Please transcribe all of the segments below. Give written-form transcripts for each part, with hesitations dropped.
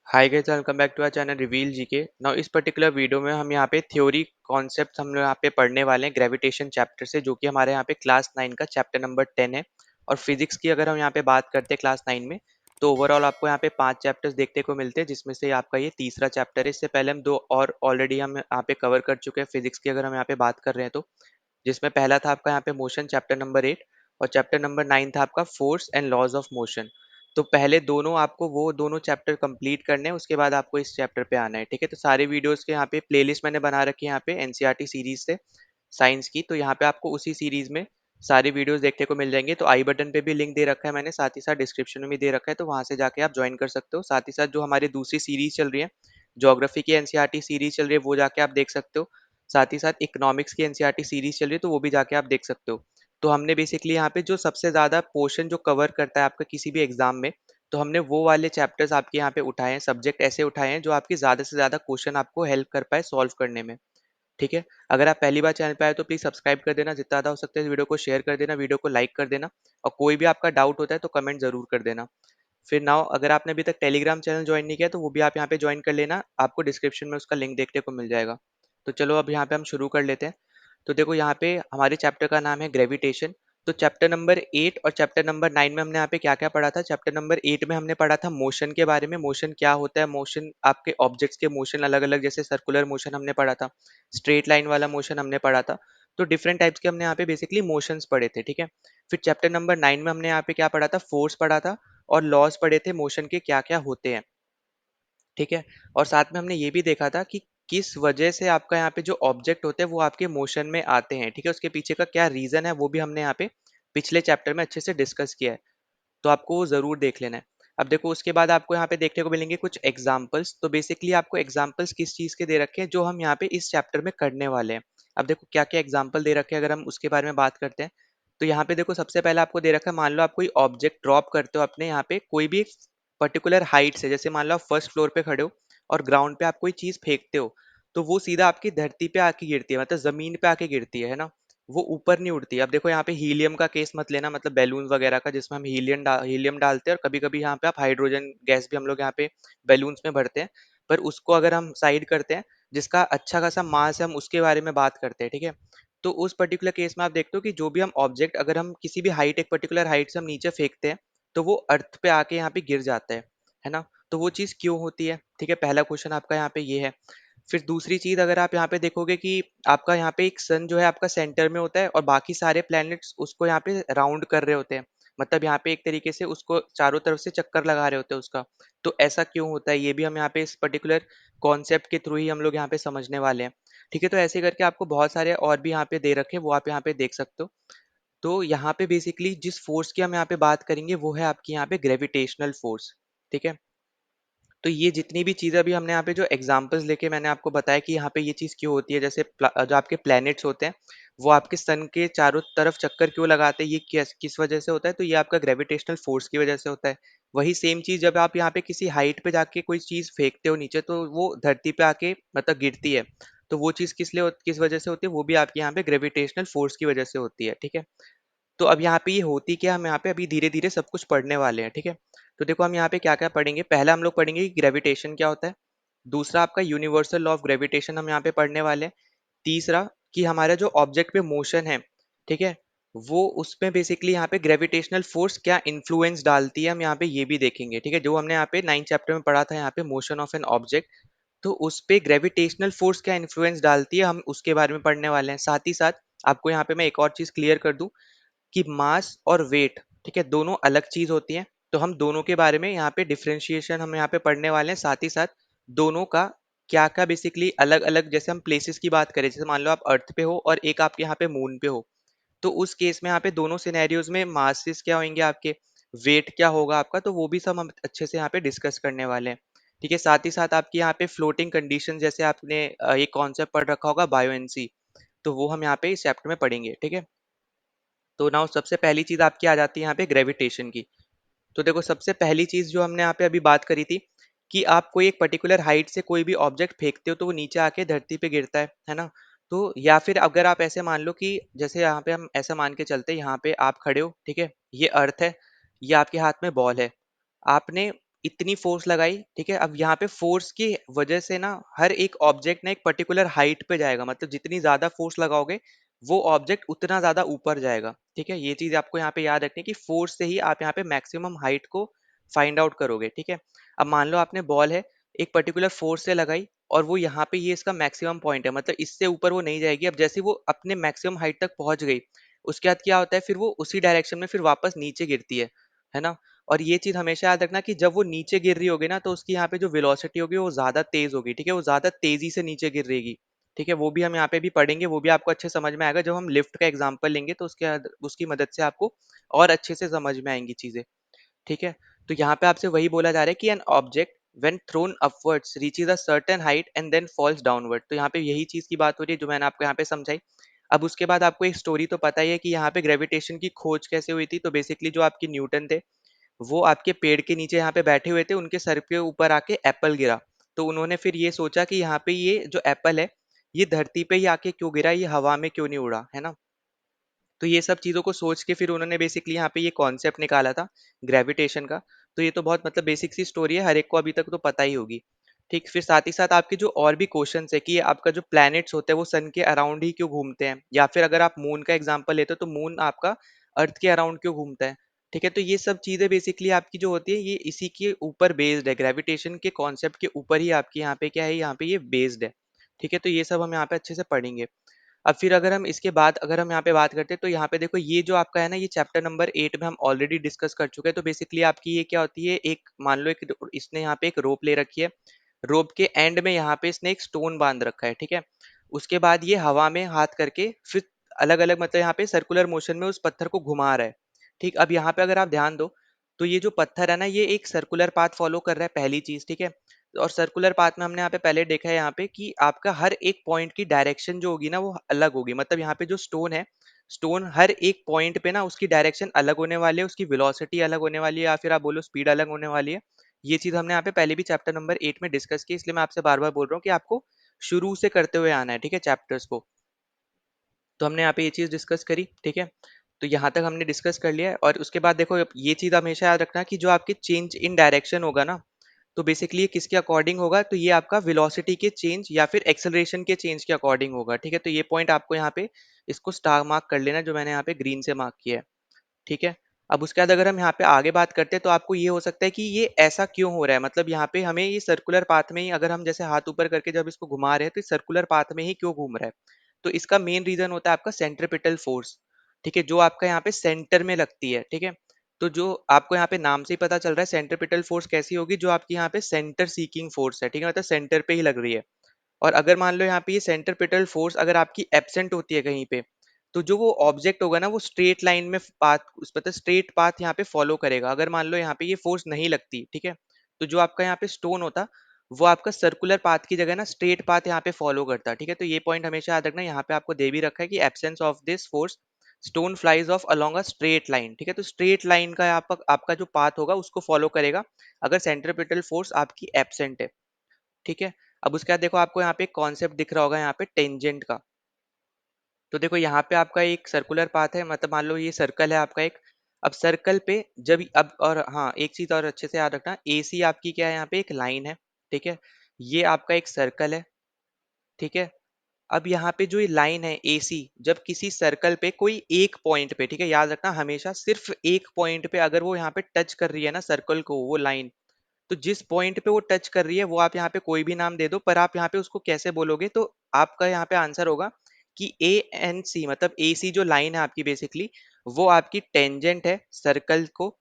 Hi guys, welcome back to our channel reveal GK. Now इस particular video में हम यहाँ पे थ्योरी कॉन्सेप्ट हम लोग यहाँ पे पढ़ने वाले हैं ग्रेविटेशन चैप्टर से, जो कि हमारे यहाँ पे क्लास 9 का चैप्टर नंबर 10 है। और फिजिक्स की अगर हम यहाँ पे बात करते हैं क्लास 9 में, तो ओवरऑल आपको यहाँ पे 5 चैप्टर्स देखने को मिलते हैं, जिसमें से आपका ये तीसरा चैप्टर है। इससे पहले हम दो और ऑलरेडी हम यहाँ पे कवर कर चुके हैं फिजिक्स की, अगर हम यहाँ पे बात कर रहे हैं तो, जिसमें पहला था आपका यहाँ पे मोशन चैप्टर नंबर 8, और चैप्टर नंबर 9 था आपका force and laws of motion. तो पहले दोनों आपको वो दोनों चैप्टर कंप्लीट करने हैं, उसके बाद आपको इस चैप्टर पे आना है। ठीक है, तो सारे वीडियोस के यहाँ पे प्लेलिस्ट मैंने बना रखी है यहाँ पे एनसीईआरटी सीरीज से साइंस की। तो यहाँ पे आपको उसी सीरीज में सारे वीडियोस देखने को मिल जाएंगे। तो आई बटन पे भी लिंक दे रखा है मैंने, साथ ही साथ डिस्क्रिप्शन में भी दे रखा है, तो वहां से जाके आप ज्वाइन कर सकते हो। साथ ही साथ जो हमारी दूसरी सीरीज चल रही है, ज्योग्राफी की एनसीईआरटी सीरीज चल रही है, वो जाके आप देख सकते हो। साथ ही साथ इकोनॉमिक्स की एनसीईआरटी सीरीज चल रही है, तो वो भी जाके आप देख सकते हो। तो हमने बेसिकली यहाँ पे जो सबसे ज्यादा पोर्शन जो कवर करता है आपका किसी भी एग्जाम में, तो हमने वो वाले चैप्टर्स आपके यहाँ पे उठाए हैं, सब्जेक्ट ऐसे उठाए हैं जो आपकी ज्यादा से ज्यादा क्वेश्चन आपको हेल्प कर पाए सॉल्व करने में। ठीक है, अगर आप पहली बार चैनल पे आए तो प्लीज सब्सक्राइब कर देना, जितना ज्यादा हो सकता है इस वीडियो को शेयर कर देना, वीडियो को लाइक कर देना, और कोई भी आपका डाउट होता है तो कमेंट जरूर कर देना। फिर नाउ अगर आपने अभी तक टेलीग्राम चैनल ज्वाइन नहीं किया तो वो भी आप यहाँ पे ज्वाइन कर लेना, आपको डिस्क्रिप्शन में उसका लिंक देखने को मिल जाएगा। तो चलो अब यहाँ पे हम शुरू कर लेते हैं। तो देखो यहाँ पे हमारे चैप्टर का नाम है ग्रेविटेशन। तो चैप्टर नंबर 8 और चैप्टर नंबर 9 में हमने यहाँ पे क्या क्या पढ़ा था। चैप्टर नंबर 8 में हमने पढ़ा था मोशन के बारे में, मोशन क्या होता है, मोशन आपके ऑब्जेक्ट्स के मोशन अलग अलग, जैसे सर्कुलर मोशन हमने पढ़ा था, स्ट्रेट लाइन वाला मोशन हमने पढ़ा था। तो डिफरेंट टाइप्स के हमने यहाँ पे बेसिकली मोशंस पढ़े थे। ठीक है, फिर चैप्टर नंबर 9 में हमने यहाँ पे क्या पढ़ा था, फोर्स पढ़ा था, और लॉज पढ़े थे मोशन के क्या क्या होते हैं। ठीक है, और साथ में हमने ये भी देखा था कि किस वजह से आपका यहाँ पे जो ऑब्जेक्ट होते हैं वो आपके मोशन में आते हैं। ठीक है, उसके पीछे का क्या रीजन है वो भी हमने यहाँ पे पिछले चैप्टर में अच्छे से डिस्कस किया है, तो आपको वो जरूर देख लेना है। अब देखो उसके बाद आपको यहाँ पे देखने को मिलेंगे कुछ एग्जाम्पल्स। तो बेसिकली आपको एग्जाम्पल्स किस चीज के दे रखे हैं जो हम यहाँ पे इस चैप्टर में करने वाले हैं। अब देखो क्या क्या एग्जाम्पल दे रखे हैं, अगर हम उसके बारे में बात करते हैं, तो यहाँ पे देखो सबसे पहले आपको दे रखा है, मान लो आप कोई ऑब्जेक्ट ड्रॉप करते हो अपने यहाँ पे कोई भी पर्टिकुलर हाइट से, जैसे मान लो आप फर्स्ट फ्लोर पे खड़े हो और ग्राउंड पे आप कोई चीज फेंकते हो, तो वो सीधा आपकी धरती पे आके गिरती है, मतलब जमीन पे आके गिरती है ना, वो ऊपर नहीं उड़ती है। अब देखो यहाँ पे हीलियम का केस मत लेना, मतलब बैलून वगैरह का, जिसमें हम हीलियम डालते हैं, और कभी कभी यहाँ पे आप हाइड्रोजन गैस भी हम लोग यहाँ पे बैलून्स में भरते हैं। पर उसको अगर हम साइड करते हैं, जिसका अच्छा खासा मास है, हम उसके बारे में बात करते हैं। ठीक है, तो उस पर्टिकुलर केस में आप देखते हो कि जो भी हम ऑब्जेक्ट अगर हम किसी भी हाइट, एक पर्टिकुलर हाइट से हम नीचे फेंकते हैं, तो वो अर्थ पे आके यहाँ पे गिर जाता है ना। तो वो चीज़ क्यों होती है, ठीक है, पहला क्वेश्चन आपका यहाँ पे ये है। फिर दूसरी चीज अगर आप यहाँ पे देखोगे कि आपका यहाँ पे एक सन जो है आपका सेंटर में होता है, और बाकी सारे प्लैनेट्स उसको यहाँ पे राउंड कर रहे होते हैं, मतलब यहाँ पे एक तरीके से उसको चारों तरफ से चक्कर लगा रहे होते हैं उसका। तो ऐसा क्यों होता है ये भी हम यहाँ पे इस पर्टिकुलर कॉन्सेप्ट के थ्रू ही हम लोग यहाँ पे समझने वाले हैं। ठीक है, तो ऐसे करके आपको बहुत सारे और भी यहाँ पे दे रखे हैं, वो आप यहाँ पे देख सकते हो। तो यहाँ पे बेसिकली जिस फोर्स की हम यहाँ पे बात करेंगे वो है आपकी यहाँ पे ग्रेविटेशनल फोर्स। ठीक है, तो ये जितनी भी चीज़ें अभी हमने यहाँ पे जो एग्जांपल्स लेके मैंने आपको बताया कि यहाँ पे ये चीज़ क्यों होती है, जैसे जो आपके प्लैनेट्स होते हैं वो आपके सन के चारों तरफ चक्कर क्यों लगाते हैं, ये किस वजह से होता है, तो ये आपका ग्रेविटेशनल फोर्स की वजह से होता है। वही सेम चीज़ जब आप यहाँ पे किसी हाइट पे जाके कोई चीज़ फेंकते हो नीचे, तो वो धरती पे आके मतलब गिरती है। तो वो चीज़ किस वजह से होती है, वो भी आपके यहाँ पे ग्रेविटेशनल फोर्स की वजह से होती है। ठीक है, तो अब यहाँ पे ये होती क्या, हम यहाँ पे अभी धीरे धीरे सब कुछ पढ़ने वाले हैं। ठीक है, तो देखो हम यहाँ पे क्या क्या पढ़ेंगे। पहला हम लोग पढ़ेंगे कि ग्रेविटेशन क्या होता है। दूसरा आपका यूनिवर्सल लॉ ऑफ ग्रेविटेशन हम यहाँ पे पढ़ने वाले हैं। तीसरा कि हमारा जो ऑब्जेक्ट पे मोशन है, ठीक है, वो उसमें बेसिकली यहाँ पे ग्रेविटेशनल फोर्स क्या इन्फ्लुएंस डालती है, हम यहाँ पे ये भी देखेंगे। ठीक है, जो हमने यहाँ पे 9 चैप्टर में पढ़ा था यहाँ पे मोशन ऑफ एन ऑब्जेक्ट, तो उस पे ग्रेविटेशनल फोर्स क्या इन्फ्लुएंस डालती है, हम उसके बारे में पढ़ने वाले हैं। साथ ही साथ आपको यहाँ पे मैं एक और चीज क्लियर कर दूं कि मास और वेट, ठीक है, दोनों अलग चीज होती हैं। तो हम दोनों के बारे में यहाँ पे डिफरेंशिएशन हम यहाँ पे पढ़ने वाले हैं। साथ ही साथ दोनों का क्या क्या बेसिकली अलग अलग, जैसे हम प्लेसेस की बात करें, जैसे मान लो आप अर्थ पे हो और एक आप यहाँ पे मून पे हो, तो उस केस में यहाँ पे दोनों सिनेरियोज में मासेस क्या होंगे आपके, वेट क्या होगा आपका, तो वो भी सब हम अच्छे से यहाँ पे डिस्कस करने वाले हैं। ठीक है, साथ ही साथ आपके यहाँ पे फ्लोटिंग कंडीशन, जैसे आपने एक कॉन्सेप्ट पढ़ रखा होगा बायोएनसी, तो वो हम यहाँ पे इस चैप्टर में पढ़ेंगे। ठीक है, तो नाउ सबसे पहली चीज आपकी आ जाती है यहाँ पे ग्रेविटेशन की। तो देखो सबसे पहली चीज जो हमने यहाँ पे अभी बात करी थी कि आप कोई एक पर्टिकुलर हाइट से कोई भी ऑब्जेक्ट फेंकते हो तो वो नीचे आके धरती पे गिरता है ना। तो या फिर अगर आप ऐसे मान लो कि जैसे यहाँ पे हम ऐसा मान के चलते हैं, यहाँ पे आप खड़े हो, ठीक है, ये अर्थ है, ये आपके हाथ में बॉल है, आपने इतनी फोर्स लगाई, ठीक है। अब यहाँ पे फोर्स की वजह से ना हर एक ऑब्जेक्ट ना एक पर्टिकुलर हाइट पे जाएगा, मतलब जितनी ज्यादा फोर्स लगाओगे वो ऑब्जेक्ट उतना ज्यादा ऊपर जाएगा, ठीक है। ये चीज आपको यहाँ पे याद रखनी है कि फोर्स से ही आप यहाँ पे मैक्सिमम हाइट को फाइंड आउट करोगे, ठीक है। अब मान लो आपने बॉल है, एक पर्टिकुलर फोर्स से लगाई और वो यहाँ पे ये इसका मैक्सिमम पॉइंट है, मतलब इससे ऊपर वो नहीं जाएगी। अब जैसे वो अपने मैक्सिमम हाइट तक पहुंच गई, उसके बाद क्या होता है, फिर वो उसी डायरेक्शन में फिर वापस नीचे गिरती है ना। और ये चीज हमेशा याद रखना कि जब वो नीचे गिर रही होगी ना, तो उसकी यहाँ पे जो वेलोसिटी होगी वो ज्यादा तेज होगी, ठीक है। वो ज्यादा तेजी से नीचे गिर रहेगी, ठीक है। वो भी हम यहाँ पे भी पढ़ेंगे, वो भी आपको अच्छे समझ में आएगा जब हम लिफ्ट का एग्जांपल लेंगे, तो उसकी मदद से आपको और अच्छे से समझ में आएंगी चीजें, ठीक है। तो यहाँ पे आपसे वही बोला जा रहा है कि an object when thrown upwards reaches a certain height and then falls downward। तो यहाँ पे यही चीज की बात हो रही है जो मैंने आपको यहाँ पे समझाई। अब उसके बाद आपको एक स्टोरी तो पता ही है कि यहाँ पे ग्रेविटेशन की खोज कैसे हुई थी। तो बेसिकली जो आपकी न्यूटन थे, वो आपके पेड़ के नीचे यहाँ पे बैठे हुए थे, उनके सर के ऊपर आके एप्पल गिरा। तो उन्होंने फिर ये सोचा कि यहाँ पे ये जो एप्पल है, ये धरती पे ही आके क्यों गिरा, ये हवा में क्यों नहीं उड़ा, है ना। तो ये सब चीज़ों को सोच के फिर उन्होंने बेसिकली यहाँ पे ये कॉन्सेप्ट निकाला था ग्रेविटेशन का। तो ये तो बहुत मतलब बेसिक सी स्टोरी है, हर एक को अभी तक तो पता ही होगी। ठीक, फिर साथ ही साथ आपके जो और भी क्वेश्चंस है कि आपका जो प्लैनेट्स होते हैं वो सन के अराउंड ही क्यों घूमते हैं, या फिर अगर आप मून का एग्जांपल लेते हो तो मून आपका अर्थ के अराउंड क्यों घूमता है, ठीक है। तो ये सब चीजें बेसिकली आपकी जो होती है ये इसी के ऊपर बेस्ड है, ग्रेविटेशन के कॉन्सेप्ट के ऊपर ही आपकी यहाँ पे क्या है, यहाँ पे ये बेस्ड है, ठीक है। तो ये सब हम यहाँ पे अच्छे से पढ़ेंगे। अब फिर अगर हम इसके बाद अगर हम यहाँ पे बात करते हैं तो यहाँ पे देखो ये जो आपका है ना, ये चैप्टर नंबर 8 में हम ऑलरेडी डिस्कस कर चुके हैं। तो बेसिकली आपकी ये क्या होती है, एक मान लो एक इसने यहाँ पे एक रोप ले रखी है, रोप के एंड में यहाँ पे इसने एक स्टोन बांध रखा है, ठीक है। उसके बाद ये हवा में हाथ करके फिर अलग अलग मतलब यहाँ पे सर्कुलर मोशन में उस पत्थर को घुमा रहा है, ठीक। अब यहाँ पे अगर आप ध्यान दो तो ये जो पत्थर है ना, ये एक सर्कुलर पाथ फॉलो कर रहा है, पहली चीज, ठीक है। और सर्कुलर पाथ में हमने यहाँ पे पहले देखा है यहाँ पे कि आपका हर एक पॉइंट की डायरेक्शन जो होगी ना वो अलग होगी, मतलब यहाँ पे जो स्टोन है, स्टोन हर एक पॉइंट पे ना उसकी डायरेक्शन अलग होने वाली है, उसकी वेलोसिटी अलग होने वाली है, या फिर आप बोलो स्पीड अलग होने वाली है। ये चीज हमने यहाँ पे पहले भी चैप्टर नंबर 8 में डिस्कस की, इसलिए मैं आपसे बार बार बोल रहा हूँ कि आपको शुरू से करते हुए आना है, ठीक है, चैप्टर्स को। तो हमने यहाँ पे ये चीज डिस्कस करी, ठीक है। तो यहाँ तक हमने डिस्कस कर लिया है। और उसके बाद देखो अब ये चीज हमेशा याद रखना कि जो आपके चेंज इन डायरेक्शन होगा ना, तो बेसिकली ये किसके अकॉर्डिंग होगा, तो ये आपका वेलोसिटी के चेंज या फिर एक्सेलरेशन के चेंज के अकॉर्डिंग होगा, ठीक है। तो ये पॉइंट आपको यहाँ पे इसको स्टार मार्क कर लेना, जो मैंने यहाँ पे ग्रीन से मार्क किया है, ठीक है। अब उसके बाद अगर हम यहाँ पे आगे बात करते हैं तो आपको ये हो सकता है कि ये ऐसा क्यों हो रहा है, मतलब यहाँ पे हमें ये सर्कुलर पाथ में ही अगर हम जैसे हाथ ऊपर करके जब इसको घुमा रहे हैं तो सर्कुलर पाथ में ही क्यों घूम रहा है। तो इसका मेन रीजन होता है आपका सेंट्रिपिटल फोर्स, ठीक है, जो आपका यहाँ पे सेंटर में लगती है, ठीक है। तो जो आपको यहाँ पे नाम से ही पता चल रहा है सेंट्रिपिटल फोर्स कैसी होगी, जो आपकी यहाँ पे सेंटर सीकिंग फोर्स है, ठीक है, मतलब सेंटर पे ही लग रही है। और अगर मान लो यहाँ पे ये सेंट्रिपिटल फोर्स अगर आपकी एब्सेंट होती है कहीं पे, तो जो वो ऑब्जेक्ट होगा ना वो स्ट्रेट लाइन में पाथ उस मतलब स्ट्रेट पाथ यहाँ पे फॉलो करेगा। अगर मान लो यहाँ पे ये फोर्स नहीं लगती, ठीक है, तो जो आपका यहाँ पे स्टोन होता वो आपका सर्कुलर पाथ की जगह ना स्ट्रेट पाथ यहाँ पे फॉलो करता, ठीक है। तो ये पॉइंट हमेशा याद रखना, यहाँ पे आपको दे भी रखा है कि absence of this force stone flies of along a straight line, ठीक है। तो स्ट्रेट लाइन का आपका जो पाथ होगा उसको फॉलो करेगा अगर सेंट्रिपिटल फोर्स आपकी एब्सेंट है, ठीक है। अब उसके बाद देखो आपको यहाँ पे एक कॉन्सेप्ट दिख रहा होगा यहाँ पे टेंजेंट का। तो देखो यहाँ पे आपका एक सर्कुलर पाथ है, मतलब मान लो ये सर्कल है आपका एक। अब सर्कल पे जब अब और हाँ एक चीज और अच्छे से याद रखना, ए सी आपकी क्या है, यहाँ पे एक लाइन है, ठीक है। ये आपका एक सर्कल है, ठीक है। अब यहाँ पे जो ये लाइन है AC, जब किसी सर्कल पे कोई एक पॉइंट पे, ठीक है, याद रखना हमेशा सिर्फ एक पॉइंट पे अगर वो यहाँ पे टच कर रही है ना सर्कल को वो लाइन, तो जिस पॉइंट पे वो टच कर रही है वो आप यहाँ पे कोई भी नाम दे दो, पर आप यहाँ पे उसको कैसे बोलोगे, तो आपका यहाँ पे आंसर होगा कि ANC, मतलब AC जो लाइन है आपकी बेसिकली वो आपकी टेंजेंट है सर्कल को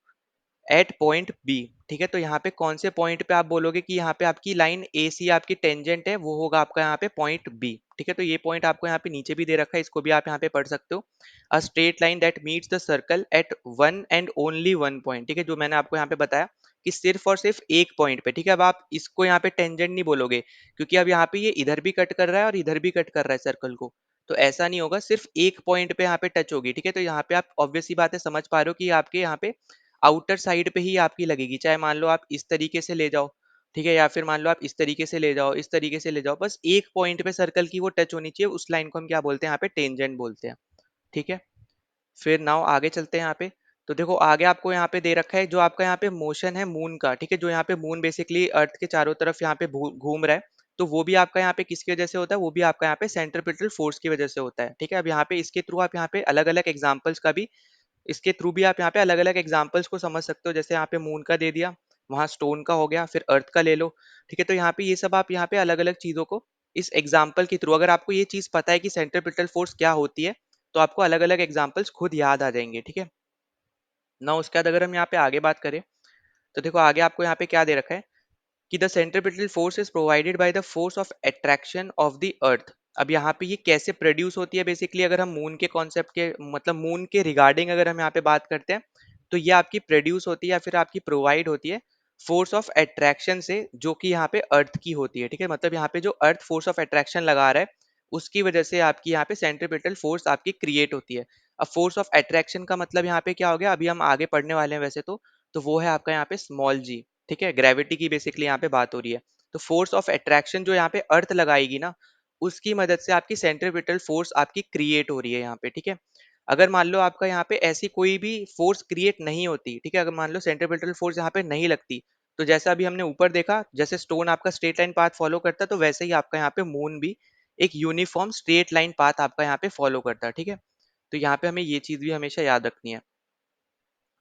एट पॉइंट बी, ठीक है। तो यहाँ पे कौन से पॉइंट पे आप बोलोगे कि यहाँ पे आपकी लाइन ए सी आपकी टेंजेंट है, वो होगा आपका यहाँ पे पॉइंट बी, ठीक है। तो ये पॉइंट आपको यहाँ पे नीचे भी दे रखा है, इसको भी आप यहाँ पे पढ़ सकते हो। A straight line that meets the circle eight one and only one point, ठीक है, जो मैंने आपको यहाँ पे बताया कि सिर्फ और सिर्फ एक पॉइंट पे, ठीक है। अब आप इसको यहाँ पे टेंजेंट नहीं बोलोगे क्योंकि अब यहाँ पे ये इधर भी कट कर रहा है और इधर भी कट कर रहा है सर्कल को, तो ऐसा नहीं होगा, सिर्फ एक पॉइंट पे यहाँ पे टच होगी, ठीक है। तो यहाँ पे आप ऑब्वियस सी बात है समझ पा रहे हो कि आपके यहाँ पे आउटर साइड पे ही आपकी लगेगी, चाहे मान लो आप इस तरीके से ले जाओ, ठीक है, या फिर मान लो आप इस तरीके से ले जाओ, इस तरीके से ले जाओ, बस एक पॉइंट पे सर्कल की वो टच होनी चाहिए, उस लाइन को हम क्या बोलते हैं यहाँ पे टेंजेंट बोलते हैं, ठीक है। फिर नाउ आगे चलते हैं यहाँ पे। तो देखो आगे आपको यहाँ पे दे रखा है जो आपका यहाँ पे मोशन है मून का, ठीक है, जो यहाँ पे मून बेसिकली अर्थ के चारों तरफ यहाँ पे घूम रहा है, तो वो भी आपका यहाँ पे किसकी वजह से होता है, वो भी आपका यहाँ पे सेंट्रीपिटल फोर्स की वजह से होता है, ठीक है। अब यहाँ पे इसके थ्रू आप यहाँ पे अलग अलग एग्जाम्पल्स का भी, इसके थ्रू भी आप यहाँ पे अलग अलग एग्जाम्पल्स को समझ सकते हो, जैसे यहाँ पे मून का दे दिया, वहां स्टोन का हो गया, फिर अर्थ का ले लो, ठीक है। तो यहाँ पे ये सब आप यहाँ पे अलग अलग चीजों को इस एग्जाम्पल के थ्रू, अगर आपको ये चीज पता है कि सेंट्रीपिटल फोर्स क्या होती है, तो आपको अलग अलग एग्जाम्पल्स खुद याद आ जाएंगे, ठीक है ना। उसके बाद अगर हम यहाँ पे आगे बात करें, तो देखो आगे आपको यहाँ पे क्या दे रखा है कि the centripetal force is provided by the force of attraction of the earth. अब यहाँ पे ये कैसे प्रोड्यूस होती है, बेसिकली अगर हम मून के कॉन्सेप्ट के मतलब मून के रिगार्डिंग अगर हम यहाँ पे बात करते हैं, तो ये आपकी प्रोड्यूस होती है या फिर आपकी प्रोवाइड होती है फोर्स ऑफ अट्रैक्शन से, जो कि यहाँ पे अर्थ की होती है, ठीक है। मतलब यहाँ पे जो अर्थ फोर्स ऑफ अट्रैक्शन लगा रहा है, उसकी वजह से आपकी यहाँ पे सेंट्रीपिटल फोर्स आपकी क्रिएट होती है। अब फोर्स ऑफ अट्रैक्शन का मतलब यहाँ पे क्या हो गया, अभी हम आगे पढ़ने वाले हैं वैसे तो वो है आपका यहाँ पे स्मॉल जी, ठीक है। ग्रेविटी की बेसिकली यहाँ पे बात हो रही है। तो फोर्स ऑफ अट्रैक्शन जो यहाँ पे अर्थ लगाएगी ना, उसकी मदद से आपकी सेंट्रीपिटल फोर्स आपकी क्रिएट हो रही है यहाँ पे, ठीक है। अगर मान लो आपका यहाँ पे ऐसी कोई भी फोर्स क्रिएट नहीं होती, ठीक है, अगर मान लो सेंट्रीपिटल फोर्स यहाँ पे नहीं लगती, तो जैसा अभी हमने ऊपर देखा, जैसे स्टोन आपका स्ट्रेट लाइन पाथ फॉलो करता है, तो वैसे ही आपका यहाँ पे मून भी एक यूनिफॉर्म स्ट्रेट लाइन पाथ आपका यहाँ पे फॉलो करता है, ठीक है। तो यहाँ पे हमें ये चीज भी हमेशा याद रखनी है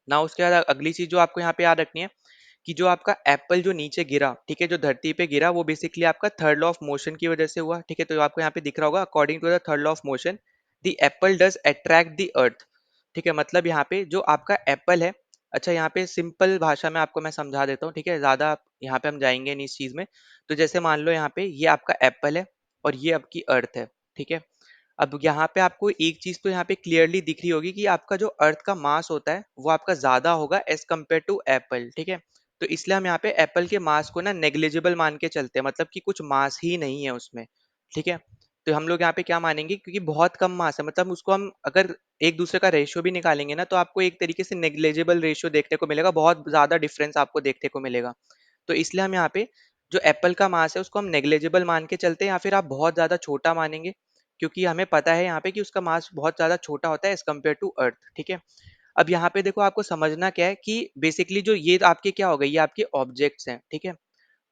ना। उसके बाद अगली चीज जो आपको यहाँ पे याद रखनी है कि जो आपका एप्पल जो नीचे गिरा, ठीक है, जो धरती पे गिरा, वो बेसिकली आपका थर्ड लॉ ऑफ मोशन की वजह से हुआ, ठीक है। तो आपको यहाँ पे दिख रहा होगा, according to the third law of motion the apple does attract the earth, ठीक है। मतलब यहाँ पे जो आपका एप्पल है, अच्छा यहाँ पे सिंपल भाषा में आपको मैं समझा देता हूँ, ठीक है, ज्यादा यहाँ पे हम जाएंगे नहीं इस चीज में। तो जैसे मान लो यहाँ पे ये आपका एप्पल है और ये आपकी अर्थ है, ठीक है। अब यहाँ पे आपको एक चीज तो यहाँ पे क्लियरली दिख रही होगी कि आपका जो अर्थ का मास होता है वो आपका ज्यादा होगा एज कम्पेयर टू एप्पल, ठीक है। तो इसलिए हम यहाँ पे एप्पल के मास को ना नेग्लिजिबल मान के चलते हैं, मतलब कि कुछ मास ही नहीं है उसमें, ठीक है। तो हम लोग यहाँ पे क्या मानेंगे, क्योंकि बहुत कम मास है, मतलब उसको हम अगर एक दूसरे का रेशियो भी निकालेंगे ना, तो आपको एक तरीके से नेग्लिजिबल रेशियो देखने को मिलेगा, बहुत ज्यादा डिफरेंस आपको देखने को मिलेगा। तो इसलिए हम यहाँ पे जो एप्पल का मास है उसको हम नेग्लिजिबल मान के चलते हैं, या फिर आप बहुत ज्यादा छोटा मानेंगे, क्योंकि हमें पता है यहाँ पे कि उसका मास बहुत ज्यादा छोटा होता है एज कम्पेयर टू अर्थ, ठीक है। अब यहाँ पे देखो आपको समझना क्या है कि बेसिकली जो ये आपके क्या हो गए, ये आपके ऑब्जेक्ट्स हैं, ठीक है।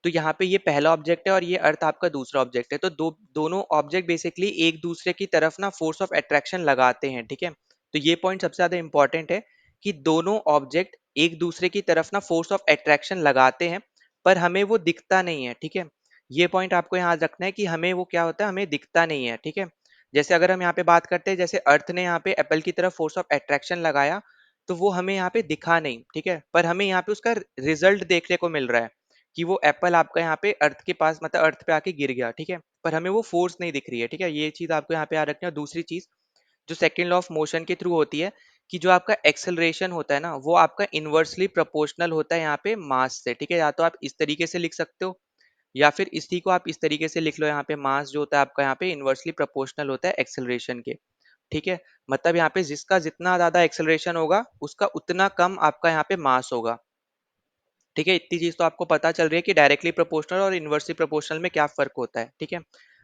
तो यहाँ पे ये पहला ऑब्जेक्ट है और ये अर्थ आपका दूसरा ऑब्जेक्ट है, तो दोनों ऑब्जेक्ट बेसिकली एक दूसरे की तरफ ना फोर्स ऑफ अट्रैक्शन लगाते हैं, ठीक है। तो ये पॉइंट सबसे ज्यादा इंपॉर्टेंट है कि दोनों ऑब्जेक्ट एक दूसरे की तरफ ना फोर्स ऑफ अट्रैक्शन लगाते हैं, पर हमें वो दिखता नहीं है, ठीक है। ये पॉइंट आपको यहाँ रखना है कि हमें वो क्या होता है, हमें दिखता नहीं है, ठीक है। जैसे अगर हम यहाँ पे बात करते हैं, जैसे अर्थ ने यहाँ पे एप्पल की तरफ फोर्स ऑफ अट्रैक्शन लगाया, तो वो हमें यहाँ पे दिखा नहीं, ठीक है, पर हमें यहाँ पे उसका रिजल्ट देखने को मिल रहा है कि वो एप्पल आपका यहाँ पे अर्थ के पास मतलब अर्थ पे आके गिर गया, ठीक है, पर हमें वो फोर्स नहीं दिख रही है, ठीक है। ये चीज आपको यहाँ पे याद रखनी है। और दूसरी चीज जो सेकेंड लॉ ऑफ मोशन के थ्रू होती है कि जो आपका एक्सेलरेशन होता है ना, वो आपका इनवर्सली प्रोपोर्शनल होता है यहाँ पे मास से, ठीक है। या तो आप इस तरीके से लिख सकते हो, या फिर इसी को आप इस तरीके से लिख लो, यहाँ पे मास जो होता है आपका यहाँ पे इनवर्सली प्रोपोर्शनल होता है एक्सेलरेशन के, ठीक है। मतलब यहाँ पे जिसका जितना ज्यादा एक्सेलरेशन होगा उसका उतना कम आपका यहाँ पे मास होगा, ठीक है। इतनी चीज तो आपको पता चल रही है कि डायरेक्टली प्रोपोर्शनल और इनवर्सली प्रोपोर्शनल में क्या फर्क होता है, ठीक है।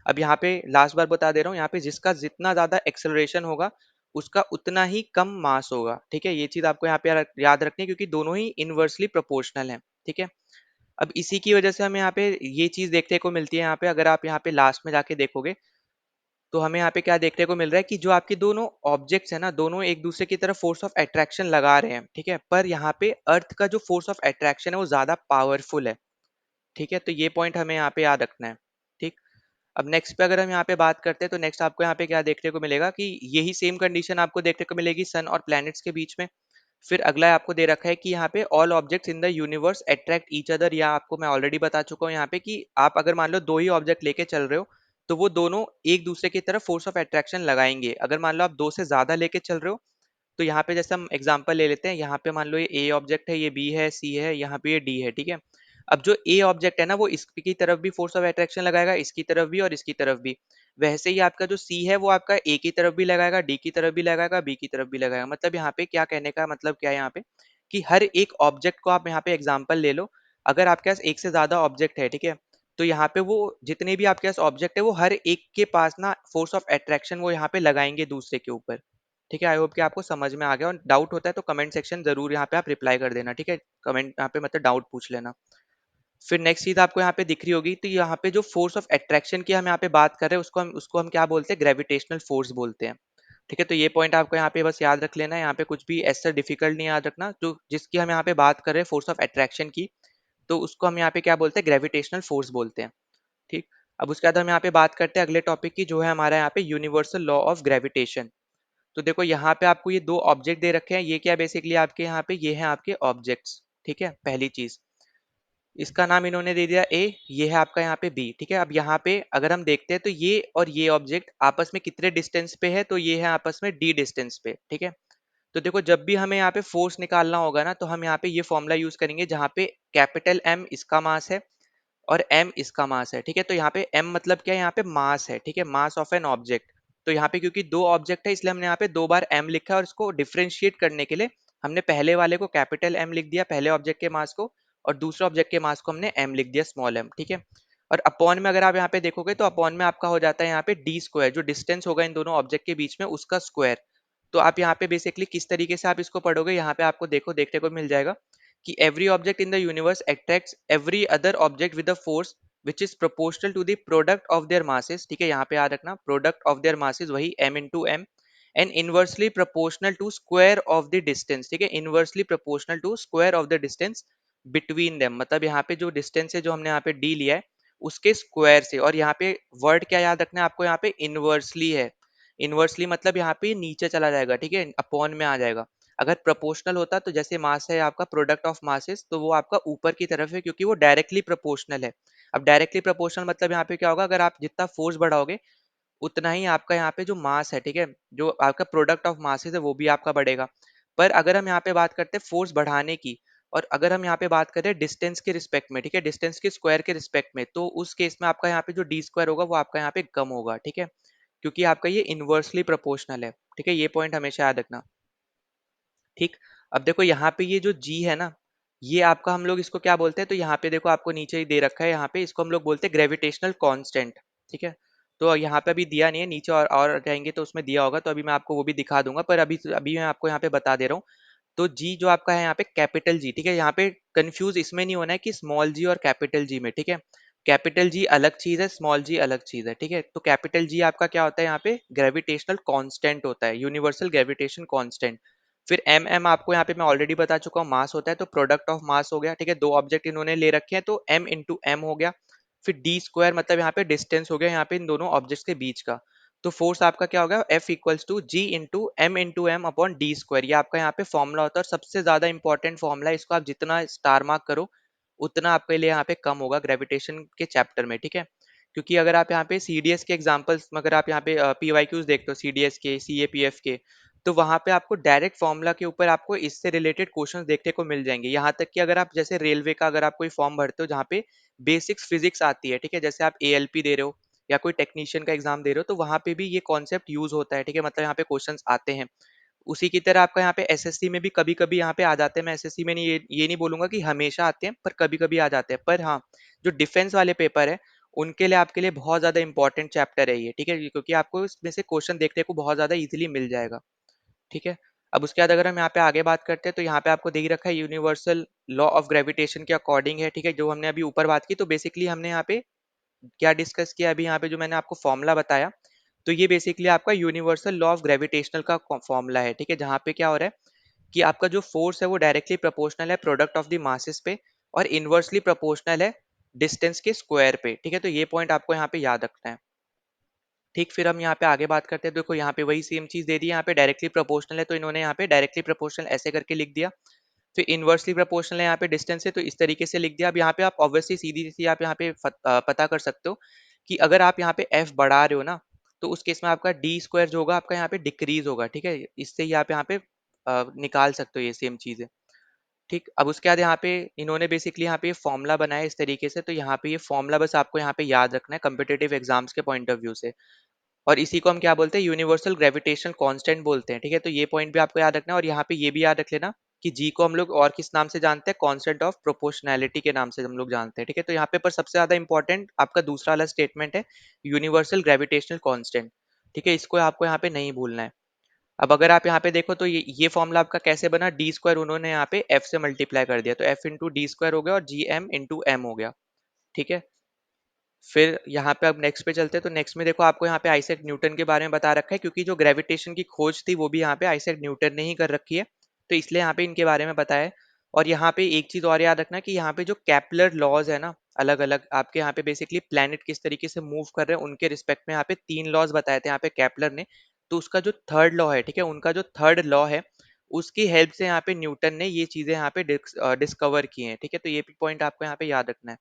अब यहाँ पे लास्ट बार बता दे रहा हूँ, यहाँ पे जिसका जितना ज्यादा एक्सेलरेशन होगा उसका उतना ही कम मास होगा, ठीक है। ये चीज आपको यहाँ पे याद रखनी है, क्योंकि दोनों ही इनवर्सली प्रोपोर्शनल है, ठीक है। अब इसी की वजह से हमें यहाँ पे ये चीज देखने को मिलती है, यहाँ पे अगर आप यहाँ पे लास्ट में जाके देखोगे, तो हमें यहाँ पे क्या देखने को मिल रहा है कि जो आपके दोनों ऑब्जेक्ट्स है ना, दोनों एक दूसरे की तरफ फोर्स ऑफ अट्रैक्शन लगा रहे हैं, ठीक है, पर यहाँ पे अर्थ का जो फोर्स ऑफ अट्रैक्शन है वो ज्यादा पावरफुल है, ठीक है। तो ये पॉइंट हमें यहाँ पे याद रखना है, ठीक। अब नेक्स्ट पे अगर हम यहाँ पे बात करते हैं, तो नेक्स्ट आपको यहाँ पे क्या देखने को मिलेगा कि यही सेम कंडीशन आपको देखने को मिलेगी सन और प्लैनेट्स के बीच में। फिर अगला आपको दे रखा है कि यहाँ पे all objects in the universe attract each other, या आपको मैं ऑलरेडी बता चुका हूँ यहाँ पे कि आप अगर मान लो दो ही ऑब्जेक्ट लेके चल रहे हो, तो वो दोनों एक दूसरे की तरफ फोर्स ऑफ अट्रैक्शन लगाएंगे। अगर मान लो आप दो से ज्यादा लेके चल रहे हो, तो यहाँ पे जैसे हम एग्जांपल ले लेते हैं, यहाँ पे मान लो ये ए ऑब्जेक्ट है, ये बी है, सी है, यहाँ पे ये डी है, ठीक है। अब जो ए ऑब्जेक्ट है ना, वो इसकी तरफ भी फोर्स ऑफ अट्रैक्शन लगाएगा, इसकी तरफ भी और इसकी तरफ भी। वैसे ही आपका जो सी है वो आपका ए की तरफ भी लगाएगा, डी की तरफ भी लगाएगा, बी की तरफ भी लगाएगा। मतलब यहाँ पे क्या कहने का मतलब क्या है यहाँ पे, कि हर एक ऑब्जेक्ट को आप यहाँ पे एग्जाम्पल ले लो, अगर आपके पास एक से ज्यादा ऑब्जेक्ट है, ठीक है, तो यहाँ पे वो जितने भी आपके पास ऑब्जेक्ट है वो हर एक के पास ना फोर्स ऑफ अट्रैक्शन वो यहाँ पे लगाएंगे दूसरे के ऊपर, ठीक है, आई होप कि आपको समझ में आ गया, और डाउट होता है तो कमेंट सेक्शन जरूर यहाँ पे आप रिप्लाई कर देना, ठीक है, कमेंट यहाँ पे मतलब डाउट पूछ लेना। फिर नेक्स्ट चीज आपको यहाँ पे दिख रही होगी, तो यहाँ पे जो फोर्स ऑफ अट्रैक्शन की हम यहाँ पे बात कर रहे हैं, उसको हम क्या बोलते हैं, ग्रेविटेशनल फोर्स बोलते हैं। ठीक है, तो ये पॉइंट आपको यहाँ पे बस याद रख लेना है, यहाँ पे कुछ भी ऐसा डिफिकल्ट नहीं याद रखना, जो जिसकी हम यहाँ पे बात कर रहे हैं फोर्स ऑफ अट्रैक्शन की, तो उसको हम यहाँ पे क्या बोलते हैं, ग्रेविटेशनल फोर्स बोलते हैं। ठीक। अब उसके बाद हम यहाँ पे बात करते हैं अगले टॉपिक की, जो है हमारा यहाँ पे यूनिवर्सल लॉ ऑफ ग्रेविटेशन। तो देखो यहाँ पे आपको ये दो ऑब्जेक्ट दे रखे हैं, ये क्या बेसिकली आपके यहाँ पे ये है आपके ऑब्जेक्ट्स। ठीक है, पहली चीज, इसका नाम इन्होंने दे दिया ए, ये है आपका यहाँ पे बी। ठीक है, अब यहाँ पे अगर हम देखते हैं तो ये और ये ऑब्जेक्ट आपस में कितने डिस्टेंस पे है, तो ये है आपस में डी डिस्टेंस पे। ठीक है, तो देखो जब भी हमें यहाँ पे फोर्स निकालना होगा ना, तो हम यहाँ पे ये फॉर्मूला यूज करेंगे, जहाँ पे कैपिटल एम इसका मास है और m इसका मास है। ठीक है, तो यहाँ पे m मतलब क्या है, यहाँ पे मास है। ठीक है, मास ऑफ एन ऑब्जेक्ट। तो यहाँ पे क्योंकि दो ऑब्जेक्ट है, इसलिए हमने यहाँ पे दो बार m लिखा है, और इसको डिफरेंशिएट करने के लिए हमने पहले वाले को कैपिटल M लिख दिया, पहले ऑब्जेक्ट के मास को, और दूसरे ऑब्जेक्ट के मास को हमने m लिख दिया, स्मॉल m। ठीक है, और अपॉन में अगर आप यहाँ पे देखोगे तो अपॉन में आपका हो जाता है यहाँ पे डी स्क्वायर, जो डिस्टेंस होगा इन दोनों ऑब्जेक्ट के बीच में उसका स्क्वायर। तो आप यहाँ पे बेसिकली किस तरीके से आप इसको पढ़ोगे, यहाँ पे आपको देखो देखने को मिल जाएगा कि every object in the universe attracts every other object with a force which is proportional to the product of their masses। ठीक है, यहाँ पे याद रखना, product of their masses वही m into m, and inversely proportional to square of the distance। ठीक है, inversely proportional to square of the distance between them, मतलब यहाँ पे जो डिस्टेंस है जो हमने यहाँ पे d लिया है उसके स्क्वायर से। और यहाँ पे वर्ड क्या याद रखना है आपको, यहाँ पे इनवर्सली है। इनवर्सली मतलब यहाँ पे नीचे चला जाएगा, ठीक है, अपॉन में आ जाएगा। अगर प्रोपोर्शनल होता तो जैसे मास है आपका प्रोडक्ट ऑफ मासेस, तो वो आपका ऊपर की तरफ है, क्योंकि वो डायरेक्टली प्रोपोर्शनल है। अब डायरेक्टली प्रोपोर्शनल मतलब यहाँ पे क्या होगा, अगर आप जितना फोर्स बढ़ाओगे उतना ही आपका यहाँ पे जो मास है, ठीक है, जो आपका प्रोडक्ट ऑफ मासेस है वो भी आपका बढ़ेगा। पर अगर हम यहाँ पे बात करते हैं फोर्स बढ़ाने की, और अगर हम यहाँ पे बात करें डिस्टेंस के रिस्पेक्ट में, ठीक है, डिस्टेंस के स्क्वायर के रिस्पेक्ट में, तो उस केस में आपका यहाँ पे जो डी स्क्वायर होगा वो आपका यहाँ पे कम होगा। ठीक है, क्योंकि आपका ये इनवर्सली प्रोपोर्शनल है। ठीक है, ये पॉइंट हमेशा याद रखना। ठीक। अब देखो यहाँ पे ये जो जी है ना, ये आपका हम लोग इसको क्या बोलते हैं, तो यहाँ पे देखो आपको नीचे ही दे रखा है, यहाँ पे इसको हम लोग बोलते हैं ग्रेविटेशनल कांस्टेंट। ठीक है, तो यहाँ पे अभी दिया नहीं है, नीचे और जाएंगे तो उसमें दिया होगा, तो अभी मैं आपको वो भी दिखा दूंगा, पर अभी अभी मैं आपको यहाँ पे बता दे रहा हूँ। तो जी जो आपका है यहाँ पे कैपिटल जी, ठीक है, यहाँ पे कंफ्यूज इसमें नहीं होना है कि स्मॉल जी और कैपिटल जी में। ठीक है, कैपिटल जी अलग चीज है, स्मॉल जी अलग चीज है। ठीक है, तो कैपिटल जी आपका क्या होता है, यहाँ पे ग्रेविटेशनल कांस्टेंट होता है, यूनिवर्सल ग्रेविटेशन कांस्टेंट। फिर एम एम आपको यहाँ पे मैं ऑलरेडी बता चुका हूँ, मास होता है, तो प्रोडक्ट ऑफ मास हो गया। ठीक है, दो ऑब्जेक्ट इन्होंने ले रखे हैं, तो एम इंटू एम हो गया। फिर डी स्क्वायर मतलब यहाँ पे डिस्टेंस हो गया यहाँ पे इन दोनों ऑब्जेक्ट्स के बीच का। तो फोर्स आपका क्या होगा, F equals to G into M upon D square. ये आपका यहाँ पे फॉर्मूला होता है, और सबसे ज्यादा इंपॉर्टेंट फॉर्मूला है, इसको आप जितना स्टार मार्क करो उतना आपके लिए यहाँ पे कम होगा ग्रेविटेशन के चैप्टर में। ठीक है, क्योंकि अगर आप यहाँ पे सीडीएस के एग्जांपल्स, अगर आप यहाँ पे पीवाईक्यूज देखते हो सीडीएस के, सीएपीएफ के, तो वहां पे आपको डायरेक्ट फॉर्मूला के ऊपर आपको इससे रिलेटेड क्वेश्चंस देखने को मिल जाएंगे। यहाँ तक कि अगर आप जैसे रेलवे का अगर आप कोई फॉर्म भरते हो जहाँ पे बेसिक्स फिजिक्स आती है, ठीक है, जैसे आप एएलपी दे रहे हो या कोई टेक्नीशियन का एग्जाम दे रहे हो, तो वहां पे भी ये कॉन्सेप्ट यूज होता है। ठीक है, मतलब यहाँ पे क्वेश्चंस आते हैं। उसी की तरह आपका यहाँ पे एसएससी में भी कभी कभी यहाँ पे आ जाते हैं। मैं एसएससी में नहीं, ये नहीं बोलूंगा कि हमेशा आते हैं, पर कभी कभी आ जाते हैं। पर हाँ, जो डिफेंस वाले पेपर है उनके लिए आपके लिए बहुत ज्यादा इंपॉर्टेंट चैप्टर है ये। ठीक है, क्योंकि आपको इसमें से क्वेश्चन देखने को बहुत ज्यादा इजीली मिल जाएगा। ठीक है, अब उसके बाद अगर हम यहाँ पे आगे बात करते हैं, तो यहाँ पे आपको दे ही रखा है यूनिवर्सल लॉ ऑफ ग्रेविटेशन के अकॉर्डिंग है। ठीक है, जो हमने अभी ऊपर बात की, तो बेसिकली हमने यहाँ पे क्या डिस्कस किया, अभी यहाँ पे जो मैंने आपको फॉर्मूला बताया, तो ये बेसिकली आपका यूनिवर्सल लॉ ऑफ ग्रेविटेशनल का फॉर्मूला है। ठीक है, जहाँ पे क्या हो रहा है कि आपका जो फोर्स है वो डायरेक्टली प्रोपोर्शनल है प्रोडक्ट ऑफ द मासेस पे, और इनवर्सली प्रोपोर्शनल है डिस्टेंस के स्क्वायर पे। ठीक है, तो ये पॉइंट आपको यहाँ पे याद रखना है। ठीक, फिर हम यहाँ पे आगे बात करते हैं। देखो यहाँ पे वही सेम चीज दे दी है, यहाँ पे डायरेक्टली प्रोपोर्शनल है, तो इन्होंने यहाँ पे डायरेक्टली प्रोपोर्शनल ऐसे करके लिख दिया। फिर इनवर्सली प्रोपोर्शनल है, यहाँ पे डिस्टेंस है, तो इस तरीके से लिख दिया। अब यहाँ पे आप ऑब्वियसली सीधी सी आप यहाँ पे पता कर सकते हो कि अगर आप यहाँ पे एफ बढ़ा रहे हो ना, तो उस केस में आपका डी स्क्वायर जो होगा आपका यहाँ पे डिक्रीज होगा। ठीक है, इससे ही आप यहाँ पे निकाल सकते हो ये सेम चीज है। ठीक, अब उसके बाद यहाँ पे इन्होंने बेसिकली यहाँ पे फॉर्मूला बनाया इस तरीके से, तो यहाँ पे ये फॉर्मूला बस आपको यहाँ पे याद रखना है कम्पिटेटिव एग्जाम्स के पॉइंट ऑफ व्यू से। और इसी को हम क्या बोलते हैं, यूनिवर्सल ग्रेविटेशनल कांस्टेंट बोलते हैं। ठीक है, तो ये पॉइंट भी आपको याद रखना है, और यहाँ पे ये भी याद रख लेना कि जी को हम लोग और किस नाम से जानते हैं, कांस्टेंट ऑफ प्रोपोर्शनैलिटी के नाम से हम लोग जानते हैं। ठीक है, तो यहाँ पे पर सबसे ज्यादा इंपॉर्टेंट आपका दूसरा वाला स्टेटमेंट है, यूनिवर्सल ग्रेविटेशनल कांस्टेंट। ठीक है, इसको आपको यहाँ पे नहीं भूलना है। अब अगर आप यहाँ पे देखो तो ये फॉर्मूला आपका कैसे बना, डी स्क्वायर उन्होंने यहाँ पे एफ से मल्टीप्लाई कर दिया, तो एफ इंटू डी स्क्वायर हो गया और जी एम इंटू एम हो गया। ठीक है, फिर यहाँ पे अब नेक्स्ट पे चलते हैं, तो नेक्स्ट में देखो आपको यहाँ पे आइजैक न्यूटन के बारे में बता रखा है, क्योंकि जो ग्रेविटेशन की खोज थी वो भी यहाँ पे आइजैक न्यूटन ने ही कर रखी है, तो इसलिए यहाँ पे इनके बारे में बताया है। और यहाँ पे एक चीज और याद रखना कि यहाँ पे जो कैपलर लॉज है ना, अलग अलग आपके यहाँ पे बेसिकली प्लैनेट किस तरीके से मूव कर रहे हैं उनके रिस्पेक्ट में यहाँ पे 3 लॉज बताए थे यहाँ पे कैपलर ने। तो उसका जो थर्ड लॉ है, ठीक है, उनका जो थर्ड लॉ है उसकी हेल्प से यहाँ पे न्यूटन ने ये चीजें यहाँ पे डिस्कवर की हैं। ठीक है, तो ये भी पॉइंट आपको यहाँ पे याद रखना है।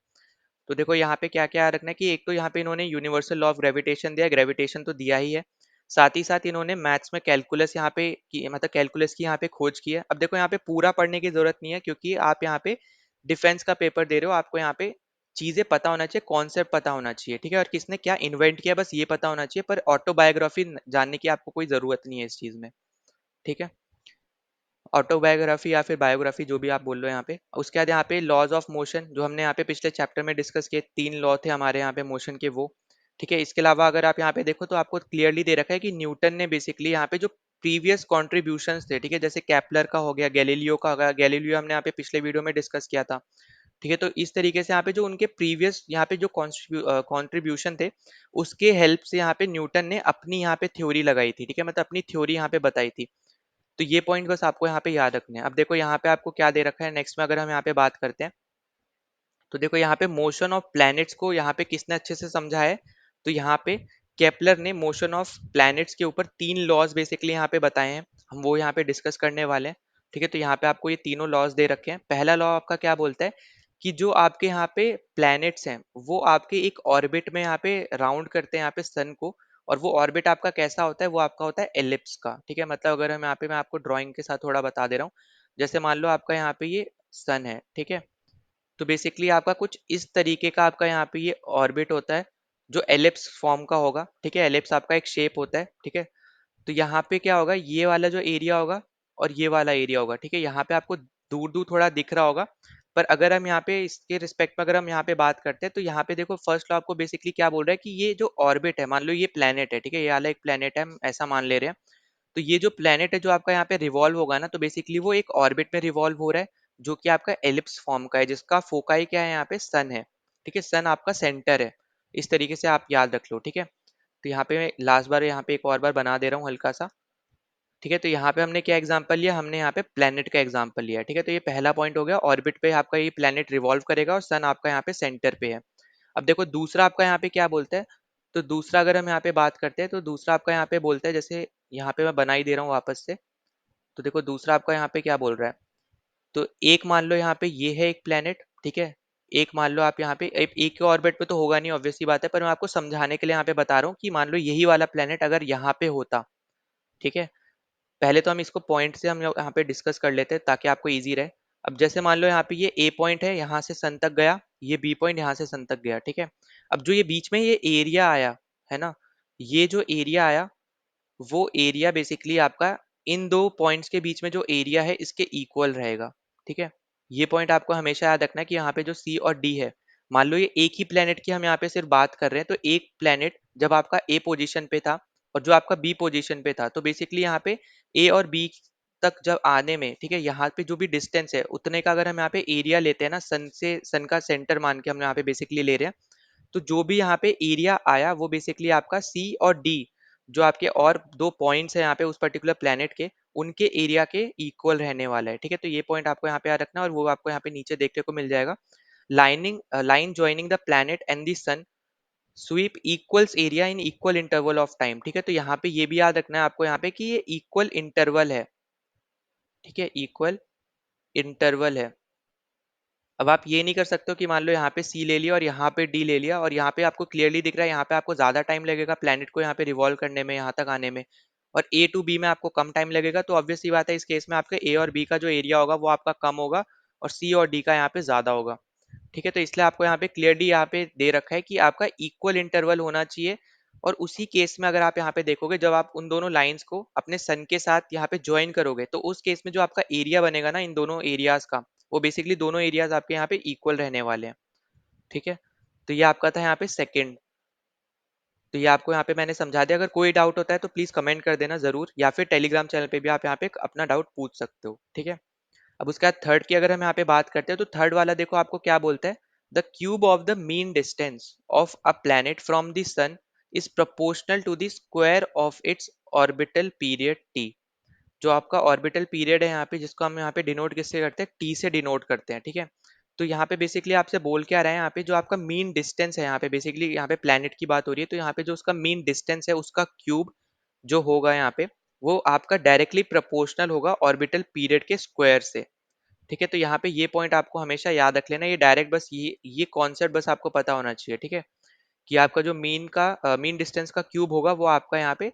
तो देखो यहाँ पे क्या क्या रखना है कि एक तो यहाँ पे इन्होंने यूनिवर्सल लॉ ऑफ ग्रेविटेशन दिया, ग्रेविटेशन तो दिया ही है, साथ ही साथ इन्होंने मैथ्स में कैलकुलस यहाँ पे की, मतलब कैलकुलस की यहाँ पे खोज की है। अब देखो यहाँ पे पूरा पढ़ने की जरूरत नहीं है, क्योंकि आप यहाँ पे डिफेंस का पेपर दे रहे हो, आपको यहाँ पे चीजें पता होना चाहिए, कॉन्सेप्ट पता होना चाहिए, ठीक है, और किसने क्या इन्वेंट किया बस ये पता होना चाहिए, पर ऑटोबायोग्राफी जानने की आपको कोई जरूरत नहीं है इस चीज में। ठीक है, ऑटोबायोग्राफी या फिर बायोग्राफी जो भी आप बोल रहे हो यहाँ पे। उसके बाद यहाँ पे लॉज ऑफ मोशन जो हमने यहाँ पे पिछले चैप्टर में डिस्कस किए, 3 लॉ थे हमारे यहाँ पे मोशन के वो। ठीक है, इसके अलावा अगर आप यहाँ पे देखो तो आपको क्लियरली दे रखा है कि न्यूटन ने बेसिकली यहाँ पे जो प्रीवियस कॉन्ट्रीब्यूशंस थे, ठीक है, जैसे कैपलर का हो गया, गैलीलियो का हो गया, गैलीलियो हमने यहाँ पे पिछले वीडियो में डिस्कस किया था। ठीक है, तो इस तरीके से यहाँ पे जो उनके प्रीवियस यहाँ पे जो कॉन्ट्रीब्यूशन थे उसके हेल्प से यहाँ पे न्यूटन ने अपनी यहाँ पे थ्योरी लगाई थी। ठीक है, मतलब अपनी थ्योरी यहाँ पे बताई थी। तो ये पॉइंट बस आपको यहाँ पे याद रखने हैं। अब देखो यहाँ पे आपको क्या दे रखा है नेक्स्ट में, अगर हम यहाँ पे बात करते हैं तो देखो यहाँ पे मोशन ऑफ प्लैनेट्स को यहाँ पे किसने अच्छे से समझा है, तो यहाँ पे केपलर ने मोशन ऑफ प्लैनेट्स के ऊपर 3 लॉज बेसिकली यहाँ पे बताए हैं, हम वो यहाँ पे डिस्कस करने वाले हैं। ठीक है, तो यहाँ पे आपको ये तीनों लॉज दे रखे हैं। पहला लॉ आपका क्या बोलता है कि जो आपके यहाँ पे प्लैनेट्स हैं वो आपके एक ऑर्बिट में यहाँ पे राउंड करते हैं यहाँ पे सन को, और वो ऑर्बिट आपका कैसा होता है, वो आपका होता है एलिप्स का। ठीक है, मतलब अगर हम यहाँ पे मैं आपको ड्राइंग के साथ थोड़ा बता दे रहा हूँ, जैसे मान लो आपका यहाँ पे ये सन है, ठीक है, तो बेसिकली आपका कुछ इस तरीके का आपका यहाँ पे ये ऑर्बिट होता है जो एलिप्स फॉर्म का होगा। ठीक है, एलिप्स आपका एक शेप होता है। ठीक है, तो यहाँ पे क्या होगा, ये वाला जो एरिया होगा और ये वाला एरिया होगा। ठीक है, यहाँ पे आपको दूर दूर थोड़ा दिख रहा होगा, पर अगर हम यहाँ पे इसके रिस्पेक्ट में अगर हम यहाँ पे बात करते हैं तो यहाँ पे देखो फर्स्ट लॉ आपको बेसिकली क्या बोल रहा है कि ये जो ऑर्बिट है, मान लो ये प्लेनेट है, ठीक है, ये वाला एक प्लेनेट है, हम ऐसा मान ले रहे हैं, तो ये जो प्लेनेट है जो आपका यहाँ पे रिवॉल्व होगा ना, तो बेसिकली वो एक ऑर्बिट में रिवॉल्व हो रहा है जो कि आपका एलिप्स फॉर्म का है, जिसका फोकाई क्या है यहाँ पे सन है। ठीक है, सन आपका सेंटर है, इस तरीके से आप याद रख लो। ठीक है, तो यहाँ पे मैं लास्ट बार यहाँ पे एक और बार बना दे रहा हूँ हल्का सा। ठीक है, तो यहाँ पे हमने क्या एग्जांपल लिया, हमने यहाँ पे प्लेनेट का एग्जांपल लिया। ठीक है, तो ये पहला पॉइंट हो गया, ऑर्बिट पे आपका ये प्लेनेट रिवॉल्व करेगा और सन आपका यहाँ पे सेंटर पे है। अब देखो दूसरा आपका यहाँ पे क्या बोलता है, तो दूसरा अगर हम यहाँ पे बात करते हैं तो दूसरा आपका यहाँ पे बोलता है, जैसे यहाँ पे मैं बना ही दे रहा हूँ वापस से, तो देखो दूसरा आपका यहाँ पे क्या बोल रहा है, तो एक मान लो यहाँ पे ये है एक प्लेनेट, ठीक है, एक मान लो आप यहाँ पे एक के ऑर्बिट पे तो होगा नहीं ऑब्वियसली बात है, पर मैं आपको समझाने के लिए यहाँ पे बता रहा हूँ कि मान लो यही वाला प्लेनेट अगर यहाँ पे होता। ठीक है, पहले तो हम इसको पॉइंट से हम यहाँ पे डिस्कस कर लेते हैं ताकि आपको इजी रहे। अब जैसे मान लो यहाँ पे ये ए पॉइंट है, यहाँ से सन तक गया, ये बी पॉइंट यहाँ से सन तक गया। ठीक है, अब जो ये बीच में ये एरिया आया है ना, ये जो एरिया आया वो एरिया बेसिकली आपका इन दो पॉइंट्स के बीच में जो एरिया है इसके इक्वल रहेगा। ठीक है, ये पॉइंट आपको हमेशा याद रखना है कि यहाँ पे जो सी और डी है, मान लो ये एक ही प्लेनेट की हम यहाँ पे सिर्फ बात कर रहे हैं, तो एक प्लेनेट जब आपका ए पोजीशन पे था और जो आपका बी पोजीशन पे था, तो बेसिकली यहाँ पे ए और बी तक जब आने में, ठीक है, यहाँ पे जो भी डिस्टेंस है उतने का अगर हम यहाँ पे एरिया लेते हैं ना, सन से सन का सेंटर मान के हम यहाँ पे बेसिकली ले रहे हैं, तो जो भी यहाँ पे एरिया आया वो बेसिकली आपका सी और डी जो आपके और दो पॉइंट्स है यहाँ पे उस पर्टिकुलर प्लेनेट के, उनके एरिया के इक्वल रहने वाला है। ठीक है, तो ये पॉइंट आपको यहाँ पे याद रखना है और वो आपको यहाँ पे नीचे देखने को मिल जाएगा, line joining the planet and the sun sweep equals area in equal interval of time। ठीक है, तो यहाँ पे ये भी याद रखना है आपको यहाँ पे कि ये इक्वल इंटरवल है। ठीक है, इक्वल इंटरवल है। अब आप ये नहीं कर सकते हो कि मान लो यहाँ पे सी ले लिया और यहाँ पे डी ले लिया और यहाँ पे आपको क्लियरली दिख रहा है यहाँ पे आपको ज्यादा टाइम लगेगा प्लेनेट को यहाँ पे रिवॉल्व करने में, यहाँ तक आने में, और ए टू बी में आपको कम टाइम लगेगा, तो ऑब्वियस सी बात है इस केस में आपके ए और बी का जो एरिया होगा वो आपका कम होगा और सी और डी का यहाँ पे ज्यादा होगा। ठीक है, तो इसलिए आपको यहाँ पे क्लियरली यहाँ पे दे रखा है कि आपका इक्वल इंटरवल होना चाहिए। और उसी केस में अगर आप यहाँ पे देखोगे जब आप उन दोनों लाइंस को अपने सन के साथ यहाँ पे ज्वाइन करोगे, तो उस केस में जो आपका एरिया बनेगा ना इन दोनों एरियाज का, वो बेसिकली दोनों एरियाज आपके यहाँ पे इक्वल रहने वाले हैं। ठीक है, तो ये आपका था यहाँ पे सेकंड। तो ये आपको यहाँ पे मैंने समझा दिया। अगर कोई डाउट होता है तो प्लीज कमेंट कर देना जरूर, या फिर टेलीग्राम चैनल पे भी आप यहाँ पे अपना डाउट पूछ सकते हो, ठीक है। अब उसके बाद थर्ड की अगर हम यहाँ पे बात करते हैं, तो थर्ड वाला देखो आपको क्या बोलता है, the cube of the mean distance of a planet from the sun is proportional to the square of its orbital period T. जो आपका ऑर्बिटल पीरियड है यहाँ पे, जिसको हम यहाँ पे डिनोट किससे करते हैं, टी से डिनोट करते हैं, ठीक है। तो यहाँ पे बेसिकली आपसे बोल क्या रहा है, यहाँ पे जो आपका मीन डिस्टेंस है, यहाँ पे बेसिकली यहाँ पे प्लेनेट की बात हो रही है, तो यहाँ पे जो उसका मीन डिस्टेंस है उसका क्यूब जो होगा यहाँ पे, वो आपका डायरेक्टली प्रोपोर्शनल होगा ऑर्बिटल पीरियड के स्क्वायर से, ठीक है। तो यहाँ पे ये पॉइंट आपको हमेशा याद रख लेना, ये डायरेक्ट बस ये कॉन्सेप्ट बस आपको पता होना चाहिए, ठीक है। कि आपका जो मीन डिस्टेंस का क्यूब होगा वो आपका यहाँ पे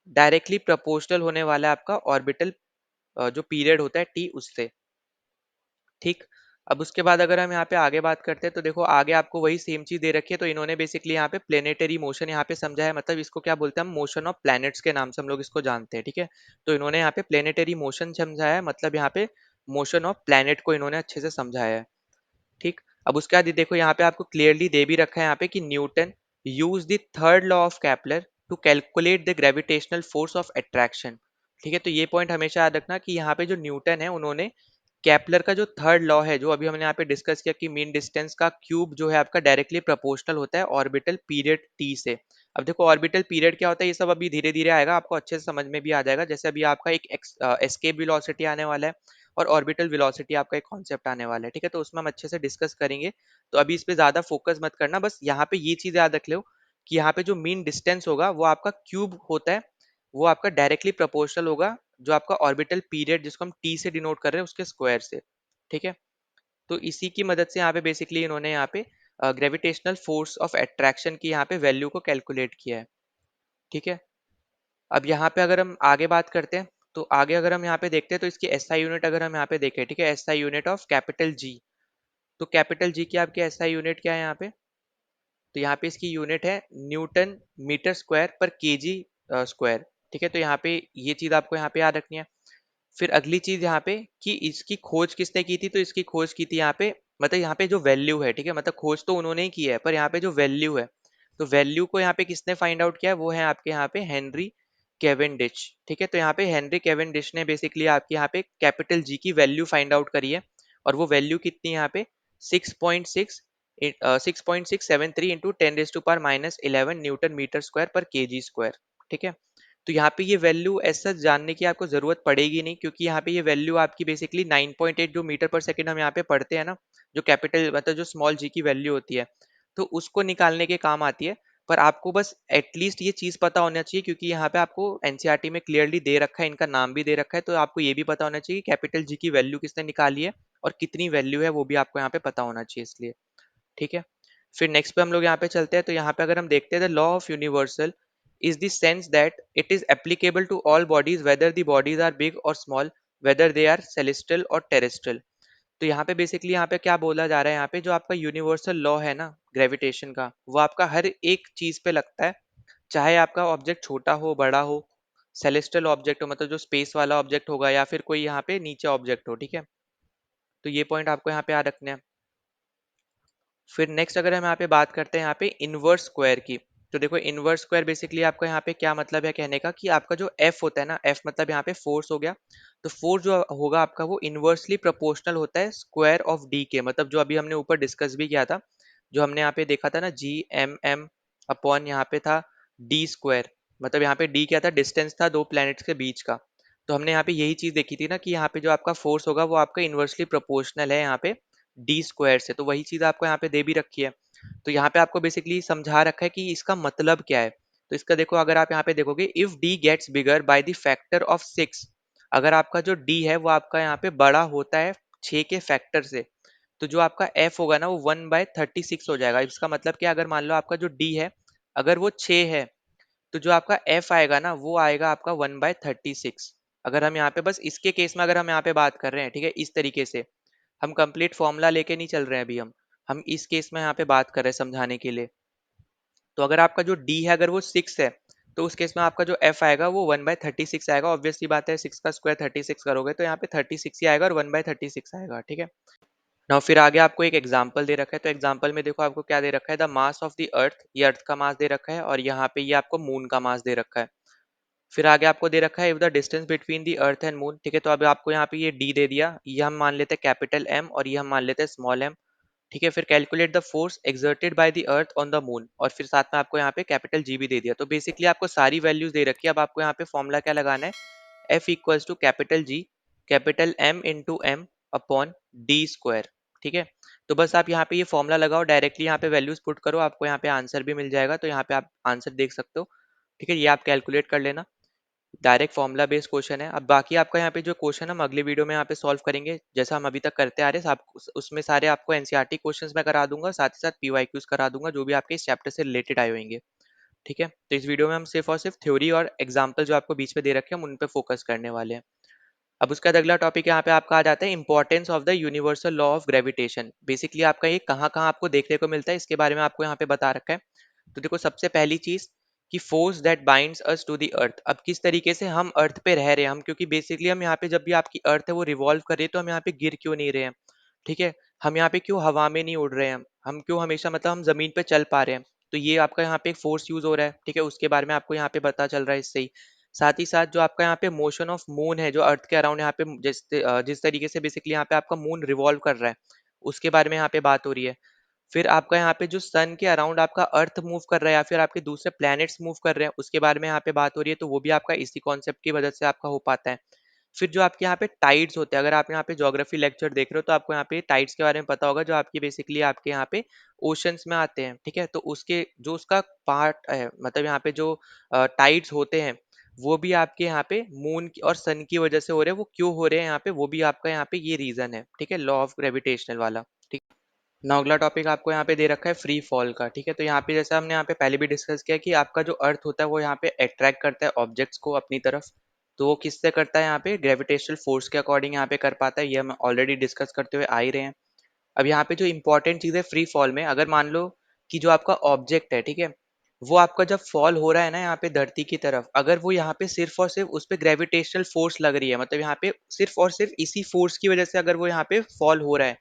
डायरेक्टली प्रोपोर्शनल होने वाला है आपका ऑर्बिटल जो पीरियड होता है टी उससे, ठीक। अब उसके बाद अगर हम यहाँ पे आगे बात करते हैं, तो देखो आगे आपको वही सेम चीज दे रखी है। तो इन्होंने बेसिकली यहाँ पे प्लेनेटरी मोशन यहाँ पे समझा है, मतलब इसको क्या बोलते हैं हम, मोशन ऑफ प्लैनेट्स के नाम से हम लोग इसको जानते हैं, ठीक है। तो इन्होंने यहाँ पे प्लेनेटरी मोशन समझाया है, मतलब यहाँ पे मोशन ऑफ प्लैनेट को इन्होंने अच्छे से समझाया है, ठीक। अब उसके बाद ये देखो यहाँ पे आपको क्लियरली दे भी रखा है यहाँ पे कि Newton use the third law of Kepler to calculate the gravitational force of attraction, ठीक है। तो ये पॉइंट हमेशा याद रखना कि यहाँ पे जो न्यूटन है उन्होंने केपलर का जो थर्ड लॉ है, जो अभी हमने यहाँ पे डिस्कस किया कि मीन डिस्टेंस का क्यूब जो है आपका डायरेक्टली प्रोपोर्शनल होता है ऑर्बिटल पीरियड टी से। अब देखो ऑर्बिटल पीरियड क्या होता है, ये सब अभी धीरे धीरे आएगा, आपको अच्छे से समझ में भी आ जाएगा। जैसे अभी आपका एक एस्केप वेलोसिटी आने वाला है और ऑर्बिटल वेलोसिटी आपका एक कॉन्सेप्ट आने वाला है, ठीक है। तो उसमें हम अच्छे से डिस्कस करेंगे, तो अभी इस पे ज्यादा फोकस मत करना, बस यहाँ पे ये चीज याद रख लो कि यहाँ पे जो मीन डिस्टेंस होगा वो आपका क्यूब होता है, वो आपका डायरेक्टली प्रोपोर्शनल होगा जो आपका ऑर्बिटल पीरियड जिसको हम टी से डिनोट कर रहे हैं उसके स्क्वायर से, ठीक है। तो इसी की मदद से यहाँ पे बेसिकली इन्होंने यहाँ पे ग्रेविटेशनल फोर्स ऑफ अट्रैक्शन की यहाँ पे वैल्यू को कैलकुलेट किया है, ठीक है। अब यहाँ पे अगर हम आगे बात करते हैं, तो आगे अगर हम यहाँ पे देखते हैं तो इसकी एसआई यूनिट अगर हम यहाँ पे देखें, ठीक है, SI unit of capital G. तो कैपिटल जी की आपकी एसआई यूनिट क्या है यहाँ पे, तो यहाँ पे इसकी यूनिट है न्यूटन मीटर स्क्वायर पर केजी स्क्वायर, ठीक है। तो यहाँ पे ये चीज आपको यहाँ पे याद रखनी है। फिर अगली चीज यहाँ पे कि इसकी खोज किसने की थी, तो इसकी खोज की थी यहाँ पे, मतलब यहाँ पे जो वैल्यू है, ठीक है, मतलब खोज तो उन्होंने ही की है, पर यहाँ पे जो वैल्यू है, तो वैल्यू को यहाँ पे किसने फाइंड आउट किया है, वो है आपके यहाँ पे हेनरी केवेंडिश, ठीक है। तो यहाँ पे हेनरी केवेंडिश ने बेसिकली आपके यहाँ पे कैपिटल जी की वैल्यू फाइंड आउट करी है, और वो वैल्यू कितनी है यहाँ पे 6.6 6.673 इंटू 10⁻⁻11 न्यूटन मीटर स्क्वायर पर केजी स्क्वायर, ठीक है। तो यहाँ पे ये वैल्यू ऐसा जानने की आपको जरूरत पड़ेगी नहीं, क्योंकि यहाँ पे ये वैल्यू आपकी बेसिकली 9.8 जो मीटर पर सेकंड हम यहाँ पे पढ़ते हैं ना, जो कैपिटल मतलब जो स्मॉल जी की वैल्यू होती है, तो उसको निकालने के काम आती है। पर आपको बस एटलीस्ट ये चीज पता होना चाहिए, क्योंकि यहाँ पे आपको एनसीईआरटी में क्लियरली दे रखा है, इनका नाम भी दे रखा है, तो आपको ये भी पता होना चाहिए कि कैपिटल जी की वैल्यू किसने निकाली है और कितनी वैल्यू है, वो भी आपको यहाँ पे पता होना चाहिए इसलिए, ठीक है। फिर नेक्स्ट पे हम लोग यहाँ पे चलते हैं, तो यहाँ पे अगर हम देखते हैं the law of universal is the sense that it is applicable to all bodies whether the bodies are big or small, whether they are celestial or terrestrial। तो यहाँ पे बेसिकली यहाँ पे क्या बोला जा रहा है, यहाँ पे जो आपका यूनिवर्सल लॉ है ना ग्रेविटेशन का, वो आपका हर एक चीज पे लगता है, चाहे आपका ऑब्जेक्ट छोटा हो बड़ा हो, सेलेस्टियल ऑब्जेक्ट हो मतलब जो स्पेस वाला ऑब्जेक्ट होगा, या फिर कोई यहाँ पे नीचे ऑब्जेक्ट हो, ठीक है। तो ये पॉइंट आपको यहाँ पे याद रखने हैं। फिर नेक्स्ट अगर हम यहाँ पे बात करते हैं यहाँ पे इनवर्स स्क्वायर की, तो देखो इनवर्स स्क्वायर बेसिकली आपका यहाँ पे क्या मतलब है कहने का, कि आपका जो एफ होता है ना, एफ मतलब यहाँ पे फोर्स हो गया, तो फोर्स जो होगा आपका वो इनवर्सली प्रोपोर्शनल होता है स्क्वायर ऑफ डी के, मतलब जो अभी हमने ऊपर डिस्कस भी किया था, जो हमने यहाँ पे देखा था ना जी एम एम अपॉन यहाँ पे था डी स्क्वायर, मतलब यहाँ पे डी क्या था, डिस्टेंस था दो प्लैनेट्स के बीच का। तो हमने यहाँ पे यही चीज देखी थी ना कि यहाँ पे जो आपका फोर्स होगा वो आपका इनवर्सली प्रोपोर्शनल है यहाँ पे डी स्क्वायर से, तो वही चीज आपको यहाँ पे दे भी रखी है। तो यहाँ पे आपको बेसिकली समझा रखा है कि इसका मतलब क्या है। तो इसका देखो अगर आप यहाँ पे देखोगे, if D gets bigger by the factor of 6, अगर आपका जो डी है वो आपका यहाँ पे बड़ा होता है 6 के फैक्टर से, तो जो आपका एफ होगा ना वो 1/36 हो जाएगा। इसका मतलब क्या, अगर मान लो आपका जो डी है अगर वो 6 है, तो जो आपका एफ आएगा ना वो आएगा आपका 1/36। अगर हम यहाँ पे बस इसके केस में अगर हम यहाँ पे बात कर रहे हैं, ठीक है, इस तरीके से, हम कंप्लीट फॉर्मूला लेके नहीं चल रहे हैं अभी, हम इस केस में यहाँ पे बात कर रहे हैं समझाने के लिए। तो अगर आपका जो डी है अगर वो 6 है, तो उस केस में आपका जो एफ आएगा वो 1/36 आएगा। ऑब्वियसली बात है 6 का स्क्वायर 36 करोगे तो यहाँ पे 36 ही आएगा और 1/36 आएगा, ठीक है। नाउ फिर आगे आपको एक एग्जांपल दे रखा है, तो एग्जांपल में देखो आपको क्या दे रखा है, द मास ऑफ द अर्थ, ये अर्थ का मास दे रखा है और यहाँ पे ये आपको मून का मास दे रखा है। फिर आगे आपको दे रखा है if the distance between the earth and moon, ठीक है, तो अब आपको यहाँ पे ये डी दे दिया, ये हम मान लेते हैं कैपिटल एम और ये हम मान लेते हैं स्मॉल एम, ठीक है। फिर calculate the force exerted by the earth on the moon, और फिर साथ में आपको यहाँ पे कैपिटल जी भी दे दिया। तो बेसिकली आपको सारी वैल्यूज दे रखी है। अब आपको यहाँ पे फॉर्मूला क्या लगाना है, F equals to capital G capital M into M upon D square, ठीक है। तो बस आप यहाँ पे ये फॉर्मूला लगाओ, डायरेक्टली यहाँ पे वैल्यूज पुट करो, आपको यहाँ पे आंसर भी मिल जाएगा। तो यहाँ पे आप आंसर देख सकते हो, ठीक है, ये आप कैलकुलेट कर लेना। डायरेक्ट फॉर्मूला बेस्ड क्वेश्चन है। अब बाकी आपका यहाँ पे जो क्वेश्चन हम अगले वीडियो में यहाँ पे सॉल्व करेंगे, जैसा हम अभी तक करते आ रहे हैं, उसमें सारे आपको एनसीईआरटी क्वेश्चंस मैं करा दूंगा, साथ ही साथ पीवाईक्यूज करा दूंगा, जो भी आपके इस चैप्टर से रिलेटेड आए होंगे, ठीक है। तो इस वीडियो में हम सिर्फ और सिर्फ थ्योरी और एग्जाम्पल जो आपको बीच में दे रखे हैं, हम उन पे फोकस करने वाले हैं। अब उसका बाद अगला टॉपिक यहाँ पे आपका आ जाता है importance of the universal law of gravitation. Basically आपका ये कहाँ कहाँ आपको देखने को मिलता है, इसके बारे में आपको यहाँ पे बता रखा है। तो देखो, सबसे पहली चीज कि force that binds us to the earth. अब किस तरीके से हम अर्थ पे रह रहे हैं हम, क्योंकि बेसिकली हम यहाँ पे जब भी आपकी अर्थ है वो रिवॉल्व कर रही है, तो हम यहाँ पे गिर क्यों नहीं रहे हैं, ठीक है। हम यहाँ पे क्यों हवा में नहीं उड़ रहे हैं, हम क्यों हमेशा मतलब हम जमीन पे चल पा रहे हैं। तो ये आपका यहाँ पे एक फोर्स यूज हो रहा है, ठीक है, उसके बारे में आपको यहाँ पे पता चल रहा है इससे ही। साथ ही साथ जो आपका यहाँ पे मोशन ऑफ मून है, जो अर्थ के अराउंड यहाँ पे जिस तरीके से बेसिकली यहाँ पे आपका मून रिवॉल्व कर रहा है, उसके बारे में यहाँ पे बात हो रही है। फिर आपका यहाँ पे जो सन के अराउंड आपका अर्थ मूव कर रहा है या फिर आपके दूसरे प्लैनेट्स मूव कर रहे हैं, उसके बारे में यहाँ पे बात हो रही है। तो वो भी आपका इसी कॉन्सेप्ट की वजह से आपका हो पाता है। फिर जो आपके यहाँ पे टाइड्स होते हैं, अगर आप यहाँ पे ज्योग्राफी लेक्चर देख रहे हो तो आपको यहाँ पे टाइड्स के बारे में पता होगा, जो आपकी बेसिकली आपके यहाँ पे ओशंस में आते हैं, ठीक है। तो उसके जो उसका पार्ट है, मतलब यहाँ पे जो टाइड्स होते हैं, वो भी आपके यहाँ पे मून की और सन की वजह से हो रहे हैं। वो क्यों हो रहे हैं यहाँ पे, वो भी आपका यहाँ पे ये रीजन है, ठीक है, लॉ ऑफ ग्रेविटेशनल वाला, ठीक। ना अगला टॉपिक आपको यहाँ पे दे रखा है फ्री फॉल का, ठीक है। तो यहाँ पे जैसे हमने यहाँ पे पहले भी डिस्कस किया कि आपका जो अर्थ होता है वो यहाँ पे अट्रैक्ट करता है ऑब्जेक्ट्स को अपनी तरफ। तो वो किससे करता है, यहाँ पे ग्रेविटेशनल फोर्स के अकॉर्डिंग यहाँ पे कर पाता है। ये हम ऑलरेडी डिस्कस करते हुए आ ही रहे हैं। अब यहाँ पे जो इंपॉर्टेंट चीज़ है फ्री फॉल में, अगर मान लो कि जो आपका ऑब्जेक्ट है, ठीक है, वो आपका जब फॉल हो रहा है ना यहाँ पे धरती की तरफ, अगर वो यहाँ पे सिर्फ और सिर्फ उस पे ग्रेविटेशनल फोर्स लग रही है, मतलब यहाँ पे सिर्फ और सिर्फ इसी फोर्स की वजह से अगर वो यहाँ पे फॉल हो रहा है,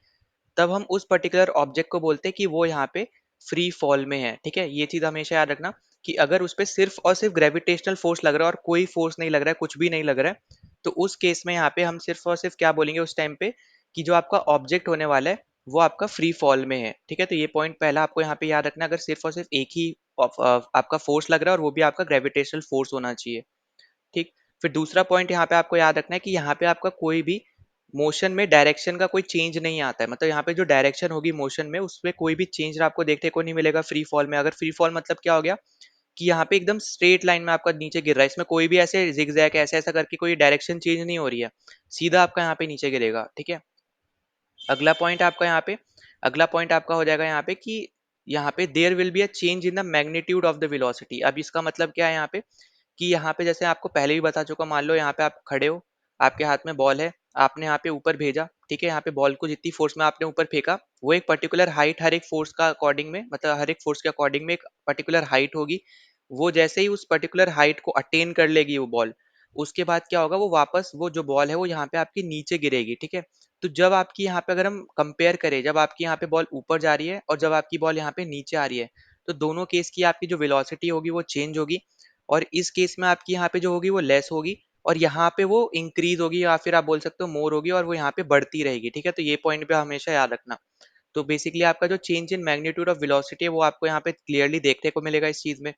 तब हम उस पर्टिकुलर ऑब्जेक्ट को बोलते हैं कि वो यहाँ पे फ्री फॉल में है, ठीक है। ये चीज हमेशा याद रखना कि अगर उस पे सिर्फ और सिर्फ ग्रेविटेशनल फोर्स लग रहा है और कोई फोर्स नहीं लग रहा है, कुछ भी नहीं लग रहा है, तो उस केस में यहाँ पे हम सिर्फ और सिर्फ क्या बोलेंगे उस टाइम पे, कि जो आपका ऑब्जेक्ट होने वाला है वो आपका फ्री फॉल में है, ठीक है। तो ये पॉइंट पहला आपको यहाँ पे याद रखना, अगर सिर्फ और सिर्फ एक ही आपका फोर्स लग रहा है और वो भी आपका ग्रेविटेशनल फोर्स होना चाहिए, ठीक। फिर दूसरा पॉइंट यहाँ पे आपको याद रखना है कि यहाँ पे आपका कोई भी मोशन में डायरेक्शन का कोई चेंज नहीं आता है, मतलब यहाँ पे जो डायरेक्शन होगी मोशन में उसमें कोई भी चेंज आपको देखने को नहीं मिलेगा फ्री फॉल में। अगर फ्री फॉल मतलब क्या हो गया कि यहाँ पे एकदम स्ट्रेट लाइन में आपका नीचे गिर रहा है, इसमें कोई भी ऐसे जिगजैग ऐसा ऐसा करके कोई डायरेक्शन चेंज नहीं हो रही है, सीधा आपका यहाँ पे नीचे गिरेगा, ठीक है। अगला पॉइंट आपका यहाँ पे अगला पॉइंट आपका हो जाएगा यहाँ पे कि यहाँ पे there will be a change in the magnitude of the velocity. अब इसका मतलब क्या है यहाँ पे, कि यहाँ पे जैसे आपको पहले भी बता चुका, मान लो यहाँ पे आप खड़े हो, आपके हाथ में बॉल है, आपने यहाँ पे ऊपर भेजा, ठीक है, यहाँ पे बॉल को जितनी फोर्स में आपने ऊपर फेंका, वो एक पर्टिकुलर हाइट हर एक फोर्स का अकॉर्डिंग में, मतलब हर एक फोर्स के अकॉर्डिंग में एक पर्टिकुलर हाइट होगी। वो जैसे ही उस पर्टिकुलर हाइट को अटेन कर लेगी वो बॉल, उसके बाद क्या होगा, वो वापस वो जो बॉल है वो यहाँ पे आपकी नीचे गिरेगी, ठीक है। तो जब आपकी यहाँ पे अगर हम कंपेयर करें, जब आपकी यहाँ पे बॉल ऊपर जा रही है और जब आपकी बॉल यहाँ पे नीचे आ रही है, तो दोनों केस की आपकी जो वेलोसिटी होगी वो चेंज होगी। और इस केस में आपकी यहाँ पे जो होगी वो लेस होगी, और यहाँ पे वो इंक्रीज होगी या फिर आप बोल सकते हो मोर होगी, और वो यहाँ पे बढ़ती रहेगी, ठीक है। तो ये पॉइंट पे हमेशा याद रखना। तो बेसिकली आपका जो change in magnitude of velocity है वो आपको यहाँ पे क्लियरली देखने को मिलेगा इस चीज में।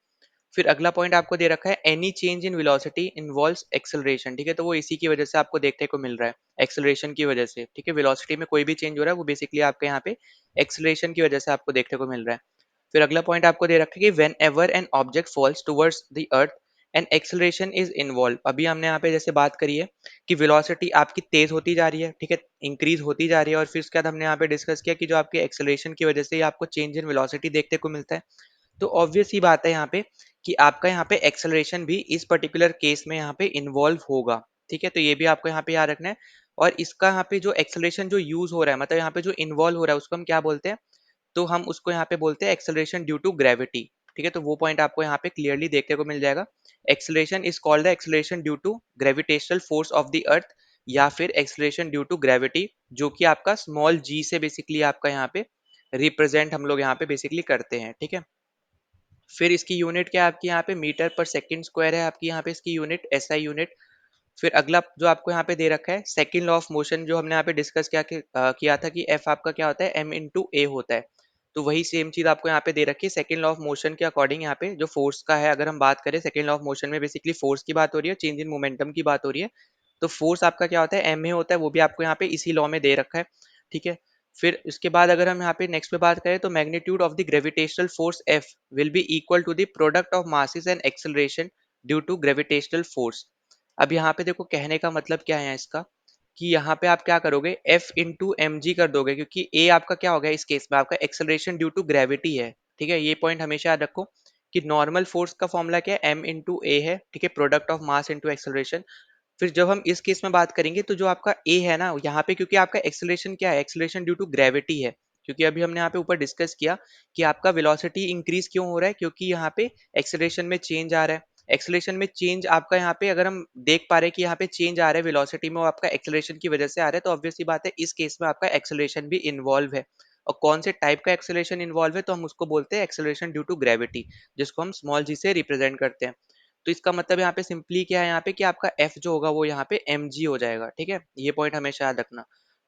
फिर अगला पॉइंट आपको दे रखा है any change in velocity involves acceleration, ठीक है। तो वो इसी की वजह से आपको देखने को मिल रहा है, एक्सेलरेशन की वजह से, ठीक है। वेलोसिटी में कोई भी चेंज हो रहा है वो बेसिकली आपके यहाँ पे एक्सेलरेशन की वजह से आपको देखने को मिल रहा है। फिर अगला पॉइंट आपको दे रखा है कि whenever an object falls towards the earth an acceleration is involve. अभी हमने यहाँ पे जैसे बात करी है कि वेलोसिटी आपकी तेज होती जा रही है, ठीक है, इंक्रीज होती जा रही है, और फिर उसके बाद हमने यहाँ पे डिस्कस किया कि जो आपके एक्सेलरेशन की वजह से ही आपको चेंज इन वेलोसिटी देखने को मिलता है। तो ऑब्वियस ही बात है यहाँ पे कि आपका यहाँ पे एक्सेलरेशन भी इस पर्टिकुलर केस में यहाँ पे इन्वॉल्व होगा, ठीक है। तो ये भी आपको यहाँ पे याद रखना है। और इसका यहाँ पे जो एक्सेलरेशन जो यूज हो रहा है, मतलब यहाँ पे जो इन्वॉल्व हो रहा है, उसको हम क्या बोलते हैं, तो हम उसको यहाँ पे बोलते हैं एक्सेलरेशन ड्यू टू ग्रेविटी, ठीक है। तो वो पॉइंट आपको यहाँ पे क्लियरली देखने को मिल जाएगा। Acceleration is called the acceleration due to gravitational force of the earth या फिर एक्सेलरेशन ड्यू टू ग्रेविटी, जो कि आपका स्मॉल जी से बेसिकली आपका यहाँ पे रिप्रेजेंट हम लोग यहाँ पे बेसिकली करते हैं, ठीक है। फिर इसकी यूनिट क्या है आपकी यहाँ पे मीटर पर सेकंड स्क्वायर है आपकी यहाँ पे इसकी यूनिट, एसआई यूनिट। फिर अगला जो आपको यहाँ पे दे रखा है सेकंड लॉ ऑफ मोशन, जो हमने यहाँ पे डिस्कस किया था कि एफ आपका क्या होता है, एम इंटू ए होता है। तो वही सेम चीज आपको यहाँ पे दे रखी है सेकंड लॉ ऑफ मोशन के अकॉर्डिंग। यहाँ पे जो फोर्स का है, अगर हम बात करें सेकंड लॉ ऑफ मोशन में बेसिकली फोर्स की बात हो रही है, चेंज इन मोमेंटम की बात हो रही है। तो फोर्स आपका क्या होता है, एम ए होता है, वो भी आपको यहाँ पे इसी लॉ में दे रखा है, ठीक है। फिर उसके बाद अगर हम यहाँ पे नेक्स्ट पे बात करें तो magnitude of the gravitational force F will be equal to the product of masses and acceleration due to gravitational force. अब यहाँ पे देखो कहने का मतलब क्या है इसका, कि यहाँ पे आप क्या करोगे, एफ इंटू एम जी कर दोगे, क्योंकि ए आपका क्या हो गया इस केस में, आपका एक्सेलरेशन ड्यू टू ग्रेविटी है, ठीक है। ये पॉइंट हमेशा याद रखो कि नॉर्मल फोर्स का फॉर्मूला क्या है, एम इंटू ए है, ठीक है, product of mass into acceleration. फिर जब हम इस केस में बात करेंगे तो जो आपका ए है ना यहाँ पे, क्योंकि आपका एक्सेलरेशन क्या है, एक्सेलरेशन ड्यू टू ग्रेविटी है, क्योंकि अभी हमने यहाँ पे ऊपर डिस्कस किया कि आपका वेलोसिटी इंक्रीज क्यों हो रहा है, क्योंकि यहाँ पे एक्सेलरेशन में चेंज आ रहा है। एक्सेलरेशन में चेंज आपका यहाँ पे अगर हम देख पा रहे हैं कि यहाँ पे चेंज आ रहा है वेलोसिटी में, वो आपका एक्सेलरेशन की वजह से आ रहा है, तो ऑब्वियस सी बात है इस केस में आपका एक्सेलरेशन भी इन्वॉल्व है। और कौन से टाइप का एक्सेलरेशन इन्वॉल्व है, तो हम उसको बोलते हैं एक्सेलरेशन ड्यू टू ग्रेविटी, जिसको हम स्मॉल जी से रिप्रेजेंट करते हैं। तो इसका मतलब यहाँ पे सिंपली क्या है यहाँ पे, कि आपका एफ जो होगा वो यहाँ पे एम जी हो जाएगा, ठीक है। ये पॉइंट हमेशा याद रखना।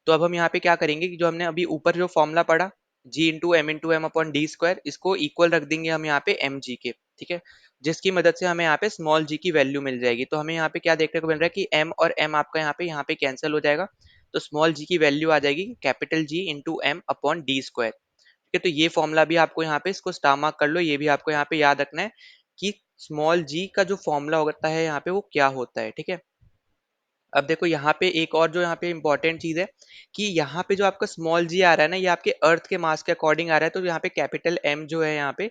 तो अब हम यहाँ पे क्या करेंगे कि जो हमने अभी ऊपर जो फॉर्मूला पढ़ा, G into M upon D square, इसको इक्वल रख देंगे हम यहाँ पे एम जी के, ठीक है। जिसकी मदद से हमें यहाँ पे स्मॉल जी की वैल्यू मिल जाएगी। तो हमें यहाँ पे क्या देखने को मिल रहा है कि एम और एम आपका यहाँ पे कैंसिल हो जाएगा। तो स्मॉल जी की वैल्यू आ जाएगी capital G into M upon D square, ठीक है। तो ये फॉर्मूला भी आपको यहाँ पे इसको स्टार मार्क कर लो, ये भी आपको यहाँ पे याद रखना है कि स्मॉल जी का जो फॉर्मूला होता है यहाँ पे वो क्या होता है, ठीक है। अब देखो यहाँ पे एक और जो यहाँ पे इंपॉर्टेंट चीज है, कि यहाँ पे जो आपका स्मॉल जी आ रहा है ना, ये आपके अर्थ के मास के अकॉर्डिंग आ रहा है। तो यहाँ पे कैपिटल एम जो है यहाँ पे,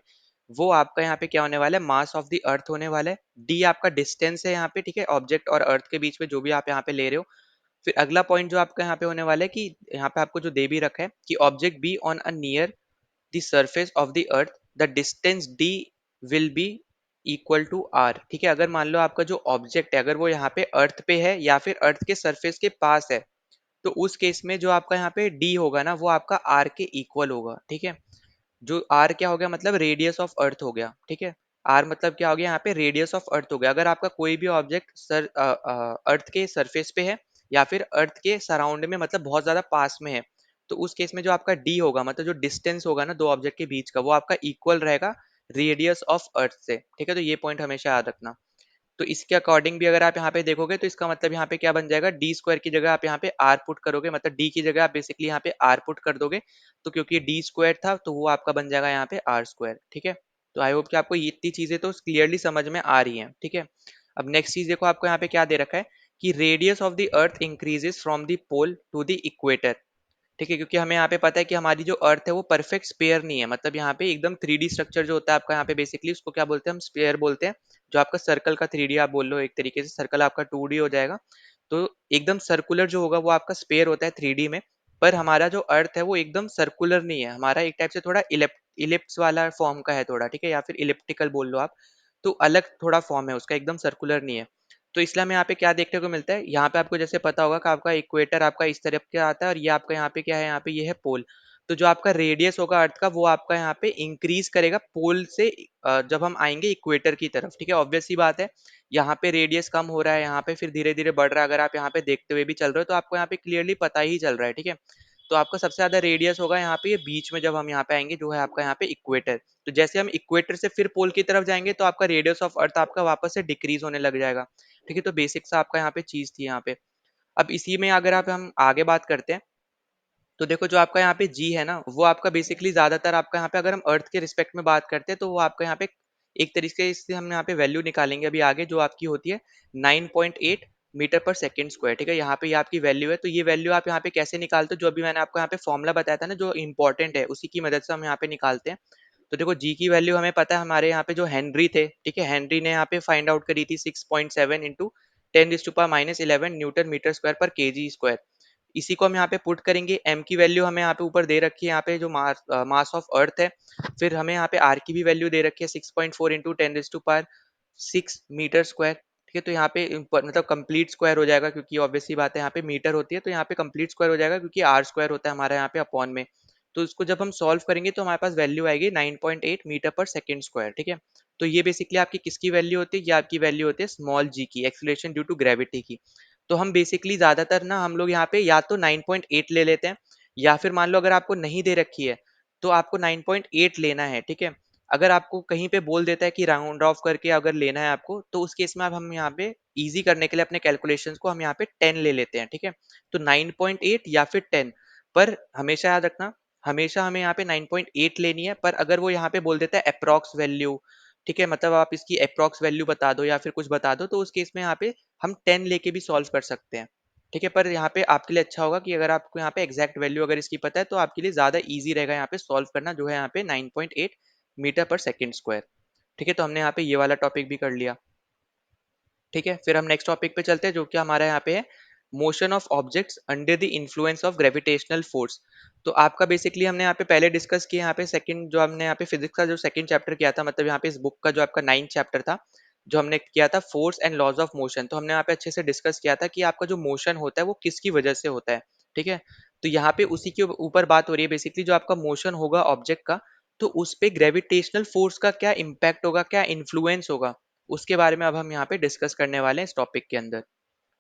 वो आपका यहाँ पे क्या होने वाला है, मास ऑफ द अर्थ होने वाला है। डी आपका डिस्टेंस है यहाँ पे, ठीक है, ऑब्जेक्ट और अर्थ के बीच में जो भी आप यहाँ पे ले रहे हो। फिर अगला पॉइंट जो आपका यहाँ पे होने वाला है, कि यहाँ पे आपको जो दे भी रखा है कि object be on a near the surface of the earth, the distance d will be equal to R, ठीक है। अगर मान लो आपका जो ऑब्जेक्ट है, अगर वो यहाँ पे अर्थ पे है या फिर अर्थ के सरफेस के पास है, तो उस केस में जो आपका यहाँ पे डी होगा ना, वो आपका आर के इक्वल होगा, ठीक है। जो आर क्या हो गया, मतलब रेडियस ऑफ अर्थ हो गया, ठीक है। आर मतलब क्या हो गया यहाँ पे, रेडियस ऑफ अर्थ हो गया। अगर आपका कोई भी ऑब्जेक्ट अर्थ के सरफेस पे है या फिर अर्थ के सराउंड में, मतलब बहुत ज्यादा पास में है, तो उस केस में जो आपका डी होगा, मतलब जो डिस्टेंस होगा ना दो ऑब्जेक्ट के बीच का, वो आपका इक्वल रहेगा रेडियस ऑफ अर्थ से, ठीक है। तो ये पॉइंट हमेशा याद रखना। तो इसके अकॉर्डिंग भी अगर आप यहाँ पे देखोगे, तो इसका मतलब यहाँ पे क्या बन जाएगा, डी स्क्वायर की जगह आप यहाँ पे आर पुट करोगे, मतलब डी की जगह आप बेसिकली यहाँ पे आर पुट कर दोगे। तो क्योंकि डी स्क्वायर था, तो वो आपका बन जाएगा यहाँ पे आर स्क्वायर, ठीक है। तो आई होप कि आपको ये इतनी चीजें तो क्लियरली समझ में आ रही हैं, ठीक है। अब नेक्स्ट चीज देखो, आपको यहाँ पे क्या दे रखा है, कि radius of the earth increases from the pole to the equator, ठीक है। क्योंकि हमें यहाँ पे पता है कि हमारी जो अर्थ है वो परफेक्ट स्पेयर नहीं है, मतलब यहाँ पे एकदम 3D स्ट्रक्चर जो होता है आपका यहाँ पे, बेसिकली उसको क्या बोलते हैं, हम स्पेयर बोलते हैं। जो आपका सर्कल का 3D आप बोल लो, एक तरीके से सर्कल आपका 2D हो जाएगा। तो एकदम सर्कुलर जो होगा वो आपका स्पेयर होता है 3D में। पर हमारा जो अर्थ है वो एकदम सर्कुलर नहीं है, हमारा एक टाइप से थोड़ा इलिप्स वाला फॉर्म का है थोड़ा, ठीक है, या फिर इलिप्टिकल बोल लो आप। तो अलग थोड़ा फॉर्म है उसका, एकदम सर्कुलर नहीं है। तो इसलिए हमें यहाँ पे क्या देखने को मिलता है, यहाँ पे आपको जैसे पता होगा कि आपका इक्वेटर आपका इस तरफ के आता है, और ये आपका यहाँ पे क्या है, यहाँ पे ये है पोल। तो जो आपका रेडियस होगा अर्थ का, वो आपका यहाँ पे इंक्रीज करेगा पोल से, जब हम आएंगे इक्वेटर की तरफ, ठीक है। ऑब्वियस सी बात है, यहाँ पे रेडियस कम हो रहा है, यहाँ पे फिर धीरे धीरे बढ़ रहा है। अगर आप यहाँ पे देखते हुए भी चल रहे हो, तो आपको यहाँ पे क्लियरली पता ही चल रहा है, ठीक है। तो आपका सबसे ज्यादा रेडियस होगा यहाँ पे ये बीच में, जब हम यहाँ पे आएंगे, जो है आपका यहाँ पे इक्वेटर। तो जैसे हम इक्वेटर से फिर पोल की तरफ जाएंगे, तो आपका रेडियस ऑफ अर्थ आपका वापस से डिक्रीज होने लग जाएगा, ठीक है। तो बेसिक सा आपका यहाँ पे चीज थी यहाँ पे। अब इसी में अगर आप हम आगे बात करते हैं, तो देखो जो आपका यहाँ पे जी है ना, वो आपका बेसिकली ज्यादातर आपका यहाँ पे, अगर हम अर्थ के रिस्पेक्ट में बात करते हैं, तो वो आपका यहाँ पे एक तरीके से हम यहाँ पे वैल्यू निकालेंगे अभी आगे, जो आपकी होती है 9.8 मीटर पर सेकंड स्क्वायर, ठीक है। यहाँ पे ये आपकी वैल्यू है। तो ये वैल्यू आप यहाँ पे कैसे निकालते हो, जो अभी मैंने आपको यहाँ पे फॉर्मुला बताया था ना, जो इंपॉर्टेंट है, उसी की मदद से हम यहाँ पे निकालते हैं। तो देखो जी की वैल्यू हमें पता है, हमारे यहाँ पे जो हेनरी थे, ठीक है, हेनरी ने यहाँ पे फाइंड आउट करी थी 6.7 इंटू 10⁻11 न्यूटन मीटर स्क्वायर पर केजी स्क्वायर। इसी को हम यहाँ पे पुट करेंगे, एम की वैल्यू हमें यहाँ पे ऊपर दे रखी है, यहाँ पे जो मास ऑफ अर्थ है। फिर हमें यहाँ पे आर की भी वैल्यू दे रखी है 6.4 इंटू 10⁻6 मीटर स्क्वायर, ठीक है? तो यहाँ पे मतलब कंप्लीट स्क्वायर हो जाएगा, क्योंकि ऑब्वियस सी बात है यहाँ पे मीटर होती है, तो यहाँ पे कंप्लीट स्क्वायर हो जाएगा क्योंकि आर स्क्वायर होता है हमारा यहाँ पे अपॉन में। तो इसको जब हम सॉल्व करेंगे तो हमारे पास वैल्यू आएगी 9.8 मीटर पर सेकंड स्क्वायर, ठीक है। तो ये बेसिकली आपकी किसकी वैल्यू होती है? ये आपकी वैल्यू होती है स्मॉल जी की, एक्सीलरेशन ड्यू टू ग्रेविटी की। तो हम बेसिकली ज्यादातर ना हम लोग यहाँ पे या तो 9.8 ले लेते हैं, या फिर मान लो अगर आपको नहीं दे रखी है तो आपको 9.8 लेना है, ठीक है। अगर आपको कहीं पे बोल देता है कि राउंड ऑफ करके अगर लेना है आपको, तो उस केस में अब हम यहाँ पे इजी करने के लिए अपने कैलकुलेशंस को हम यहाँ पे 10 ले लेते हैं, ठीक है। तो 9.8 या फिर 10, पर हमेशा याद रखना, हमेशा हमें यहाँ पे 9.8 लेनी है। पर अगर वो यहाँ पे बोल देता है अप्रॉक्स वैल्यू, ठीक है, मतलब आप इसकी अप्रॉक्स वैल्यू बता दो या फिर कुछ बता दो, तो उस केस में यहाँ पे हम 10 लेके भी सॉल्व कर सकते हैं, ठीक है। पर यहाँ पे आपके लिए अच्छा होगा कि अगर आपको यहाँ पे एग्जैक्ट वैल्यू अगर इसकी पता है तो आपके लिए ज्यादा इजी रहेगा यहाँ पे सॉल्व करना, जो है यहाँ पे 9.8 मीटर पर सेकेंड स्क्वायर, ठीक है। तो हमने यहाँ पे ये वाला टॉपिक भी कर लिया, ठीक है। फिर हम नेक्स्ट टॉपिक पे चलते हैं, जो कि हमारा यहाँ पे है motion of objects under the influence of gravitational force. तो आपका बेसिकली हमने यहाँ पे पहले डिस्कस किया, यहाँ पे सेकंड जो हमने यहाँ पे फिजिक्स का जो सेकंड चैप्टर किया था, मतलब यहाँ पे इस बुक का जो आपका 9th चैप्टर था, जो हमने किया था force and laws of motion. तो हमने यहाँ पे अच्छे से डिस्कस किया था कि आपका जो मोशन होता है वो किसकी वजह से होता है, ठीक है। तो यहाँ पे उसी के ऊपर बात हो रही है बेसिकली, जो आपका मोशन होगा ऑब्जेक्ट का, तो उस पे ग्रेविटेशनल फोर्स का क्या इम्पैक्ट होगा, क्या इन्फ्लुएंस होगा, उसके बारे में अब हम यहाँ पे डिस्कस करने वाले हैं इस टॉपिक के अंदर,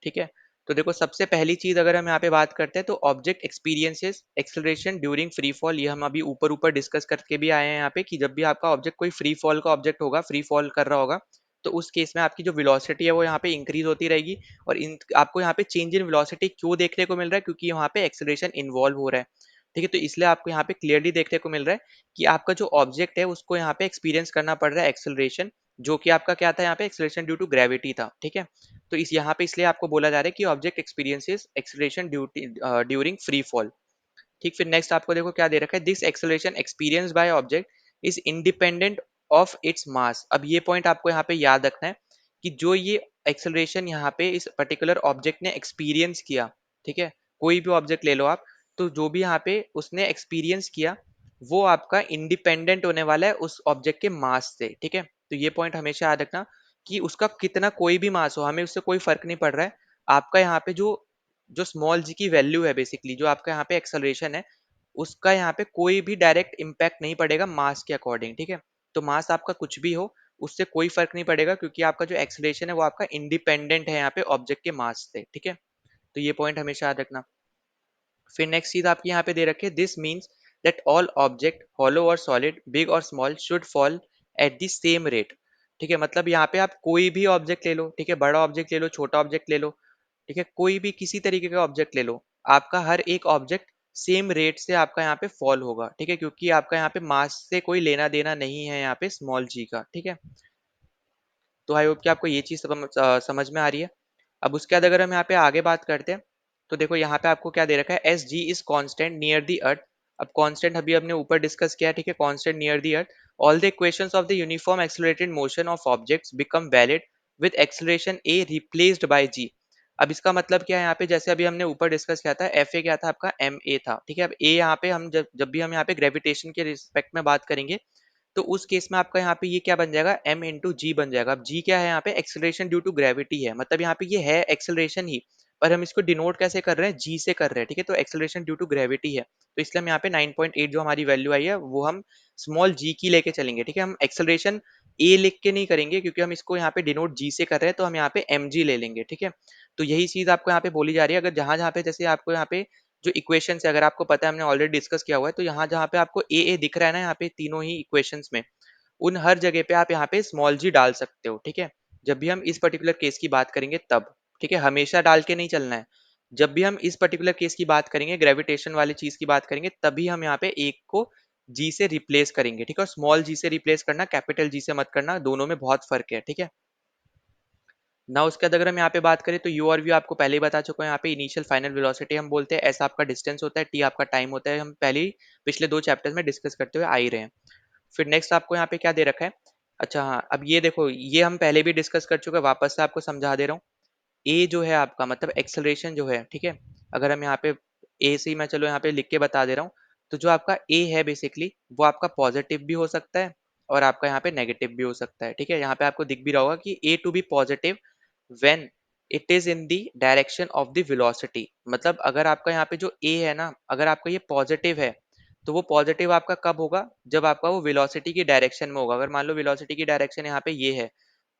ठीक है। तो देखो, सबसे पहली चीज अगर हम यहाँ पे बात करते हैं तो object experiences acceleration during free fall. ये हम अभी ऊपर ऊपर डिस्कस करके भी आए हैं यहाँ पे, कि जब भी आपका ऑब्जेक्ट कोई फ्री फॉल का ऑब्जेक्ट होगा, फ्री फॉल कर रहा होगा, तो उस केस में आपकी जो वेलोसिटी है वो यहाँ पे इंक्रीज होती रहेगी। और आपको यहाँ पे चेंज इन वेलोसिटी क्यों देखने को मिल रहा है? क्योंकि यहाँ पे एक्सेलरेशन इन्वॉल्व हो रहा है, ठीक है। तो इसलिए आपको यहाँ पे क्लियरली देखने को मिल रहा है कि आपका जो ऑब्जेक्ट है उसको यहाँ पे एक्सपीरियंस करना पड़ रहा है एक्सेलरेशन, जो कि आपका क्या था यहाँ पे? एक्सेलरेशन ड्यू टू ग्रेविटी था, ठीक है। तो इस यहाँ पे इसलिए आपको बोला जा रहा है कि object experiences acceleration during free fall, ठीक। फिर नेक्स्ट आपको देखो क्या दे रखा है, this acceleration experience by object is independent of its mass. अब ये पॉइंट आपको यहाँ पे याद रखना है कि जो ये एक्सेलरेशन यहाँ पे इस पर्टिकुलर ऑब्जेक्ट ने एक्सपीरियंस किया, ठीक है, कोई भी ऑब्जेक्ट ले लो आप, तो जो भी यहाँ पे उसने एक्सपीरियंस किया वो आपका इंडिपेंडेंट होने वाला है उस ऑब्जेक्ट के मास से, ठीक है। तो ये पॉइंट हमेशा याद रखना कि उसका कितना कोई भी मास हो, हमें उससे कोई फर्क नहीं पड़ रहा है। आपका यहाँ पे जो जो स्मॉल जी की वैल्यू है, बेसिकली जो आपका यहाँ पे एक्सेलरेशन है, उसका यहाँ पे कोई भी डायरेक्ट इम्पैक्ट नहीं पड़ेगा मास के अकॉर्डिंग, ठीक है। तो मास आपका कुछ भी हो, उससे कोई फर्क नहीं पड़ेगा, क्योंकि आपका जो एक्सेलरेशन है वो आपका इंडिपेंडेंट है यहाँ पे ऑब्जेक्ट के मास से, ठीक है। तो ये पॉइंट हमेशा याद रखना। फिर नेक्स्ट चीज आपकी यहाँ पे दे रखे, this means that all object hollow और सॉलिड बिग और small should fall at the same rate, ठीक है। मतलब यहाँ पे आप कोई भी ऑब्जेक्ट ले लो, ठीक है, बड़ा ऑब्जेक्ट ले लो, छोटा ऑब्जेक्ट ले लो, ठीक है, कोई भी किसी तरीके का ऑब्जेक्ट ले लो, आपका हर एक ऑब्जेक्ट सेम रेट से आपका यहाँ पे फॉल होगा, ठीक है, क्योंकि आपका यहाँ पे मास से कोई लेना देना नहीं है यहाँ पे स्मॉल जी का, ठीक है। तो आई होप कि आपको ये चीज समझ में आ रही है। अब उसके बाद अगर हम यहाँ पे आगे बात करते हैं, तो देखो यहाँ पे आपको क्या दे रखा है, as g is constant near the earth. अब कॉन्स्टेंट अभी हमने ऊपर डिस्कस किया, ठीक है, constant near the earth, all the equations of the uniform accelerated motion of objects become valid with acceleration a replaced by g. अब इसका मतलब क्या है यहाँ पे, जैसे अभी हमने ऊपर डिस्कस किया था, एफ ए क्या था आपका, एम ए था, ठीक है। अब ए यहाँ पे हम जब जब भी हम यहाँ पे ग्रेविटेशन के रिस्पेक्ट में बात करेंगे, तो उस केस में आपका यहाँ पे ये क्या बन जाएगा, m इंटू जी बन जाएगा। अब जी क्या है यहाँ पे, एक्सेलरेशन ड्यू टू ग्रेविटी है, मतलब यहाँ पे ये है एक्सेलरेशन ही, पर हम इसको डिनोट कैसे कर रहे हैं, जी से कर रहे हैं, ठीक है। तो एक्सेलरेशन ड्यू टू ग्रेविटी है, तो इसलिए हम यहाँ पे 9.8 जो हमारी वैल्यू आई है वो हम स्मॉल जी की लेके चलेंगे, ठीक है। हम एक्सेलरेशन ए लिख के नहीं करेंगे, क्योंकि हम इसको यहाँ पे डिनोट जी से कर रहे हैं, तो हम यहाँ पे एम जी ले लेंगे, ठीक है। तो यही चीज आपको यहाँ पे बोली जा रही है। अगर जहां जहाँ पे जैसे आपको यहाँ पे जो इक्वेशन है, अगर आपको पता है, हमने ऑलरेडी डिस्कस किया हुआ है, तो यहाँ जहाँ पे आपको ए दिख रहा है ना, यहाँ पे तीनों ही इक्वेशंस में, उन हर जगह पे आप यहाँ पे स्मॉल जी डाल सकते हो, ठीक है। जब भी हम इस पर्टिकुलर केस की बात करेंगे तब, ठीक है, हमेशा डाल के नहीं चलना है। जब भी हम इस पर्टिकुलर केस की बात करेंगे, ग्रेविटेशन वाली चीज की बात करेंगे, तभी हम यहाँ पे एक को जी से रिप्लेस करेंगे, ठीक है। और स्मॉल जी से रिप्लेस करना, कैपिटल जी से मत करना, दोनों में बहुत फर्क है, ठीक है ना। उसके बाद अगर हम यहाँ पे बात करें, तो यू और वी आपको पहले ही बता चुका हूँ, यहाँ पे इनिशियल फाइनल वेलोसिटी हम बोलते हैं, ऐसा आपका डिस्टेंस होता है, टी आपका टाइम होता है, हम पहले ही पिछले 2 चैप्टर्स में डिस्कस करते हुए आ ही रहे हैं। फिर नेक्स्ट आपको यहाँ पे क्या दे रखा है, अच्छा हाँ, अब ये देखो, ये हम पहले भी डिस्कस कर चुके हैं, वापस से आपको समझा दे रहा हूँ। ए जो है आपका मतलब एक्सेलरेशन जो है, ठीक है, अगर हम यहाँ पे ए से ही मैं चलो यहाँ पे लिख के बता दे रहा हूँ, तो जो आपका ए है बेसिकली वो आपका पॉजिटिव भी हो सकता है और आपका यहाँ पे नेगेटिव भी हो सकता है, ठीक है। यहाँ पे आपको दिख भी रहा होगा कि a to be positive when it is in the direction of the velocity. मतलब अगर आपका यहाँ पे जो ए है ना, अगर आपका ये पॉजिटिव है, तो वो पॉजिटिव आपका कब होगा, जब आपका वो वेलोसिटी की डायरेक्शन में होगा। अगर मान लो वेलोसिटी की डायरेक्शन यहाँ पे ये है,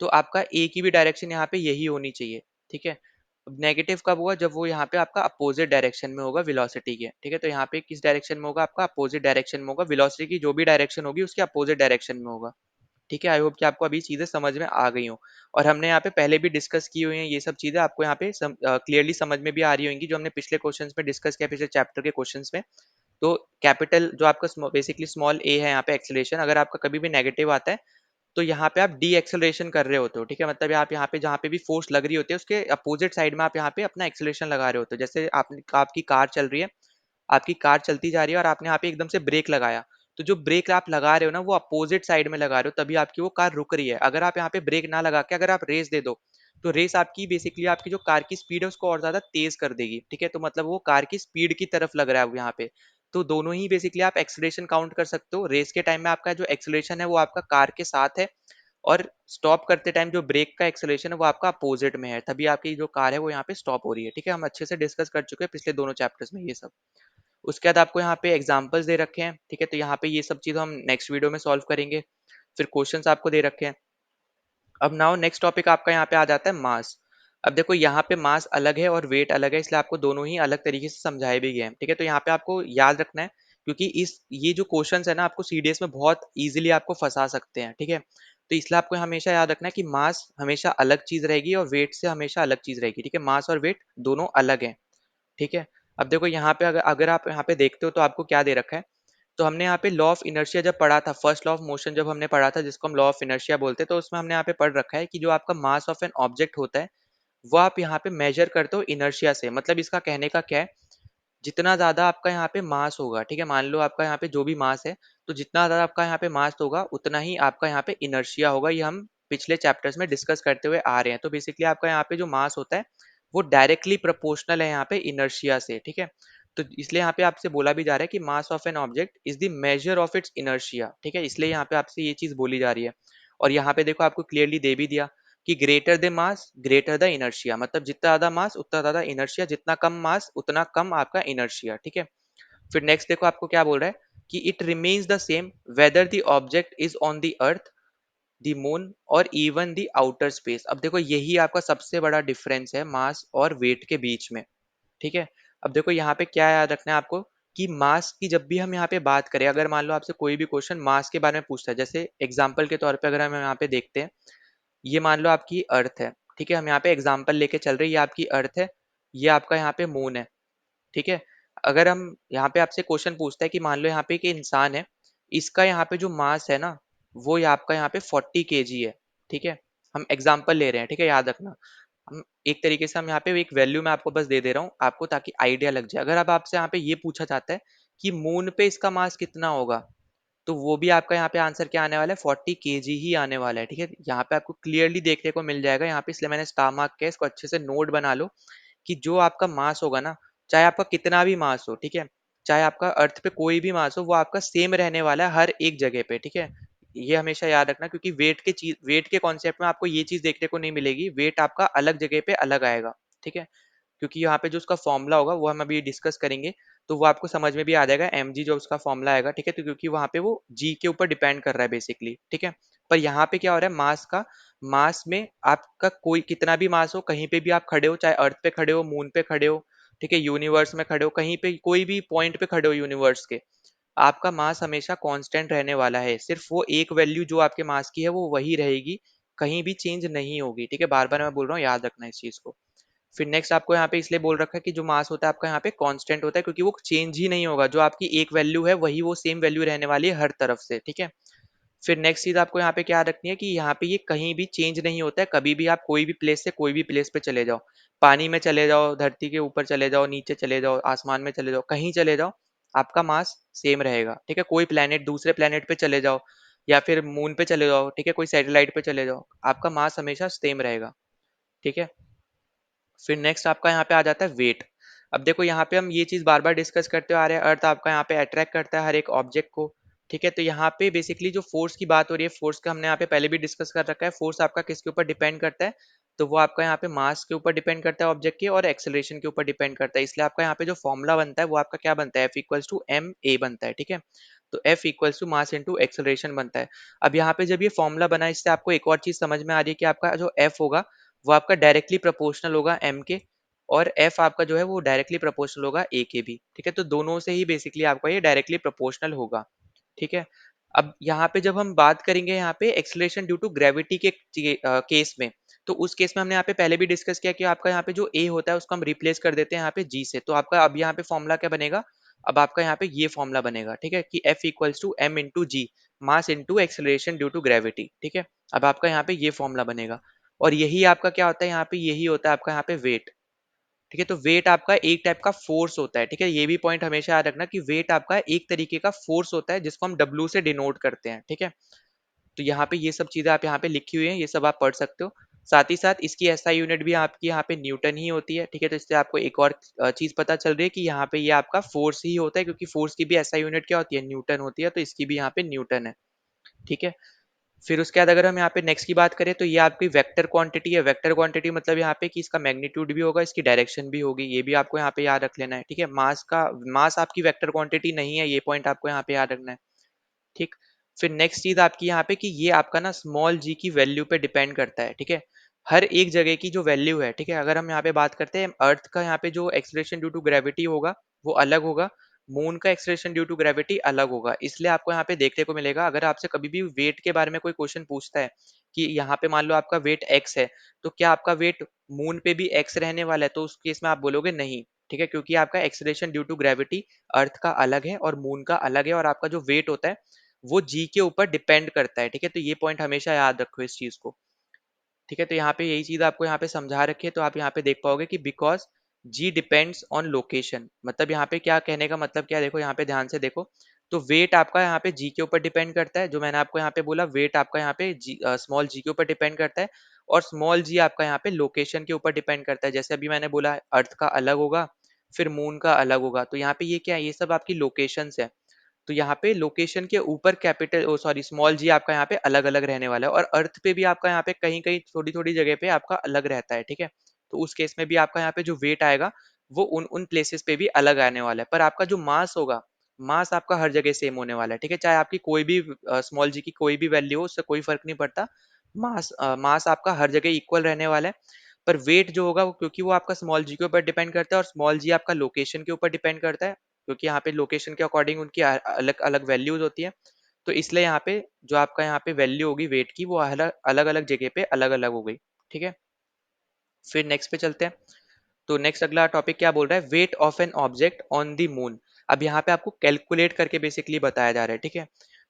तो आपका ए की भी डायरेक्शन यहाँ पे यही होनी चाहिए, ठीक है। अब नेगेटिव कब हुआ, जब वो यहाँ पे आपका अपोजिट डायरेक्शन में होगा वेलोसिटी के, ठीक है। तो यहाँ पे किस डायरेक्शन में होगा, आपका अपोजिट डायरेक्शन में होगा, वेलोसिटी की जो भी डायरेक्शन होगी उसके अपोजिट डायरेक्शन में होगा, ठीक है। आई होप कि आपको अभी चीजें समझ में आ गई हो। और हमने यहाँ पे पहले भी डिस्कस की हुई है ये सब चीजें, आपको यहाँ पे क्लियरली समझ में भी आ रही होंगी, जो हमने पिछले क्वेश्चंस में डिस्कस किया, पिछले चैप्टर के क्वेश्चंस में। तो कैपिटल जो आपका बेसिकली स्मॉल ए है यहाँ पे एक्सेलरेशन, अगर आपका कभी भी नेगेटिव आता है, तो यहाँ पे आप डी एक्सेलरेशन कर रहे होते हो, ठीक है। मतलब आप यहाँ पे जहाँ पे भी फोर्स लग रही होती है उसके अपोजिट साइड में आप यहाँ पे अपना एक्सेलरेशन लगा रहे होते हो। जैसे आपने आपकी कार चल रही है, आपकी कार चलती जा रही है और आपने यहाँ पे एकदम से ब्रेक लगाया, तो जो ब्रेक आप लगा रहे हो ना वो अपोजिट साइड में लगा रहे हो, तभी आपकी वो कार रुक रही है। अगर आप यहाँ पे ब्रेक ना लगा के अगर आप रेस दे दो, तो रेस आपकी बेसिकली आपकी जो कार की स्पीड है उसको और ज्यादा तेज कर देगी, ठीक है। तो मतलब वो कार की स्पीड की तरफ लग रहा है यहाँ पे। तो दोनों ही बेसिकली आप एक्सेलरेशन काउंट कर सकते हो। रेस के टाइम में आपका जो एक्सेलरेशन है वो आपका कार के साथ है, और स्टॉप करते टाइम जो ब्रेक का एक्सेलरेशन है वो आपका अपोजिट में है, तभी आपकी जो कार है वो यहाँ पे स्टॉप हो रही है, ठीक है। हम अच्छे से डिस्कस कर चुके हैं पिछले दोनों चैप्टर्स में ये सब। उसके बाद आपको यहाँ पे एग्जांपल्स दे रखे हैं, ठीक है। तो यहाँ पे ये सब चीज़ हम नेक्स्ट वीडियो में सॉल्व करेंगे। फिर क्वेश्चंस आपको दे रखे हैं। अब नाउ नेक्स्ट टॉपिक आपका यहाँ पे आ जाता है मास। अब देखो यहाँ पे मास अलग है और वेट अलग है, इसलिए आपको दोनों ही अलग तरीके से समझाए भी गए हैं, ठीक है। तो यहाँ पे आपको याद रखना है, क्योंकि इस ये जो क्वेश्चंस है ना आपको सीडीएस में बहुत इजीली आपको फंसा सकते हैं, ठीक है। तो इसलिए आपको हमेशा याद रखना है कि मास हमेशा अलग चीज रहेगी और वेट से हमेशा अलग चीज रहेगी, ठीक है। मास और वेट दोनों अलग है, ठीक है। अब देखो यहाँ पे अगर अगर आप यहाँ पे देखते हो तो आपको क्या दे रखा है। तो हमने यहाँ पे लॉ ऑफ इनर्शिया जब पढ़ा था, फर्स्ट लॉ ऑफ मोशन जब हमने पढ़ा था, जिसको हम लॉ ऑफ इनर्शिया बोलते हैं, तो उसमें हमने यहाँ पे पढ़ रखा है कि जो आपका मास ऑफ एन ऑब्जेक्ट होता है वो आप यहाँ पे मेजर करते हो इनर्शिया से। मतलब इसका कहने का क्या है, जितना ज्यादा आपका यहाँ पे मास होगा, ठीक है, मान लो आपका यहाँ पे जो भी मास है, तो जितना ज्यादा आपका यहाँ पे मास होगा उतना ही आपका यहाँ पे इनर्शिया होगा। ये हम पिछले चैप्टर्स में डिस्कस करते हुए आ रहे हैं। तो बेसिकली आपका यहाँ पे जो मास होता है वो डायरेक्टली प्रोपोर्शनल है यहाँ पे इनर्शिया से, ठीक है। तो इसलिए यहाँ पे आपसे बोला भी जा रहा है कि mass of an object is the measure of its inertia, ठीक है। इसलिए यहाँ पे आपसे ये चीज बोली जा रही है। और यहाँ पे देखो आपको क्लियरली दे भी दिया कि greater the mass greater the inertia, मतलब जितना ज्यादा मास उतना ज्यादा इनर्शिया, जितना कम मास उतना कम आपका इनर्शिया, ठीक है। फिर नेक्स्ट देखो आपको क्या बोल रहा है कि it remains the same whether the object is on the earth, the moon और इवन द आउटर स्पेस। अब देखो यही आपका सबसे बड़ा डिफरेंस है मास और वेट के बीच में, ठीक है। अब देखो यहाँ पे क्या याद रखना है आपको, कि मास की जब भी हम यहाँ पे बात करें, अगर मान लो आपसे कोई भी क्वेश्चन मास के बारे में पूछता है, जैसे एग्जाम्पल के तौर पे अगर हम यहाँ पे देखते हैं, ये मान लो आपकी अर्थ है, ठीक है। हम यहाँ पे एग्जाम्पल लेके चल रहे हैं, ये आपकी अर्थ है, ये आपका यहाँ पे मून है, ठीक है। अगर हम यहाँ पे आपसे क्वेश्चन पूछता है कि मान लो यहाँ पे एक इंसान है, इसका यहाँ पे जो मास है ना वो आपका यहाँ पे 40 kg है, ठीक है। हम एग्जाम्पल ले रहे हैं, ठीक है, याद रखना। हम एक तरीके से हम यहाँ पे एक वैल्यू मैं आपको बस दे दे रहा हूँ आपको, ताकि आइडिया लग जाए। अगर अब आपसे यहाँ पे ये पूछा जाता है कि मून पे इसका मास कितना होगा, तो वो भी आपका यहाँ पे आंसर क्या आने वाला है, 40 kg ही आने वाला है, ठीक है। यहाँ पे आपको क्लियरली देखने को मिल जाएगा यहाँ पे, इसलिए मैंने स्टार मार्क किया, इसको अच्छे से नोट बना लो कि जो आपका मास होगा ना, चाहे आपका कितना भी मास हो, ठीक है, चाहे आपका अर्थ पे कोई भी मास हो, वो आपका सेम रहने वाला है हर एक जगह पे, ठीक है। ये हमेशा याद रखना, क्योंकि वेट के कॉन्सेप्ट में आपको ये चीज देखने को नहीं मिलेगी, वेट आपका अलग जगह पे अलग आएगा, ठीक है। क्योंकि यहाँ पे जो उसका फॉर्मूला होगा वो हम अभी डिस्कस करेंगे, तो वो आपको समझ में भी आ जाएगा, एम जी जो उसका फॉर्मूला आएगा, ठीक है। तो क्योंकि वहाँ पे वो जी के ऊपर डिपेंड कर रहा है बेसिकली, ठीक है। पर यहाँ पे क्या हो रहा है, मास का, मास में आपका कोई कितना भी मास हो, कहीं पे भी आप खड़े हो, चाहे अर्थ पे खड़े हो, मून पे खड़े हो, ठीक है, यूनिवर्स में खड़े हो, कहीं पे कोई भी पॉइंट पे खड़े हो यूनिवर्स के, आपका मास हमेशा कांस्टेंट रहने वाला है। सिर्फ वो एक वैल्यू जो आपके मास की है वो वही रहेगी, कहीं भी चेंज नहीं होगी, ठीक है। बार बार मैं बोल रहा हूँ, याद रखना इस चीज को। फिर नेक्स्ट आपको यहाँ पे इसलिए बोल रखा है कि जो मास होता है आपका यहाँ पे कांस्टेंट होता है, क्योंकि वो चेंज ही नहीं होगा, जो आपकी एक वैल्यू है वही वो सेम वैल्यू रहने वाली है हर तरफ से, ठीक है। फिर नेक्स्ट चीज आपको यहाँ पे क्या रखनी है कि यहाँ पे ये कहीं भी चेंज नहीं होता है, कभी भी आप कोई भी प्लेस से कोई भी प्लेस पे चले जाओ, पानी में चले जाओ, धरती के ऊपर चले जाओ, नीचे चले जाओ, आसमान में चले जाओ, कहीं चले जाओ, आपका मास सेम रहेगा, ठीक है। कोई प्लेनेट दूसरे प्लेनेट पे चले जाओ, या फिर मून पे चले जाओ, ठीक है, कोई सैटेलाइट पे चले जाओ, आपका मास हमेशा सेम रहेगा, ठीक है। फिर नेक्स्ट आपका यहाँ पे आ जाता है वेट। अब देखो यहाँ पे हम ये चीज बार बार डिस्कस करते आ रहे हैं, अर्थ आपका यहाँ पे अट्रैक्ट करता है हर एक ऑब्जेक्ट को, ठीक है, तो यहाँ पे बेसिकली जो फोर्स की बात हो रही है, फोर्स का हमने यहाँ पे पहले भी डिस्कस कर रखा है। फोर्स आपका किसके ऊपर डिपेंड करता है? तो वो आपका यहाँ पे मास के ऊपर डिपेंड करता है ऑब्जेक्ट के, और एक्सेलरेशन के ऊपर डिपेंड करता है। इसलिए आपका यहाँ पे जो फॉर्मूला बनता है वो आपका क्या बनता है? F equals to M A बनता है। ठीक है, तो F equals to mass into acceleration बनता है। अब यहाँ पे जब ये फॉर्मूला बना, इससे आपको एक और चीज समझ में आ रही है कि आपका जो एफ होगा वो आपका डायरेक्टली प्रोपोर्शनल होगा एम के, और एफ आपका जो है वो डायरेक्टली प्रोपोर्शनल होगा ए के भी। ठीक है, तो दोनों से ही बेसिकली आपका ये डायरेक्टली प्रोपोर्शनल होगा। ठीक है, अब यहाँ पे जब हम बात करेंगे यहाँ पे एक्सेलरेशन ड्यू टू ग्रेविटी के केस में, तो उस केस में हमने यहाँ पे पहले भी डिस्कस किया कि आपका यहाँ पे जो ए होता है उसको हम रिप्लेस कर देते हैं यहाँ पे जी से। तो आपका अब यहाँ पे फॉर्मूला क्या बनेगा? अब आपका यहाँ पे ये फॉर्मूला बनेगा। ठीक है, कि F equals to M into G, mass into acceleration due to gravity. ठीक है, अब आपका यहाँ पे ये फॉर्मूला बनेगा, और यही आपका क्या होता है यहाँ पे? यही होता है आपका यहाँ पे वेट। ठीक है, तो वेट आपका एक टाइप का फोर्स होता है। ठीक है, ये भी पॉइंट हमेशा याद रखना कि वेट आपका एक तरीके का फोर्स होता है जिसको हम डब्ल्यू से डिनोट करते हैं। ठीक है, तो यहाँ पे ये सब चीजें आप यहाँ पे लिखी हुई हैं, ये सब आप पढ़ सकते हो। साथ ही साथ इसकी एसआई यूनिट भी आपकी यहाँ पे न्यूटन ही होती है। ठीक है, तो इससे आपको एक और चीज पता चल रही है कि यहाँ पे ये आपका फोर्स ही होता है, क्योंकि फोर्स की भी एसआई यूनिट क्या होती है? न्यूटन होती है, तो इसकी भी यहाँ पे न्यूटन है। ठीक है, फिर उसके बाद अगर हम यहाँ पे नेक्स्ट की बात करें, तो ये आपकी वेक्टर क्वांटिटी है। वेक्टर क्वांटिटी मतलब यहाँ पे कि इसका मैग्नीट्यूड भी होगा, इसकी डायरेक्शन भी होगी, ये भी आपको यहाँ पे याद रख लेना है। ठीक है, मास आपकी वेक्टर क्वांटिटी नहीं है, ये पॉइंट आपको यहाँ पे याद रखना है। ठीक, फिर नेक्स्ट चीज आपकी यहाँ पे कि ये आपका ना स्मॉल जी की वैल्यू पे डिपेंड करता है। ठीक है, हर एक जगह की जो वैल्यू है। ठीक है, अगर हम यहाँ पे बात करते हैं अर्थ का, यहाँ पे जो एक्सलेशन ड्यू टू ग्रेविटी होगा वो अलग होगा, मून का एक्सलेशन ड्यू टू ग्रेविटी अलग होगा। इसलिए आपको यहाँ पे देखने को मिलेगा, अगर आपसे कभी भी वेट के बारे में कोई क्वेश्चन पूछता है कि यहाँ पे मान लो आपका वेट एक्स है, तो क्या आपका वेट मून पे भी एक्स रहने वाला है? तो उस केस में आप बोलोगे नहीं। ठीक है, क्योंकि आपका एक्सलेशन ड्यू टू ग्रेविटी अर्थ का अलग है और मून का अलग है, और आपका जो वेट होता है वो जी के ऊपर डिपेंड करता है। ठीक है, तो ये पॉइंट हमेशा याद रखो इस चीज को। ठीक है, तो यहाँ पे यही चीज आपको यहाँ पे समझा रखी है, तो आप यहाँ पे देख पाओगे कि because G depends on location. मतलब यहाँ पे क्या कहने का मतलब क्या है? देखो यहाँ पे ध्यान से देखो, तो वेट आपका यहाँ पे जी के ऊपर डिपेंड करता है, जो मैंने आपको यहाँ पे बोला, वेट आपका यहाँ पे जी स्मॉल जी के ऊपर डिपेंड करता है, और स्मॉल जी आपका यहाँ पे लोकेशन के ऊपर डिपेंड करता है। जैसे अभी मैंने बोला अर्थ का अलग होगा, फिर मून का अलग होगा, तो यहाँ पे ये क्या है? ये सब आपकी लोकेशंस है। तो यहाँ पे लोकेशन के ऊपर कैपिटल ओ सॉरी स्मॉल जी आपका यहाँ पे अलग अलग रहने वाला है, और अर्थ पे भी आपका यहाँ पे कहीं कहीं थोड़ी थोड़ी जगह पे आपका अलग रहता है। ठीक है, तो उस केस में भी आपका यहाँ पे जो वेट आएगा वो उन उन प्लेसेस पे भी अलग आने वाला है, पर आपका जो मास होगा, मास आपका हर जगह सेम होने वाला है। ठीक है, चाहे आपकी कोई भी स्मॉल जी की कोई भी वैल्यू हो, उससे कोई फर्क नहीं पड़ता। मास आपका हर जगह इक्वल रहने वाला है। पर वेट जो होगा वो, क्योंकि वो आपका स्मॉल जी के ऊपर डिपेंड करता है, और स्मॉल जी आपका लोकेशन के ऊपर डिपेंड करता है, क्योंकि यहाँ पे लोकेशन के अकॉर्डिंग उनकी अलग अलग वैल्यूज होती है। तो इसलिए यहाँ पे जो आपका यहाँ पे वैल्यू होगी वेट की, वो अलग अलग अलग जगह पे अलग अलग हो गई। ठीक है, फिर नेक्स्ट पे चलते हैं। तो नेक्स्ट अगला टॉपिक क्या बोल रहा है? Wait of an object on the moon. अब यहाँ पे आपको कैलकुलेट करके बेसिकली बताया जा रहा है। ठीक है,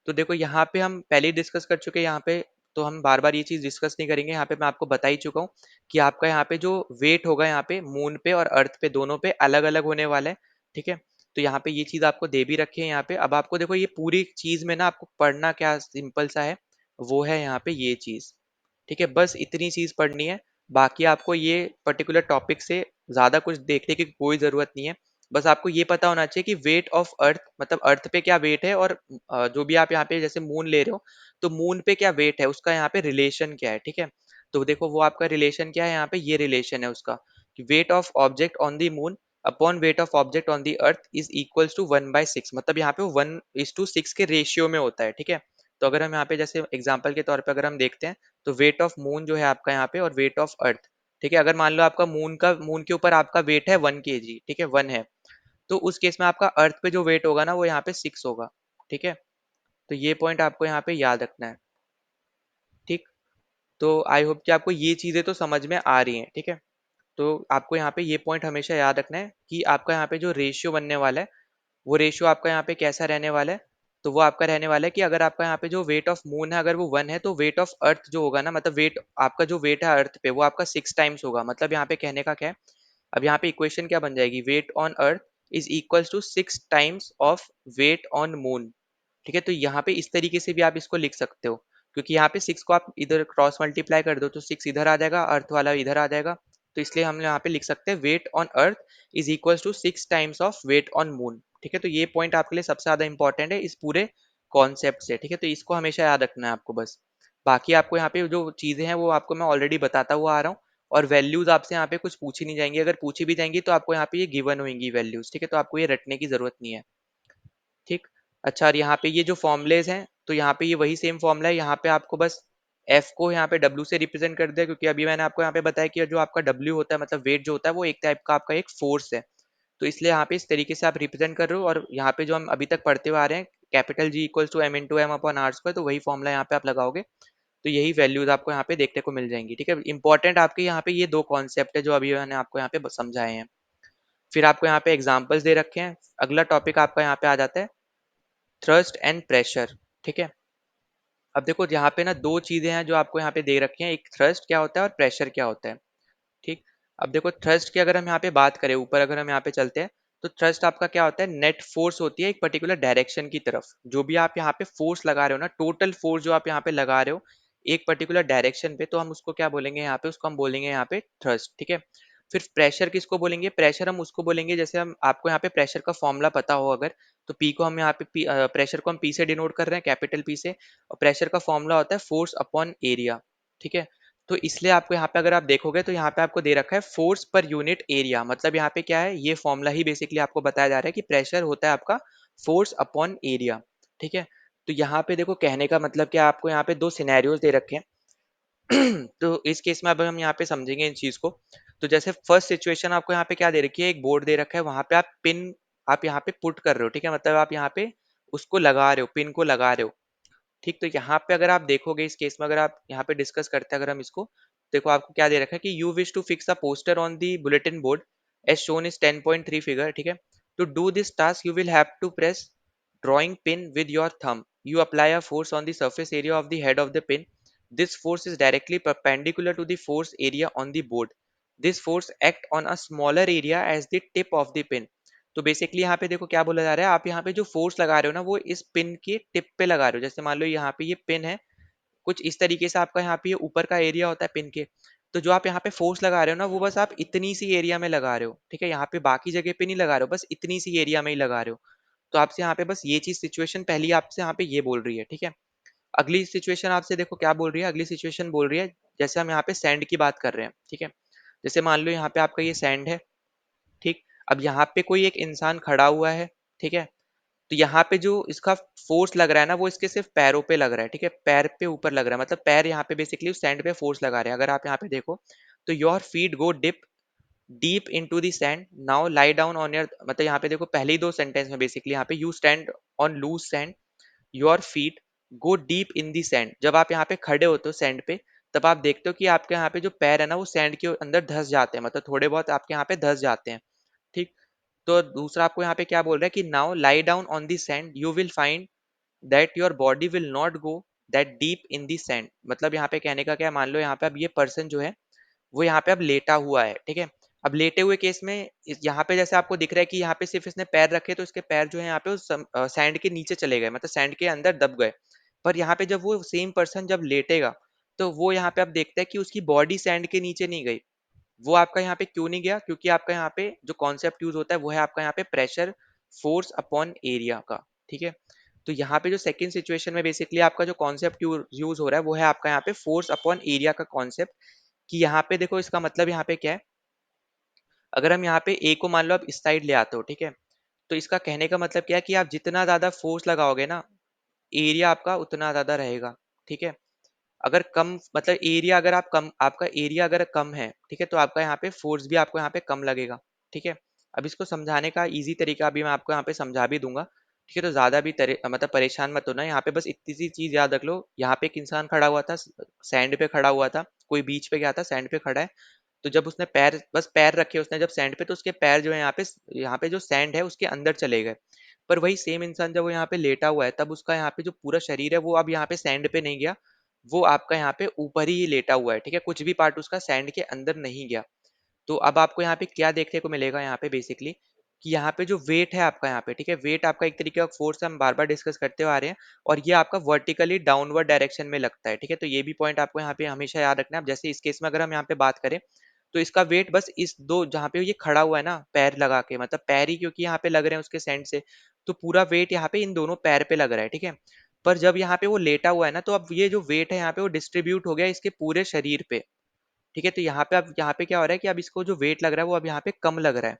तो देखो यहाँ पे हम पहले ही डिस्कस कर चुके हैं यहाँ पे, तो हम बार बार ये चीज डिस्कस नहीं करेंगे। यहाँ पे मैं आपको बता ही चुका हूँ कि आपका यहाँ पे जो वेट होगा यहाँ पे मून पे और अर्थ पे दोनों पे अलग अलग होने वाला है। ठीक है, तो यहाँ पे ये चीज आपको दे भी रखी है यहाँ पे। अब आपको देखो ये पूरी चीज में ना आपको पढ़ना क्या सिंपल सा है, वो है यहाँ पे ये चीज। ठीक है, बस इतनी चीज पढ़नी है। बाकी आपको ये पर्टिकुलर टॉपिक से ज्यादा कुछ देखने की कोई जरूरत नहीं है। बस आपको ये पता होना चाहिए कि वेट ऑफ अर्थ मतलब अर्थ पे क्या वेट है, और जो भी आप यहाँ पे जैसे मून ले रहे हो, तो मून पे क्या वेट है, उसका यहाँ पे रिलेशन क्या है। ठीक है, तो देखो वो आपका रिलेशन क्या है, यहाँ पे ये रिलेशन है उसका कि weight of object on the moon upon weight of object on the earth is equals to 1/6। मतलब यहाँ पे 1:6 के रेशियो में होता है। ठीक है, तो अगर हम यहाँ पे जैसे एग्जाम्पल के तौर पे अगर हम देखते हैं, तो वेट ऑफ मून जो है आपका यहाँ पे, और वेट ऑफ अर्थ। ठीक है, अगर मान लो आपका मून के ऊपर आपका वेट है 1 kg, ठीक है 1 है, तो उस केस में आपका अर्थ पे जो वेट होगा ना वो यहाँ पे 6 होगा। ठीक है, तो ये पॉइंट आपको यहाँ पे याद रखना है। ठीक, तो आई होप कि आपको ये चीजें तो समझ में आ रही हैं। ठीक है, तो आपको यहाँ पे ये पॉइंट हमेशा याद रखना है कि आपका यहाँ पे जो रेशियो बनने वाला है, वो रेशियो आपका यहाँ पे कैसा रहने वाला है? तो वो आपका रहने वाला है कि अगर आपका यहाँ पे जो वेट ऑफ मून है अगर वो 1 है, तो वेट ऑफ अर्थ जो होगा ना, मतलब वेट आपका जो वेट है अर्थ पे वो आपका 6 टाइम्स होगा। मतलब यहाँ पे कहने का क्या है? अब यहाँ पे इक्वेशन क्या बन जाएगी? Weight on earth is equals to 6 times of weight on moon. ठीक है, तो यहाँ पे इस तरीके से भी आप इसको लिख सकते हो, क्योंकि यहाँ पे 6 को आप इधर क्रॉस मल्टीप्लाई कर दो तो 6 इधर आ जाएगा, अर्थ वाला इधर आ जाएगा। तो इसलिए हम यहाँ पे लिख सकते हैं weight on earth is equals to 6 times of weight on moon. ठीक है, तो ये पॉइंट आपके लिए सबसे ज्यादा इंपॉर्टेंट है इस पूरे कॉन्सेप्ट से, ठीक है? तो इसको हमेशा याद रखना है आपको बस। बाकी आपको यहाँ पे जो चीज़ें हैं वो आपको मैं ऑलरेडी बताता हुआ आ रहा हूँ, और वैल्यूज़ आपसे यहाँ पे कुछ पूछी नहीं जाएँगी, अगर पूछी भी जाएँगी तो आपको यहाँ पे ये गिवन होंगी वैल्यूज़, ठीक है? तो आपको ये रटने की ज़रूरत नहीं है, ठीक? अच्छा, और यहाँ पे ये जो फ़ॉर्मूलेज़ हैं, तो यहाँ पे ये वही सेम फ़ॉर्मूला है, यहाँ पे आपको बस F को यहाँ पे W से रिप्रेज़ेंट कर दिया, क्योंकि अभी मैंने आपको यहाँ पे बताया कि जो आपका W होता है, मतलब वेट जो होता है, वो एक टाइप का आपका एक फ़ोर्स है। तो इसलिए यहाँ पे इस तरीके से आप रिप्रेजेंट कर रहे हो, और यहाँ पे जो हम अभी तक पढ़ते हुए आ रहे हैं, capital G equals to M/M/R², तो वही फॉर्मूला यहाँ पे आप लगाओगे, तो यही वैल्यूज आपको यहाँ पे देखने को मिल जाएंगी, ठीक है? इंपॉर्टेंट आपके यहाँ पे ये दो कॉन्सेप्ट है जो अभी मैंने आपको यहाँ पे समझाए हैं। फिर आपको यहाँ पे एग्जाम्पल्स दे रखे हैं। अगला टॉपिक आपका यहाँ पे आ जाता है थ्रस्ट एंड प्रेशर, ठीक है? अब देखो यहाँ पे ना दो चीजें हैं जो आपको यहाँ पे दे रखी हैं, एक थ्रस्ट क्या होता है और प्रेशर क्या होता है, ठीक? अब देखो थ्रस्ट की अगर हम यहाँ पे बात करें, ऊपर अगर हम यहाँ पे चलते हैं, तो थ्रस्ट आपका क्या होता है, नेट फोर्स होती है एक पर्टिकुलर डायरेक्शन की तरफ। जो भी आप यहाँ पे फोर्स लगा रहे हो ना, टोटल फोर्स जो आप यहाँ पे लगा रहे हो एक पर्टिकुलर डायरेक्शन पे, तो हम उसको क्या बोलेंगे यहाँ पे, उसको हम बोलेंगे यहाँ पे थ्रस्ट, ठीक है? फिर प्रेशर किसको बोलेंगे, प्रेशर हम उसको बोलेंगे, जैसे हम आपको यहाँ पे प्रेशर का फॉर्मूला पता हो अगर, तो पी को हम यहाँ पे प्रेशर को हम पी से डिनोट कर रहे हैं, कैपिटल पी से, और प्रेशर का फॉर्मूला होता है फोर्स अपॉन एरिया, ठीक है? तो इसलिए आपको यहाँ पे अगर आप देखोगे तो यहाँ पे आपको दे रखा है फोर्स पर यूनिट एरिया, मतलब यहाँ पे क्या है, ये फॉर्मूला ही बेसिकली आपको बताया जा रहा है कि प्रेशर होता है आपका फोर्स अपॉन एरिया, ठीक है? तो यहाँ पे देखो कहने का मतलब क्या, आपको यहाँ पे दो सिनेरियोज दे रखे हैं। तो इस केस में अब हम यहाँ पे समझेंगे इन चीज को। तो जैसे फर्स्ट सिचुएशन आपको यहाँ पे क्या दे रखी है, एक बोर्ड दे रखा है, वहां पे आप पिन आप यहाँ पे पुट कर रहे हो, ठीक है? मतलब आप यहाँ पे उसको लगा रहे हो, पिन को लगा रहे हो, ठीक? तो यहाँ पे अगर आप देखोगे, इस केस में अगर आप यहाँ पे डिस्कस करते हैं अगर हम इसको, देखो आपको क्या दे रखा है कि you wish to fix a poster on the bulletin board as shown is 10.3 figure, ठीक है? तो do this task you will have to press drawing pin with your thumb. You apply a force on the surface area of the head of the pin. This force is directly perpendicular to the force area on the board. This force act on a smaller area as the tip of the pin. तो basically यहाँ पे देखो क्या बोला जा रहा है, आप यहाँ पे जो फोर्स लगा रहे हो ना, वो इस पिन के टिप पे लगा रहे हो। जैसे मान लो यहाँ पे ये पिन है, कुछ इस तरीके से आपका यहाँ पे ये ऊपर का एरिया होता है पिन के, तो जो आप यहाँ पे फोर्स लगा रहे हो ना, वो बस आप इतनी सी एरिया में लगा रहे हो, ठीक है? यहाँ पे बाकी जगह पे नहीं लगा रहे हो, बस इतनी सी एरिया में ही लगा रहे हो। तो आपसे यहाँ पे बस ये चीज सिचुएशन पहली आपसे यहाँ पे ये बोल रही है, ठीक है? अगली सिचुएशन आपसे देखो क्या बोल रही है, अगली सिचुएशन बोल रही है, जैसे हम यहाँ पे सैंड की बात कर रहे हैं, ठीक है? जैसे मान लो यहाँ पे आपका ये सैंड है, ठीक? अब यहाँ पे कोई एक इंसान खड़ा हुआ है, ठीक है? तो यहाँ पे जो इसका फोर्स लग रहा है ना, वो इसके सिर्फ पैरों पे लग रहा है, ठीक है? पैर पे ऊपर लग रहा है, मतलब पैर यहाँ पे बेसिकली उस सैंड पे फोर्स लगा रहे हैं। अगर आप यहाँ पे देखो, तो your feet go dip deep into the sand, now lie down on your, मतलब यहाँ पे देखो पहले ही दो सेंटेंस में बेसिकली यहाँ पे you stand on loose sand, your feet go deep in the sand. जब आप यहाँ पे खड़े होते हो सैंड पे, तब आप देखते हो कि आपके यहाँ पे जो पैर है ना, वो सैंड के अंदर धस जाते हैं, मतलब थोड़े बहुत आपके यहाँ पे धस जाते हैं, ठीक? तो दूसरा आपको यहाँ पे क्या बोल रहा है कि now lie down on the sand, you will find that your body will not go that deep in the sand. मतलब यहाँ पे कहने का क्या है, मान लो यहाँ पे अब ये पर्सन जो है, वो यहाँ पे अब लेटा हुआ है, ठीक है? अब लेटे हुए केस में यहाँ पे जैसे आपको दिख रहा है कि यहाँ पे सिर्फ इसने पैर रखे, तो इसके पैर जो है यहाँ पे उस सैंड के नीचे चले गए, मतलब सैंड के अंदर दब गए। पर यहाँ पे जब वो सेम पर्सन जब लेटेगा, तो वो यहाँ पे अब देखता है कि उसकी बॉडी सैंड के नीचे नहीं गई। वो आपका यहाँ पे क्यों नहीं गया? क्योंकि आपका यहाँ पे जो कॉन्सेप्ट यूज होता है वो है आपका यहाँ पे प्रेशर फोर्स अपॉन एरिया का, ठीक है? तो यहाँ पे जो सेकंड सिचुएशन में बेसिकली आपका जो कॉन्सेप्ट यूज हो रहा है वो है आपका यहाँ पे फोर्स अपॉन एरिया का कॉन्सेप्ट। कि यहाँ पे देखो इसका मतलब यहाँ पे क्या है, अगर हम यहाँ पे ए को मान लो आप इस साइड ले आते हो, ठीक है? तो इसका कहने का मतलब क्या है कि आप जितना ज्यादा फोर्स लगाओगे ना, एरिया आपका उतना ज्यादा रहेगा, ठीक है? अगर कम, मतलब एरिया अगर आप कम, आपका एरिया अगर कम है, ठीक है, तो आपका यहाँ पे फोर्स भी आपको यहाँ पे कम लगेगा, ठीक है? अब इसको समझाने का इजी तरीका अभी मैं आपको यहाँ पे समझा भी दूंगा, ठीक है? तो ज्यादा भी मतलब परेशान मत होना, यहाँ पे बस इतनी सी चीज याद रख लो। यहाँ पे एक इंसान खड़ा हुआ था, सैंड पे खड़ा हुआ था, कोई बीच पे गया था, सैंड पे खड़ा है। तो जब उसने पैर, बस पैर रखे उसने जब सैंड पे, तो उसके पैर जो है यहाँ पे जो सैंड है उसके अंदर चले गए। पर वही सेम इंसान जब वो यहाँ पे लेटा हुआ है, तब उसका यहाँ पे जो पूरा शरीर है वो अब यहाँ पे सैंड पे नहीं गया, वो आपका यहाँ पे ऊपर ही लेटा हुआ है, ठीक है? कुछ भी पार्ट उसका सैंड के अंदर नहीं गया। तो अब आपको यहाँ पे क्या देखने को मिलेगा यहाँ पे बेसिकली, कि यहाँ पे जो वेट है आपका यहाँ पे, ठीक है, वेट आपका एक तरीके का फोर्स हम बार बार डिस्कस करते हुए आ रहे हैं, और ये आपका वर्टिकली डाउनवर्ड डायरेक्शन में लगता है, ठीक है? तो ये भी पॉइंट आपको यहाँ पे हमेशा याद रखना है। अब जैसे इस केस में अगर हम यहाँ पे बात करें, तो इसका वेट बस इस दो जहाँ पे ये खड़ा हुआ है ना पैर लगा के, मतलब पैर ही क्योंकि यहाँ पे लग रहे हैं उसके सेंट से, तो पूरा वेट यहाँ पे इन दोनों पैर पे लग रहा है, ठीक है। पर जब यहाँ पे वो लेटा हुआ है ना, तो अब ये जो वेट है यहाँ पे वो डिस्ट्रीब्यूट हो गया इसके पूरे शरीर पे, ठीक है। तो यहाँ पे अब यहाँ पे क्या हो रहा है कि अब इसको जो वेट लग रहा है वो अब यहाँ पे कम लग रहा है।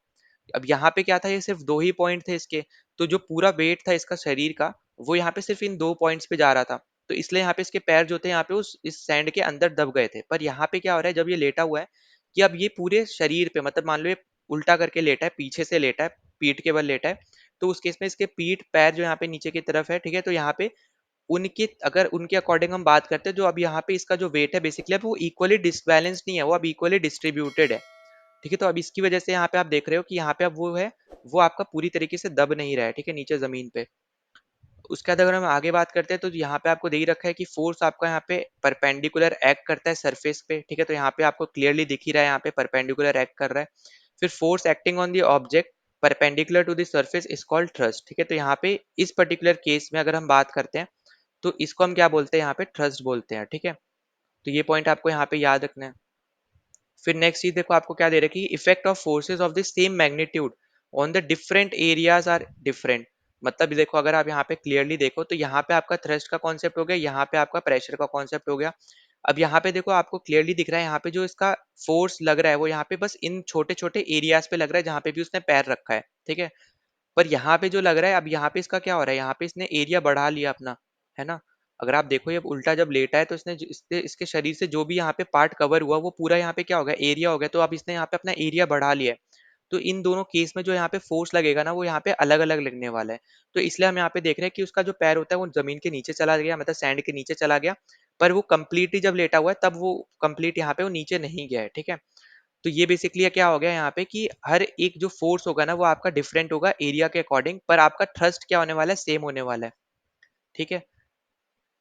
अब यहाँ पे क्या था, ये सिर्फ दो ही पॉइंट थे इसके, तो जो पूरा वेट था इसका शरीर का वो यहाँ पे सिर्फ इन दो पॉइंट्स पे जा रहा था। तो इसलिए यहाँ पे इसके पैर जो थे यहाँ पे उस इस सैंड के अंदर दब गए थे। पर यहाँ पे क्या हो रहा है, जब ये लेटा हुआ है कि अब ये पूरे शरीर पे, मतलब मान लो ये उल्टा करके लेटा है, पीछे से लेटा है, पीठ के बल लेटा है, तो उस केस में इसके पीठ पैर जो यहाँ पे नीचे की तरफ है, ठीक है। तो यहाँ पे उनके अगर उनके अकॉर्डिंग हम बात करते हैं, जो अब यहाँ पे इसका जो वेट है बेसिकली अब वो इक्वली डिसबैलेंस नहीं है, वो अब इक्वली डिस्ट्रीब्यूटेड है, ठीक है। तो अब इसकी वजह से यहाँ पे आप देख रहे हो कि यहाँ पे अब वो है, वो आपका पूरी तरीके से दब नहीं रहा है, ठीक है, नीचे जमीन पे। उसके बाद अगर हम आगे बात करते हैं तो यहाँ पे आपको दे ही रखा है कि फोर्स आपका यहाँ पे परपेंडिकुलर एक्ट करता है सरफेस पे, ठीक है। तो यहाँ पे आपको क्लियरली दिख ही रहा है यहाँ पे परपेंडिकुलर एक्ट कर रहा है। फिर force acting on the object perpendicular to the surface is called thrust, ठीक है। तो यहाँ पे इस पर्टिकुलर केस में अगर हम बात करते हैं तो इसको हम क्या बोलते हैं, यहाँ पे थ्रस्ट बोलते हैं, ठीक है। तो ये पॉइंट आपको यहाँ पे याद रखना है। फिर नेक्स्ट चीज देखो आपको क्या दे रखी है, effect of forces of the same magnitude on the different areas are different. मतलब देखो अगर आप यहाँ पे क्लियरली देखो तो यहाँ पे आपका थ्रस्ट का कॉन्सेप्ट हो गया, यहाँ पे आपका प्रेशर का कॉन्सेप्ट हो गया। अब यहाँ पे देखो आपको क्लियरली दिख रहा है यहाँ पे जो इसका फोर्स लग रहा है वो यहाँ पे बस इन छोटे छोटे एरियाज पे लग रहा है जहाँ पे भी उसने पैर रखा है, ठीक है। पर यहाँ पे जो लग रहा है, अब यहाँ पे इसका क्या हो रहा है, यहाँ पे इसने एरिया बढ़ा लिया अपना, है ना। अगर आप देखो ये उल्टा जब लेटा है तो इसने इसके शरीर से जो भी यहाँ पे पार्ट कवर हुआ वो पूरा यहाँ पे क्या हो गया, एरिया हो गया। तो अब इसने यहाँ पे अपना एरिया बढ़ा लिया है। तो इन दोनों केस में जो यहाँ पे फोर्स लगेगा ना वो यहाँ पे अलग अलग लगने वाला है। तो इसलिए हम यहाँ पे देख रहे हैं कि उसका जो पैर होता है वो जमीन के नीचे चला गया, मतलब सैंड के नीचे चला गया। पर वो कंप्लीटली जब लेटा हुआ है तब वो कंप्लीट यहाँ पे वो नीचे नहीं गया है, ठीक है। तो ये बेसिकली क्या हो गया यहाँ पे कि हर एक जो फोर्स होगा ना वो आपका डिफरेंट होगा एरिया के अकॉर्डिंग, पर आपका थ्रस्ट क्या होने वाला है, सेम होने वाला है, ठीक है।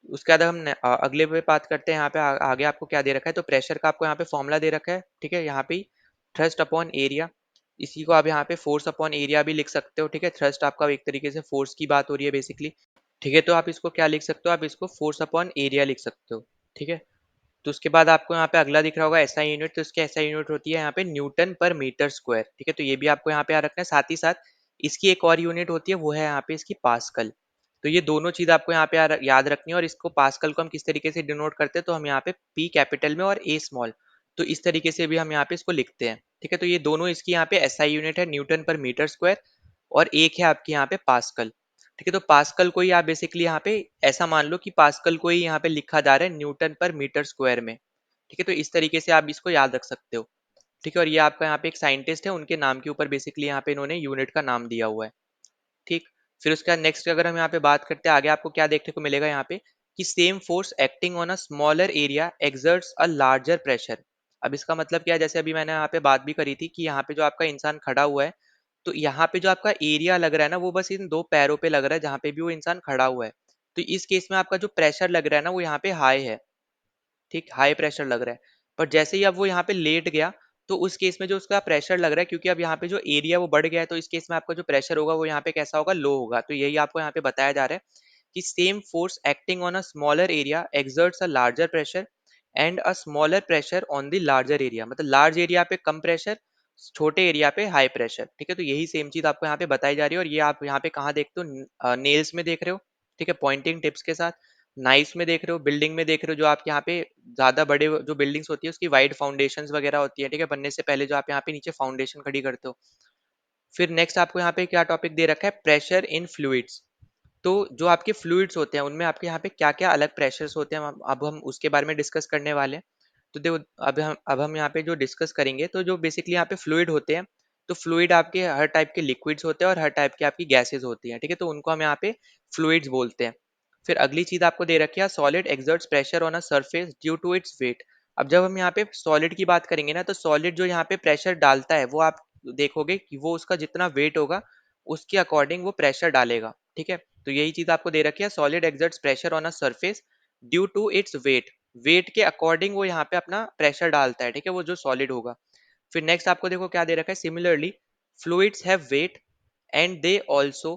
उसके बाद हम अगले पे बात करते हैं। यहाँ पे आगे आपको क्या दे रखा है, तो प्रेशर का आपको यहाँ पे फॉर्मूला दे रखा है, ठीक है। यहाँ पे थ्रस्ट अपॉन एरिया, इसी को आप यहाँ पे फोर्स अपॉन एरिया भी लिख सकते हो, ठीक है। थ्रस्ट आपका एक तरीके से फोर्स की बात हो रही है बेसिकली, ठीक है। तो आप इसको क्या लिख सकते हो, आप इसको फोर्स अपॉन एरिया लिख सकते हो, ठीक है। तो उसके बाद आपको यहाँ पे अगला दिख रहा होगा एसआई यूनिट, तो इसकी एसआई यूनिट होती है यहाँ पे न्यूटन पर मीटर स्क्वायर, ठीक है। तो ये भी आपको यहाँ पे याद रखना है। साथ ही साथ इसकी एक और यूनिट होती है वो है यहाँ पे इसकी पास्कल। तो ये दोनों चीज आपको यहाँ पे याद रखनी है। और इसको पास्कल को हम किस तरीके से डिनोट करते हैं, तो हम यहाँ पे पी कैपिटल में और ए स्मॉल, तो इस तरीके से भी हम यहाँ पे इसको लिखते हैं, ठीक है। तो ये दोनों इसकी यहाँ पे एसआई यूनिट है, न्यूटन पर मीटर स्क्वायर, और एक है आपकी यहाँ पे पास्कल, ठीक है। तो पास्कल को ही आप बेसिकली यहाँ पे ऐसा मान लो कि पास्कल को ही यहाँ पे लिखा जा रहा है न्यूटन पर मीटर स्क्वायर में, ठीक है। तो इस तरीके से आप इसको याद रख सकते हो, ठीक है। और ये आपका यहाँ पे एक साइंटिस्ट है, उनके नाम के ऊपर बेसिकली यहाँ पे इन्होंने यूनिट का नाम दिया हुआ है, ठीक। फिर उसके बाद नेक्स्ट अगर हम यहाँ पे बात करते हैं आगे, आपको क्या देखने को मिलेगा यहाँ पे कि same force acting on a smaller area exerts a larger pressure. अब इसका मतलब क्या है, जैसे अभी मैंने यहाँ पे बात भी करी थी कि यहाँ पे जो आपका इंसान खड़ा हुआ है, तो यहाँ पे जो आपका एरिया लग रहा है ना वो बस इन दो पैरों पे लग रहा है जहाँ पे भी वो इंसान खड़ा हुआ है। तो इस केस में आपका जो प्रेशर लग रहा है ना वो यहाँ पे हाई है, ठीक, हाई प्रेशर लग रहा है। पर जैसे ही अब वो यहाँ पे लेट गया, तो उस केस में जो उसका प्रेशर लग रहा है, क्योंकि अब यहाँ पे जो एरिया वो बढ़ गया है, तो इस केस में आपका जो प्रेशर होगा वो यहाँ पे कैसा होगा, लो होगा। तो यही आपको यहाँ पे बताया जा रहा है कि same force acting on a smaller area exerts a larger pressure and a smaller pressure on the larger area. मतलब लार्ज एरिया पे कम प्रेशर, छोटे एरिया पे हाई प्रेशर, ठीक है। तो यही सेम चीज आपको यहाँ पे बताई जा रही है। और ये आप यहाँ पे कहाँ देखते हो, नेल्स में देख रहे हो, ठीक है, पॉइंटिंग टिप्स के साथ। नाइफ्स में देख रहे हो, बिल्डिंग में देख रहे हो, जो आप यहाँ पे ज्यादा बड़े जो बिल्डिंग्स होती है उसकी वाइड फाउंडेशंस वगैरह होती है, ठीक है, बनने से पहले जो आप यहाँ पे नीचे फाउंडेशन खड़ी करते हो। फिर नेक्स्ट आपको यहाँ पे क्या टॉपिक दे रखा है, प्रेशर इन फ्लूइड्स। तो जो आपके फ्लूइड्स होते हैं उनमें आपके यहाँ पे क्या क्या अलग प्रेशर्स होते हैं, अब हम उसके बारे में डिस्कस करने वाले हैं। तो देखो अब हम यहाँ पे जो डिस्कस करेंगे, तो जो बेसिकली यहाँ पे फ्लूइड होते हैं, तो फ्लूइड आपके हर टाइप के लिक्विड्स होते हैं और हर टाइप की आपकी गैसेज होती हैं, ठीक है। तो उनको हम यहाँ पे फ्लूइड्स बोलते हैं। फिर अगली चीज आपको दे रखी है, solid exerts pressure on a surface due to its weight. अब जब हम यहाँ पे सॉलिड की बात करेंगे ना, तो सॉलिड जो यहाँ पे प्रेशर डालता है वो आप देखोगे कि वो उसका जितना वेट होगा उसके अकॉर्डिंग वो प्रेशर डालेगा, ठीक है। तो यही चीज आपको दे रखी है, solid exerts pressure on a surface due to its weight. Weight के अकॉर्डिंग वो यहाँ पे अपना प्रेशर डालता है, ठीक है, वो जो सॉलिड होगा। फिर नेक्स्ट आपको देखो क्या दे रखा है, similarly fluids have weight and they also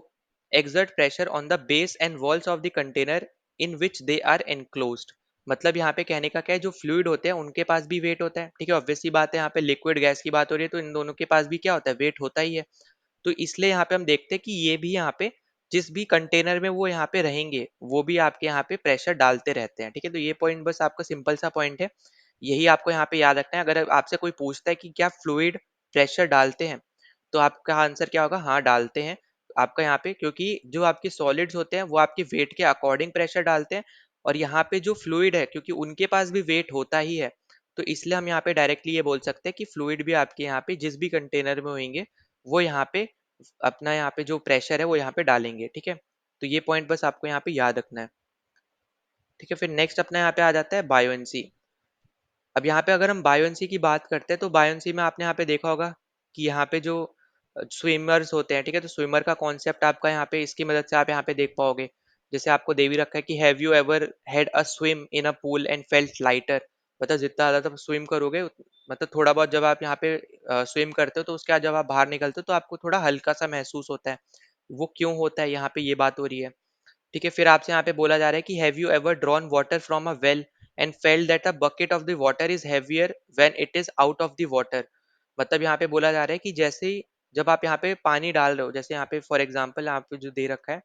exert pressure on the base and walls of the container in which they are enclosed। मतलब यहाँ पे कहने का क्या है, जो फ्लूइड होते हैं उनके पास भी वेट होता है, ठीक है। ऑब्वियस सी बात है, यहाँ पे लिक्विड गैस की बात हो रही है तो इन दोनों के पास भी क्या होता है, वेट होता ही है। तो इसलिए यहाँ पे हम देखते हैं कि ये भी यहाँ पे जिस भी कंटेनर में वो यहाँ पे रहेंगे वो भी आपके यहाँ पे प्रेशर डालते रहते हैं, ठीक है। तो ये पॉइंट बस आपका सिंपल सा पॉइंट है, यही आपको यहाँ पे याद रखना है। अगर आपसे कोई पूछता है कि क्या फ्लूइड प्रेशर डालते हैं, तो आपका आंसर क्या होगा, हाँ डालते हैं। आपका यहाँ पे क्योंकि जो आपके सॉलिड्स होते हैं वो आपके वेट के अकॉर्डिंग प्रेशर डालते हैं, और यहाँ पे जो फ्लूइड है क्योंकि उनके पास भी वेट होता ही है, तो इसलिए हम यहाँ पे डायरेक्टली ये बोल सकते हैं कि फ्लूइड भी आपके यहाँ पे जिस भी कंटेनर में होंगे वो यहाँ पे अपना यहाँ पे जो प्रेशर है वो यहाँ पे डालेंगे, ठीक है। तो ये पॉइंट बस आपको यहाँ पे याद रखना है, ठीक है। फिर नेक्स्ट अपना यहाँ पे आ जाता है बायोएंसी। अब यहाँ पे अगर हम बायोएंसी की बात करते हैं तो बायोएंसी में आपने यहाँ पे देखा होगा कि यहाँ पे जो स्विमर्स होते हैं, ठीक है, तो स्विमर का कॉन्सेप्ट आपका यहाँ पे इसकी मदद से आप यहाँ पे देख पाओगे। जैसे आपको दे भी रखा है कि have you ever had a swim in a pool and felt lighter. मतलब जितना ज़्यादा स्विम करोगे मतलब थोड़ा बहुत जब आप यहाँ पे स्विम करते हो तो उसके बाद जब आप बाहर निकलते हो तो आपको थोड़ा हल्का सा महसूस होता है। वो क्यों होता है, यहाँ पे ये बात हो रही है, ठीक है। फिर आपसे यहाँ पे बोला जा रहा है कि have you ever drawn water from a well and felt that a bucket of the water is heavier when it is out of the water. मतलब यहाँ पे बोला जा रहा है कि जैसे ही जब आप यहाँ पे पानी डाल रहे हो, जैसे यहाँ पे फॉर एग्जांपल यहाँ पे जो दे रखा है,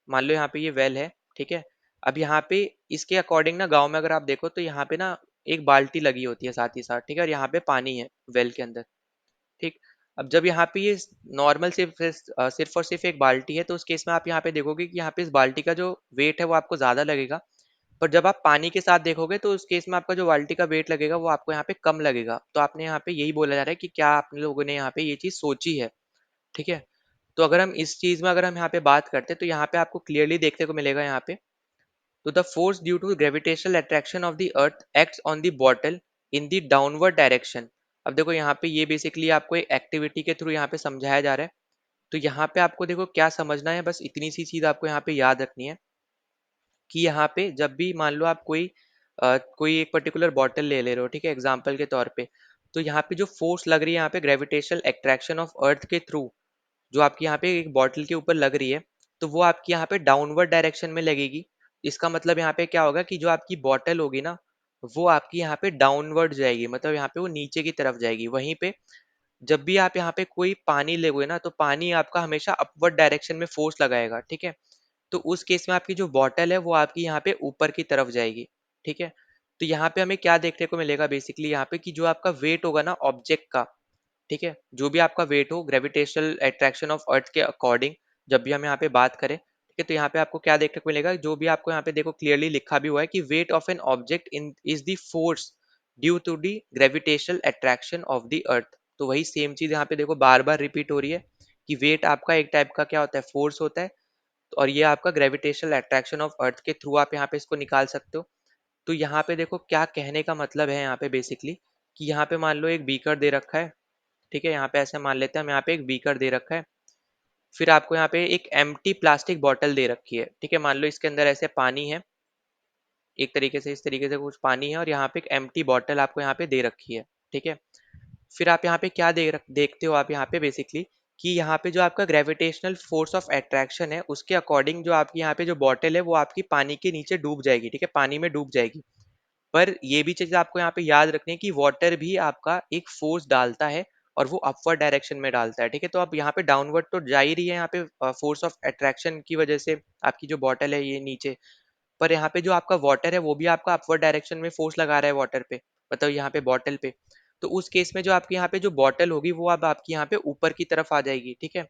मान लो यहाँ पे ये वेल है, ठीक है। अब यहाँ पे इसके अकॉर्डिंग ना गांव में अगर आप देखो तो यहाँ पे ना एक बाल्टी लगी होती है साथ ही साथ, ठीक है, और यहाँ पे पानी है वेल के अंदर, ठीक। अब जब यहाँ पे ये नॉर्मल सिर्फ और सिर्फ एक बाल्टी है तो उस केस में आप यहाँ पे देखोगे कि यहाँ पे इस बाल्टी का जो वेट है वो आपको ज़्यादा लगेगा। पर जब आप पानी के साथ देखोगे तो उस केस में आपका जो बाल्टी का वेट लगेगा वो आपको यहाँ पे कम लगेगा। तो आपने यहाँ पे यही बोला जा रहा है कि क्या आप लोगों ने यहाँ पे ये चीज़ सोची है, ठीक है। तो अगर हम इस चीज़ में अगर हम यहाँ पे बात करते हैं तो यहाँ पे आपको क्लियरली देखने को मिलेगा यहाँ पे, तो the force due to gravitational attraction of the earth acts on the bottle in the downward direction. अब देखो यहाँ पे ये बेसिकली आपको एक एक्टिविटी के थ्रू यहाँ पे समझाया जा रहा है। तो यहाँ पे आपको देखो क्या समझना है, बस इतनी सी चीज आपको यहाँ पे याद रखनी है कि यहाँ पे जब भी मान लो आप कोई एक पर्टिकुलर बॉटल ले रहे हो, ठीक है, एग्जाम्पल के तौर पे, तो यहाँ पे जो फोर्स लग रही है यहाँ पे ग्रेविटेशनल अट्रैक्शन ऑफ अर्थ के थ्रू जो आपकी यहाँ पे एक बॉटल के ऊपर लग रही है, तो वो आपकी यहाँ पे डाउनवर्ड डायरेक्शन में लगेगी। इसका मतलब यहाँ पे क्या होगा कि जो आपकी बॉटल होगी ना वो आपकी यहाँ पे डाउनवर्ड जाएगी, मतलब यहाँ पे वो नीचे की तरफ जाएगी। वहीं पे जब भी आप यहाँ पे कोई पानी लोगे ना तो पानी आपका हमेशा अपवर्ड डायरेक्शन में फोर्स लगाएगा, ठीक है। तो उस केस में आपकी जो बॉटल है वो आपकी यहाँ पे ऊपर की तरफ जाएगी, ठीक है। तो यहाँ पे हमें क्या देखने को मिलेगा बेसिकली यहाँ पे कि जो आपका वेट होगा ना ऑब्जेक्ट का, ठीक है, जो भी आपका वेट हो ग्रेविटेशनल अट्रैक्शन ऑफ अर्थ के अकॉर्डिंग जब भी हम यहाँ पे बात करें, ठीक है, तो यहाँ पे आपको क्या देखने को मिलेगा, जो भी आपको यहाँ पे देखो क्लियरली लिखा भी हुआ है कि weight of an object in is the force due to the gravitational attraction of the earth. तो वही सेम चीज यहाँ पे देखो बार बार रिपीट हो रही है कि वेट आपका एक टाइप का क्या होता है, फोर्स होता है, और ये आपका ग्रेविटेशनल अट्रैक्शन ऑफ अर्थ के थ्रू आप यहाँ पे इसको निकाल सकते हो। तो यहाँ पे देखो क्या कहने का मतलब है यहाँ पे बेसिकली कि यहाँ पे मान लो एक बीकर दे रखा है, ठीक है, यहाँ पे ऐसे मान लेते हैं हम, यहाँ पे एक बीकर दे रखा है। फिर आपको यहाँ पे एक एम्प्टी प्लास्टिक बॉटल दे रखी है, ठीक है, मान लो इसके अंदर ऐसे पानी है, एक तरीके से इस तरीके से कुछ पानी है, और यहाँ पे एक एम्प्टी बॉटल आपको यहाँ पे दे रखी है, ठीक है। फिर आप यहाँ पे क्या देखते हो आप यहाँ पे बेसिकली कि यहाँ पे जो आपका ग्रेविटेशनल फोर्स ऑफ अट्रैक्शन है उसके अकॉर्डिंग जो आपकी यहाँ पे जो बॉटल है वो आपकी पानी के नीचे डूब जाएगी, ठीक है, पानी में डूब जाएगी। पर ये भी चीज़ आपको यहाँ पे याद रखनी है कि वाटर भी आपका एक फोर्स डालता है और वो अपवर्ड डायरेक्शन में डालता है, ठीक है। तो अब यहाँ पे डाउनवर्ड तो जा ही रही है यहाँ पे फोर्स ऑफ अट्रैक्शन की वजह से आपकी जो बॉटल है ये नीचे, पर यहाँ पे जो आपका वाटर है वो भी आपका अपवर्ड डायरेक्शन में फोर्स लगा रहा है वाटर पे, मतलब यहाँ पे बॉटल पे। तो उस केस में जो आपके यहाँ पे जो बॉटल होगी वो अब आपकी यहाँ पे ऊपर की तरफ आ जाएगी, ठीक है।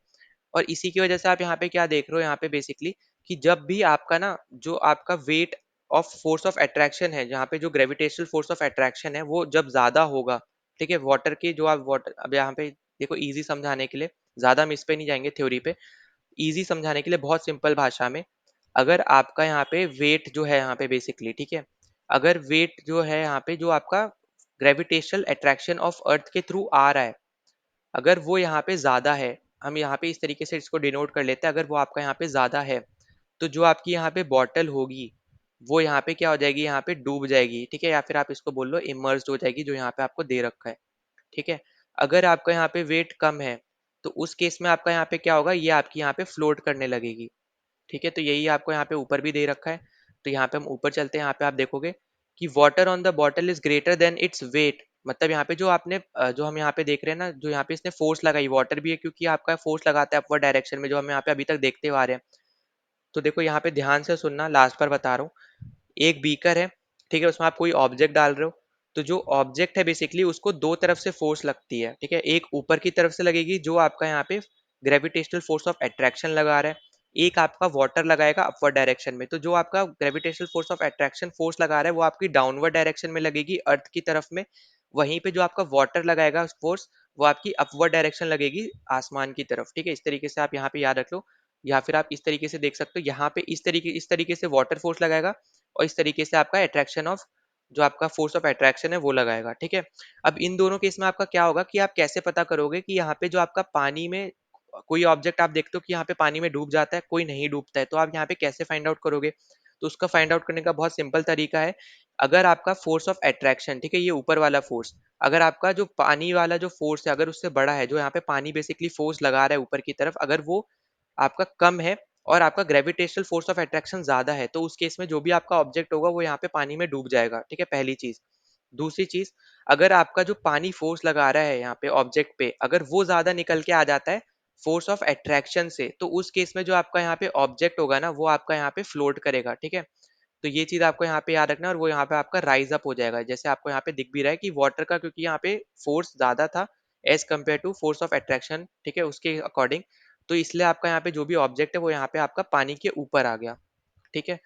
और इसी की वजह से आप यहाँ पे क्या देख रहे हो यहाँ पे बेसिकली कि जब भी आपका ना जो आपका weight of force of attraction है, जहाँ पे जो ग्रेविटेशनल फोर्स ऑफ अट्रैक्शन है वो जब ज्यादा होगा, ठीक है, वाटर की जो आप वाटर, अब यहाँ पे देखो इजी समझाने के लिए, ज्यादा हम इस पे नहीं जाएंगे थ्योरी पे, इजी समझाने के लिए बहुत सिंपल भाषा में, अगर आपका यहाँ पे वेट जो है यहाँ पे बेसिकली, ठीक है, अगर वेट जो है यहाँ पे जो आपका ग्रेविटेशनल अट्रैक्शन ऑफ अर्थ के थ्रू आ रहा है, अगर वो यहाँ पे ज़्यादा है, हम यहाँ पे इस तरीके से इसको डिनोट कर लेते हैं, अगर वो आपका यहाँ पे ज़्यादा है तो जो आपकी यहाँ पे बॉटल होगी वो यहाँ पे क्या हो जाएगी, यहाँ पे डूब जाएगी, ठीक है, या फिर आप इसको बोल लो इमर्स्ड हो जाएगी, जो यहाँ पे आपको दे रखा है, ठीक है। अगर आपका यहाँ पे वेट कम है तो उस केस में आपका यहाँ पे क्या होगा, ये आपकी यहाँ पे फ्लोट करने लगेगी, ठीक है। तो यही आपको यहाँ पे ऊपर भी दे रखा है। तो यहाँ पे हम ऊपर चलते हैं, यहाँ पे आप देखोगे कि water on the bottle is greater than its weight. मतलब यहाँ पे जो आपने जो हम यहाँ पे देख रहे हैं ना, जो यहाँ पे इसने फोर्स लगाई, वाटर भी है क्योंकि आपका फोर्स लगाता है अपवर्ड डायरेक्शन में, जो हम यहाँ पे अभी तक देखते हुए आ रहे हैं। तो देखो यहाँ पे ध्यान से सुनना, लास्ट पर बता रहा हूँ। एक बीकर है, ठीक है, उसमें आप कोई ऑब्जेक्ट डाल रहे हो। तो जो ऑब्जेक्ट है बेसिकली उसको दो तरफ से फोर्स लगती है, ठीक है। एक ऊपर की तरफ से लगेगी जो आपका यहाँ पे ग्रेविटेशनल फोर्स ऑफ अट्रैक्शन लगा रहा है। एक आपका वाटर लगाएगा अपवर्ड डायरेक्शन में। तो जो आपका gravitational force of attraction force लगा रहा है वो आपकी डाउनवर्ड डायरेक्शन में लगेगी, अर्थ की तरफ में। वहीं पे जो आपका वाटर लगाएगा फोर्स, वो आपकी अपवर्ड डायरेक्शन लगेगी, आसमान की तरफ, ठीक है। इस तरीके से आप यहाँ पे याद रख लो। या फिर आप इस तरीके से देख सकते हो, यहाँ पे इस तरीके से वाटर फोर्स लगाएगा, और इस तरीके से आपका अट्रैक्शन ऑफ, जो आपका फोर्स ऑफ अट्रैक्शन है वो लगाएगा, ठीक है। अब इन दोनों केस में आपका क्या होगा कि आप कैसे पता करोगे कि यहाँ पे जो आपका पानी में कोई ऑब्जेक्ट आप देखते हो कि यहाँ पे पानी में डूब जाता है, कोई नहीं डूबता है, तो आप यहाँ पे कैसे फाइंड आउट करोगे? तो उसका फाइंड आउट करने का बहुत सिंपल तरीका है। अगर आपका फोर्स ऑफ अट्रैक्शन, ठीक है, ये ऊपर वाला फोर्स, अगर आपका जो पानी वाला जो फोर्स है अगर उससे बड़ा है, जो यहाँ पे पानी बेसिकली फोर्स लगा रहा है ऊपर की तरफ, अगर वो आपका कम है और आपका ग्रेविटेशनल फोर्स ऑफ अट्रैक्शन ज्यादा है, तो उस केस में जो भी आपका ऑब्जेक्ट होगा वो यहाँ पे पानी में डूब जाएगा, ठीक है, पहली चीज। दूसरी चीज, अगर आपका जो पानी फोर्स लगा रहा है यहाँ पे ऑब्जेक्ट पे, अगर वो ज्यादा निकल के आ जाता है फोर्स ऑफ अट्रैक्शन से, तो उस केस में जो आपका यहाँ पे ऑब्जेक्ट होगा ना, वो आपका यहाँ पे फ्लोट करेगा, ठीक है। तो ये चीज आपको यहाँ पे याद रखना है, और वो यहाँ पे आपका राइज अप हो जाएगा। जैसे आपको यहाँ पे दिख भी रहा है कि वाटर का, क्योंकि यहाँ पे फोर्स ज्यादा था as compared to force of attraction, ठीक है, उसके अकॉर्डिंग, तो इसलिए आपका यहाँ पे जो भी ऑब्जेक्ट है वो यहाँ पे आपका पानी के ऊपर आ गया, ठीक है।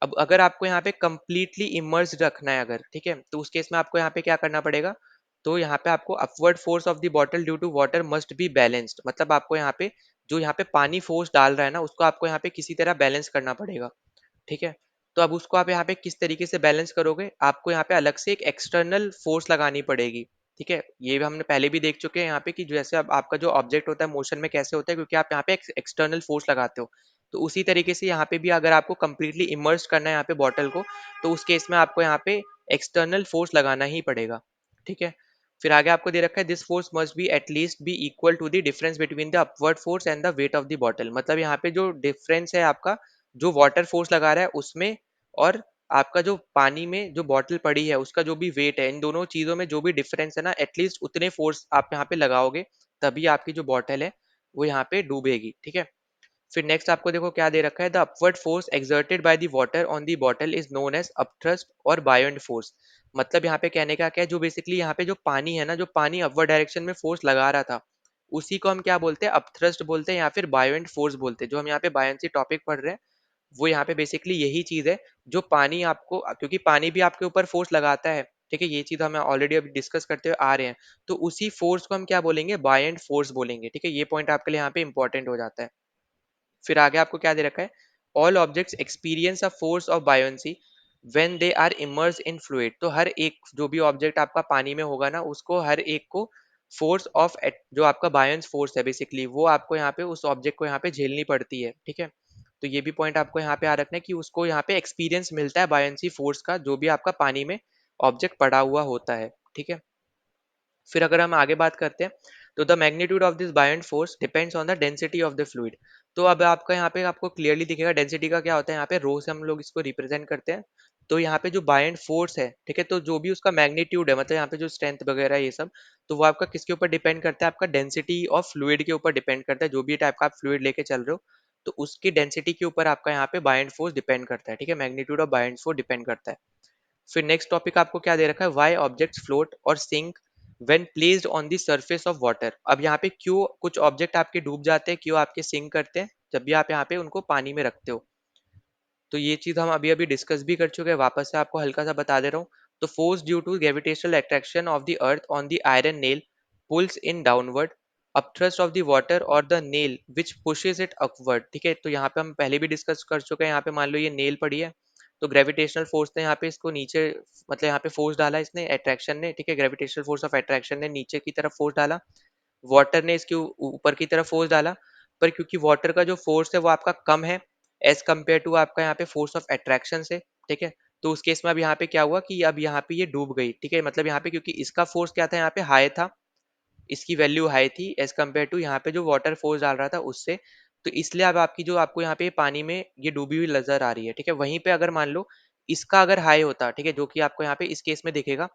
अब अगर आपको यहाँ पे कंप्लीटली इमर्ज रखना है अगर, ठीक है, तो उस केस में आपको यहाँ पे क्या करना पड़ेगा? तो यहाँ पे आपको upward force of the bottle due to water must be balanced. मतलब आपको यहाँ पे जो यहाँ पे पानी फोर्स डाल रहा है ना, उसको आपको यहाँ पे किसी तरह बैलेंस करना पड़ेगा, ठीक है। तो अब उसको आप यहाँ पे किस तरीके से बैलेंस करोगे? आपको यहाँ पे अलग से एक एक्सटर्नल फोर्स लगानी पड़ेगी, ठीक है। ये भी हमने पहले भी देख चुके हैं यहाँ पे कि जैसे अब आपका जो ऑब्जेक्ट होता है मोशन में कैसे होता है, क्योंकि आप यहाँ पे एक्सटर्नल फोर्स लगाते हो। तो उसी तरीके से यहाँ पे भी अगर आपको कंप्लीटली इमर्ज करना है यहाँ पे बॉटल को, तो उस केस में आपको यहाँ पे एक्सटर्नल फोर्स लगाना ही पड़ेगा, ठीक है। फिर आगे आपको दे रखा है this force must be at least be equal to the difference between the upward force and the weight of the bottle. मतलब यहाँ पे जो डिफरेंस है आपका, जो वाटर फोर्स लगा रहा है उसमें, और आपका जो पानी में जो बॉटल पड़ी है उसका जो भी वेट है, इन दोनों चीजों में जो भी डिफरेंस है ना, एटलीस्ट उतने फोर्स आप यहाँ पे लगाओगे, तभी आपकी जो बॉटल है वो यहाँ पे डूबेगी, ठीक है। फिर नेक्स्ट आपको देखो क्या दे रखा है, the upward force exerted by the water on the bottle is known as upthrust और बायोंड फोर्स। मतलब यहाँ पे कहने का क्या है, जो बेसिकली यहाँ पे जो पानी है ना, जो पानी अपवर्ड डायरेक्शन में फोर्स लगा रहा था, उसी को हम क्या बोलते हैं? अपथ्रस्ट बोलते हैं, या फिर बायोंड फोर्स बोलते हैं। जो हम यहाँ पे बायोंसी टॉपिक पढ़ रहे हैं, वो यहाँ पे बेसिकली यही चीज है, जो पानी आपको, क्योंकि पानी भी आपके ऊपर फोर्स लगाता है, ठीक है, ये चीज हम ऑलरेडी अभी डिस्कस करते हुए आ रहे हैं। तो उसी फोर्स को हम क्या बोलेंगे? बायोंड फोर्स बोलेंगे, ठीक है। ये पॉइंट आपके लिए यहाँ पे इंपॉर्टेंट हो जाता है। फिर आगे आपको क्या दे रखा है, all objects experience a force of buoyancy when they are immerse in fluid. तो हर एक जो भी ऑब्जेक्ट आपका पानी में होगा ना, उसको हर एक को फोर्स ऑफ, जो आपका बायोंस फोर्स है बेसिकली, वो आपको यहाँ पे उस ऑब्जेक्ट को यहाँ पे झेलनी पड़ती है, ठीक है। तो ये भी पॉइंट आपको यहाँ पे आ रखना है कि उसको यहाँ पे एक्सपीरियंस मिलता है बायोंसी फोर्स का, जो भी आपका पानी में ऑब्जेक्ट पड़ा हुआ होता है, ठीक है। फिर अगर हम आगे बात करते हैं, तो the magnitude of this बायोंट force depends on the density of the fluid. तो अब आपका यहाँ पे आपको क्लियरली दिखेगा डेंसिटी का क्या होता है। यहाँ पे रो से हम लोग इसको रिप्रेजेंट करते हैं। तो यहाँ पे जो बायोंट फोर्स है, ठीक है, तो जो भी उसका मैग्नीट्यूड है, मतलब यहाँ पे जो स्ट्रेंथ वगैरह ये सब, तो वो आपका किसके ऊपर डिपेंड करता है? आपका डेंसिटी ऑफ फ्लूइड के ऊपर डिपेंड करता है। जो भी टाइप का आप फ्लूइड लेके चल रहे हो, तो उसकी डेंसिटी के ऊपर आपका यहाँ पे बायोंट फोर्स डिपेंड करता है, ठीक है। मैग्नीट्यूड ऑफ बायोंट फोर्स डिपेंड करता है। फिर नेक्स्ट टॉपिक आपको क्या दे रखा है, व्हाई ऑब्जेक्ट्स फ्लोट और sink when placed on the surface of water. अब यहाँ पे क्यों कुछ ऑब्जेक्ट आपके डूब जाते हैं, क्यों आपके सिंक करते हैं, जब भी आप यहाँ पे उनको पानी में रखते हो। तो ये चीज हम अभी अभी डिस्कस भी कर चुके हैं, वापस से आपको हल्का सा बता दे रहा हूँ। तो force due to gravitational attraction of the earth on the iron nail pulls in downward, upthrust of the water और the nail which pushes it upward, ठीक है। तो यहाँ पे हम पहले भी डिस्कस कर चुके हैं। यहाँ पे मान लो ये नेल पड़ी है, तो ग्रेविटेशनल फोर्स ने यहाँ पे इसको नीचे, मतलब यहाँ पे फोर्स डाला इसने, अट्रैक्शन ने, ठीक है, ग्रेविटेशनल फोर्स ऑफ अट्रैक्शन ने नीचे की तरफ फोर्स डाला, वाटर ने इसके ऊपर की तरफ फोर्स डाला। पर क्योंकि वाटर का जो फोर्स है वो आपका कम है एज कम्पेयर टू आपका यहाँ पे फोर्स ऑफ अट्रैक्शन से, ठीक है। तो उस केस में अब यहाँ पे क्या हुआ कि अब यहाँ पे ये डूब गई, ठीक है। मतलब यहाँ पे क्योंकि इसका फोर्स क्या था, यहाँ पे हाई था, इसकी वैल्यू हाई थी एज कम्पेयर टू यहाँ पे जो वाटर फोर्स डाल रहा था उससे। तो इसलिए अब आपकी जो आपको यहाँ पे पानी में ये डूबी हुई नजर आ रही है, ठीक है। वहीं पे अगर मान लो इसका अगर हाई होता, ठीक है, जो कि आपको यहाँ पे इस केस में दिखेगा,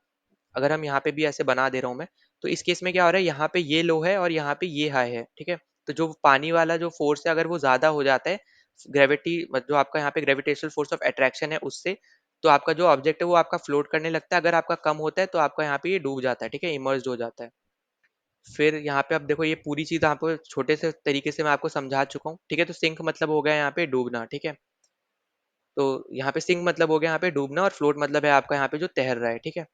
अगर हम यहाँ पे भी ऐसे बना दे रहा हूँ मैं, तो इस केस में क्या हो रहा है, यहाँ पे ये लो है और यहाँ पे ये हाई है, ठीक है। तो जो पानी वाला जो फोर्स है अगर वो ज्यादा हो जाता है ग्रेविटी, जो आपका यहाँ पे ग्रेविटेशनल फोर्स ऑफ अट्रैक्शन है उससे, तो आपका जो ऑब्जेक्ट है वो आपका फ्लोट करने लगता है। अगर आपका कम होता है तो आपका यहाँ पे ये डूब जाता है, ठीक है, इमर्ज हो जाता है। फिर यहाँ पे अब देखो ये पूरी चीज आपको छोटे से तरीके से मैं आपको समझा चुका हूँ, ठीक है। तो सिंक मतलब हो गया यहाँ पे डूबना, ठीक है। तो यहाँ पे सिंक मतलब हो गया यहाँ पे डूबना, और फ्लोट मतलब है आपका यहाँ पे जो तैर रहा है, ठीक है।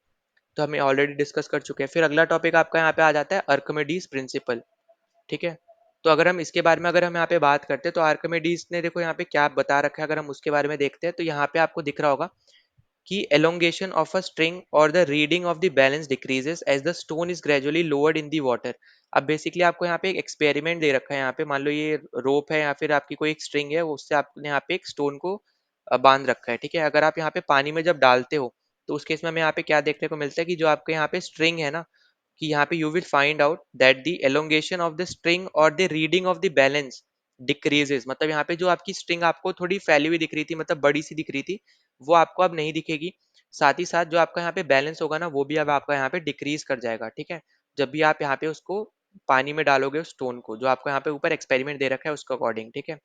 तो हमें ऑलरेडी डिस्कस कर चुके हैं। फिर अगला टॉपिक आपका यहाँ पे आ जाता है आर्किमिडीज प्रिंसिपल, ठीक है। तो अगर हम इसके बारे में अगर हम यहाँ पे बात करते हैं तो आर्किमिडीज ने देखो यहाँ पे क्या बता रखा है, अगर हम उसके बारे में देखते हैं तो यहाँ पे आपको दिख रहा होगा कि elongation of a string or the reading of the balance decreases as the stone is gradually lowered in the water। अब बेसिकली आपको यहाँ पे एक एक्सपेरिमेंट दे रखा है, यहाँ पे मान लो ये रोप है या फिर आपकी कोई एक स्ट्रिंग है, उससे आपने यहाँ पे एक स्टोन को बांध रखा है, ठीक है। अगर आप यहाँ पे पानी में जब डालते हो तो उस केस में हमें यहाँ पे क्या देखने को मिलता है कि जो आपके यहाँ पे स्ट्रिंग है ना, कि यहाँ पे you will find out that the elongation of the string और the reading of the balance decreases. मतलब यहाँ पे जो आपकी स्ट्रिंग आपको थोड़ी फैली हुई दिख रही थी, मतलब बड़ी सी दिख रही थी, वो आपको अब नहीं दिखेगी। साथ ही साथ जो आपका यहाँ पे बैलेंस होगा ना, वो भी अब आपका यहाँ पे डिक्रीज कर जाएगा, ठीक है। जब भी आप यहाँ पे उसको पानी में डालोगे उस स्टोन को, जो आपको यहाँ पे ऊपर एक्सपेरिमेंट दे रखा है उसके अकॉर्डिंग, ठीक है।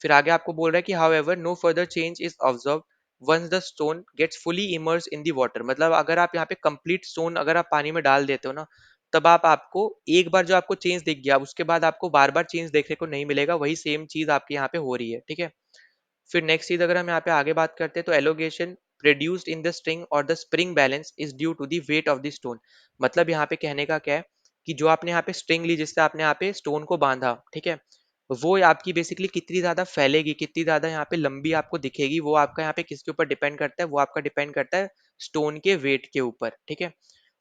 फिर आगे आपको बोल रहा है कि however no further change is observe once the stone gets fully immerse in the water. मतलब अगर आप यहाँ पे कंप्लीट स्टोन अगर आप पानी में डाल देते हो ना, तब आपको एक बार जो आपको चेंज दिख गया उसके बाद आपको बार बार चेंज देखने को नहीं मिलेगा, वही सेम चीज आपके यहाँ पे हो रही है, ठीक है। फिर नेक्स्ट चीज अगर हम यहाँ पे आगे बात करते हैं तो elongation produced in the string और the spring balance is due to the weight of the stone. मतलब यहाँ पे कहने का क्या है कि जो आपने यहाँ पे स्ट्रिंग ली जिससे आपने यहाँ पे स्टोन को बांधा, ठीक है, वो आपकी बेसिकली कितनी ज्यादा फैलेगी, कितनी ज्यादा यहाँ पे लंबी आपको दिखेगी, वो आपका यहाँ पे किसके ऊपर डिपेंड करता है, वो आपका डिपेंड करता है स्टोन के वेट के ऊपर, ठीक है।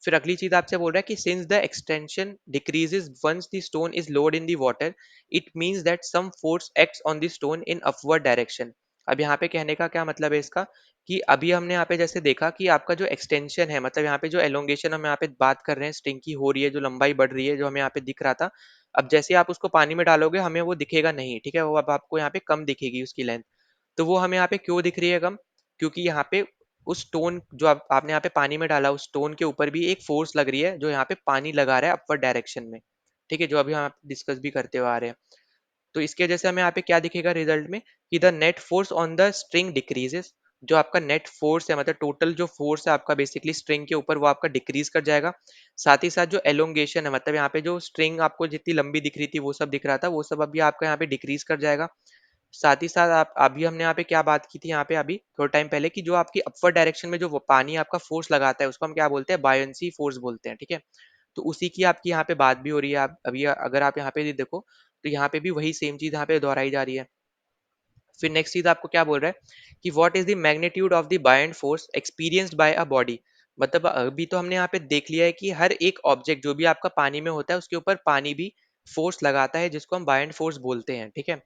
फिर अगली चीज आपसे बोल रहा है कि since the extension decreases once the stone is load in the water, it means that some force acts on the stone in upward direction. अब यहाँ पे कहने का क्या मतलब है इसका, कि अभी हमने यहाँ पे जैसे देखा कि आपका जो एक्सटेंशन है, मतलब यहाँ पे जो एलोंगेशन हम यहाँ पे बात कर रहे हैं स्ट्रिंग की हो रही है, जो लंबाई बढ़ रही है, जो हमें यहाँ पे दिख रहा था, अब जैसे आप उसको पानी में डालोगे हमें वो दिखेगा नहीं, ठीक है, वो अब आपको यहाँ पे कम दिखेगी उसकी लेंथ। तो वो हमें यहाँ पे क्यों दिख रही है कम, क्योंकि यहाँ पे उस स्टोन जो आपने यहाँ पे पानी में डाला उस स्टोन के ऊपर भी एक फोर्स लग रही है जो यहाँ पे पानी लगा रहा है अपवर्ड डायरेक्शन में, ठीक है, जो अभी हम डिस्कस भी करते हुए आ रहे हैं। तो इसके वजह से हमें यहाँ पे क्या दिखेगा रिजल्ट में, कि the net force on the string decreases. जो आपका नेट फोर्स है, मतलब टोटल जो फोर्स है आपका बेसिकली स्ट्रिंग के ऊपर, वो आपका डिक्रीज कर जाएगा। साथ ही साथ जो एलोंगेशन है, मतलब यहाँ पे जो स्ट्रिंग आपको जितनी लंबी दिख रही थी वो सब दिख रहा था, वो सब अभी आपका यहाँ पे डिक्रीज कर जाएगा। साथ ही साथ आप अभी हमने यहाँ पे क्या बात की थी यहाँ पे अभी थोड़ा टाइम पहले, कि जो आपकी अपवर्ड डायरेक्शन में जो वो पानी आपका फोर्स लगाता है उसको हम क्या बोलते हैं, बायंसी फोर्स बोलते हैं, ठीक है। तो उसी की आपकी यहाँ पे बात भी हो रही है। आप अभी अगर आप यहाँ पे देखो तो यहाँ पे भी वही सेम चीज यहाँ पे दोहराई जा रही है। फिर नेक्स्ट चीज आपको क्या बोल रहा है कि what is the magnitude of the buoyant force experienced bye a body. मतलब अभी तो हमने यहाँ पे देख लिया है कि हर एक ऑब्जेक्ट जो भी आपका पानी में होता है उसके ऊपर पानी भी फोर्स लगाता है, जिसको हम बायंट फोर्स बोलते हैं, ठीक है।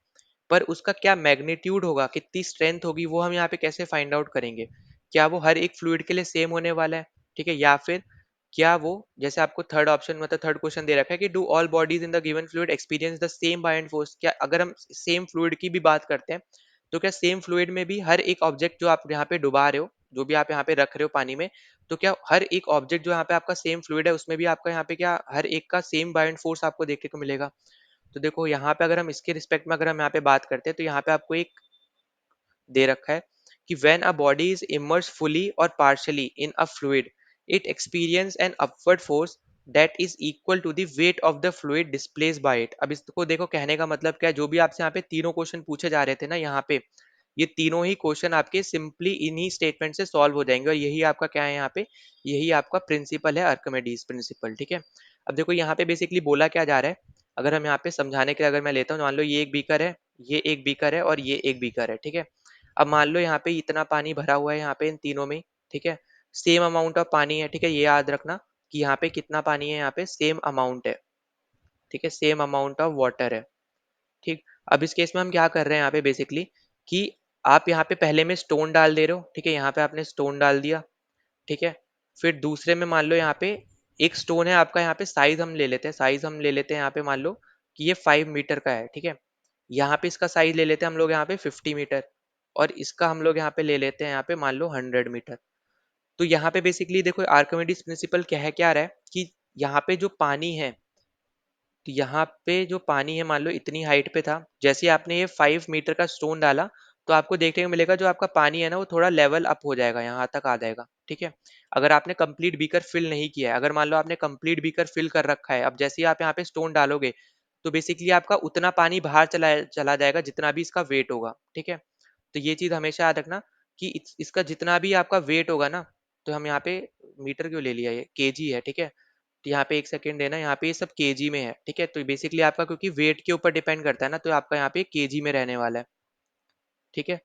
पर उसका क्या मैग्नीट्यूड होगा, कितनी स्ट्रेंथ होगी, वो हम यहाँ पे कैसे फाइंड आउट करेंगे। क्या वो हर एक फ्लूइड के लिए सेम होने वाला है, ठीक है, या फिर क्या वो, जैसे आपको थर्ड ऑप्शन मतलब थर्ड क्वेश्चन दे रखा है कि do all bodies in the given fluid experience the same buoyant force. क्या अगर हम सेम फ्लूइड की भी बात करते हैं तो क्या सेम फ्लूइड में भी हर एक ऑब्जेक्ट जो आप यहाँ पे डुबा रहे हो, जो भी आप यहाँ पे रख रहे हो पानी में, तो क्या हर एक ऑब्जेक्ट जो यहाँ पे आपका सेम फ्लूइड है उसमें भी आपका यहाँ पे क्या हर एक का सेम बायंट फोर्स आपको देखने को मिलेगा। तो देखो यहाँ पे अगर हम इसके रिस्पेक्ट में अगर हम यहाँ पे बात करते हैं तो यहाँ पे आपको एक दे रखा है कि when a body is immersed fully or partially in a fluid, it experience an upward force that is equal to the weight of the fluid displaced by it। अब इसको देखो कहने का मतलब क्या है, जो भी आपसे यहाँ पे तीनों क्वेश्चन पूछे जा रहे थे ना यहाँ पे, ये तीनों ही क्वेश्चन आपके सिंपली इन्हीं स्टेटमेंट से सॉल्व हो जाएंगे, और यही आपका क्या है यहाँ पे, यही आपका प्रिंसिपल है आर्किमिडीज प्रिंसिपल, ठीक है। अब देखो यहाँ पे बेसिकली बोला क्या जा रहा है, अगर हम यहाँ पे समझाने के लिए अगर मैं लेता हूँ, मान लो ये एक बीकर है, ये एक बीकर है और ये एक बीकर है, ठीक है। अब मान लो यहाँ पे इतना पानी भरा हुआ है यहाँ पे इन तीनों में, ठीक है, सेम अमाउंट ऑफ पानी है, ठीक है, ये याद रखना कि यहाँ पे कितना पानी है, यहाँ पे सेम अमाउंट है, ठीक है, सेम अमाउंट ऑफ वाटर है, ठीक। अब इस केस में हम क्या कर रहे हैं यहाँ पे बेसिकली, कि आप यहाँ पे पहले में स्टोन डाल दे रहे हो, ठीक है, यहाँ पे आपने स्टोन डाल दिया, ठीक है। फिर दूसरे में मान लो यहाँ पे एक स्टोन है आपका, यहाँ पे साइज हम ले लेते हैं, साइज हम ले लेते हैं यहाँ पे मान लो कि ये 5 मीटर का है, ठीक है। यहाँ पे इसका साइज ले लेते हैं हम लोग यहाँ पे 50 मीटर, और इसका हम लोग यहाँ पे ले लेते हैं यहाँ पे मान लो 100 मीटर। तो यहाँ पे बेसिकली देखो आर्किमिडीज प्रिंसिपल क्या रहा है कि यहाँ पे जो पानी है, तो यहाँ पे जो पानी है मान लो इतनी हाइट पे था, जैसे ही आपने ये 5 मीटर का स्टोन डाला तो आपको देखने को मिलेगा जो आपका पानी है ना वो थोड़ा लेवल अप हो जाएगा, यहाँ तक आ जाएगा। ठीक है, अगर आपने कंप्लीट बीकर फिल नहीं किया है, अगर मान लो आपने कंप्लीट बीकर फिल कर रखा है, अब जैसे ही आप यहाँ पे स्टोन डालोगे तो बेसिकली आपका उतना पानी बाहर चला चला जाएगा जितना भी इसका वेट होगा। ठीक है, तो ये चीज हमेशा याद रखना कि इसका जितना भी आपका वेट होगा ना, तो हम यहाँ पे मीटर क्यों ले लिया, ये केजी है। ठीक है, तो यहाँ पे एक सेकंड देना, यहाँ पे ये सब केजी में है। ठीक है, तो बेसिकली आपका क्योंकि वेट के ऊपर डिपेंड करता है ना, तो आपका यहाँ पे केजी में रहने वाला है। ठीक है,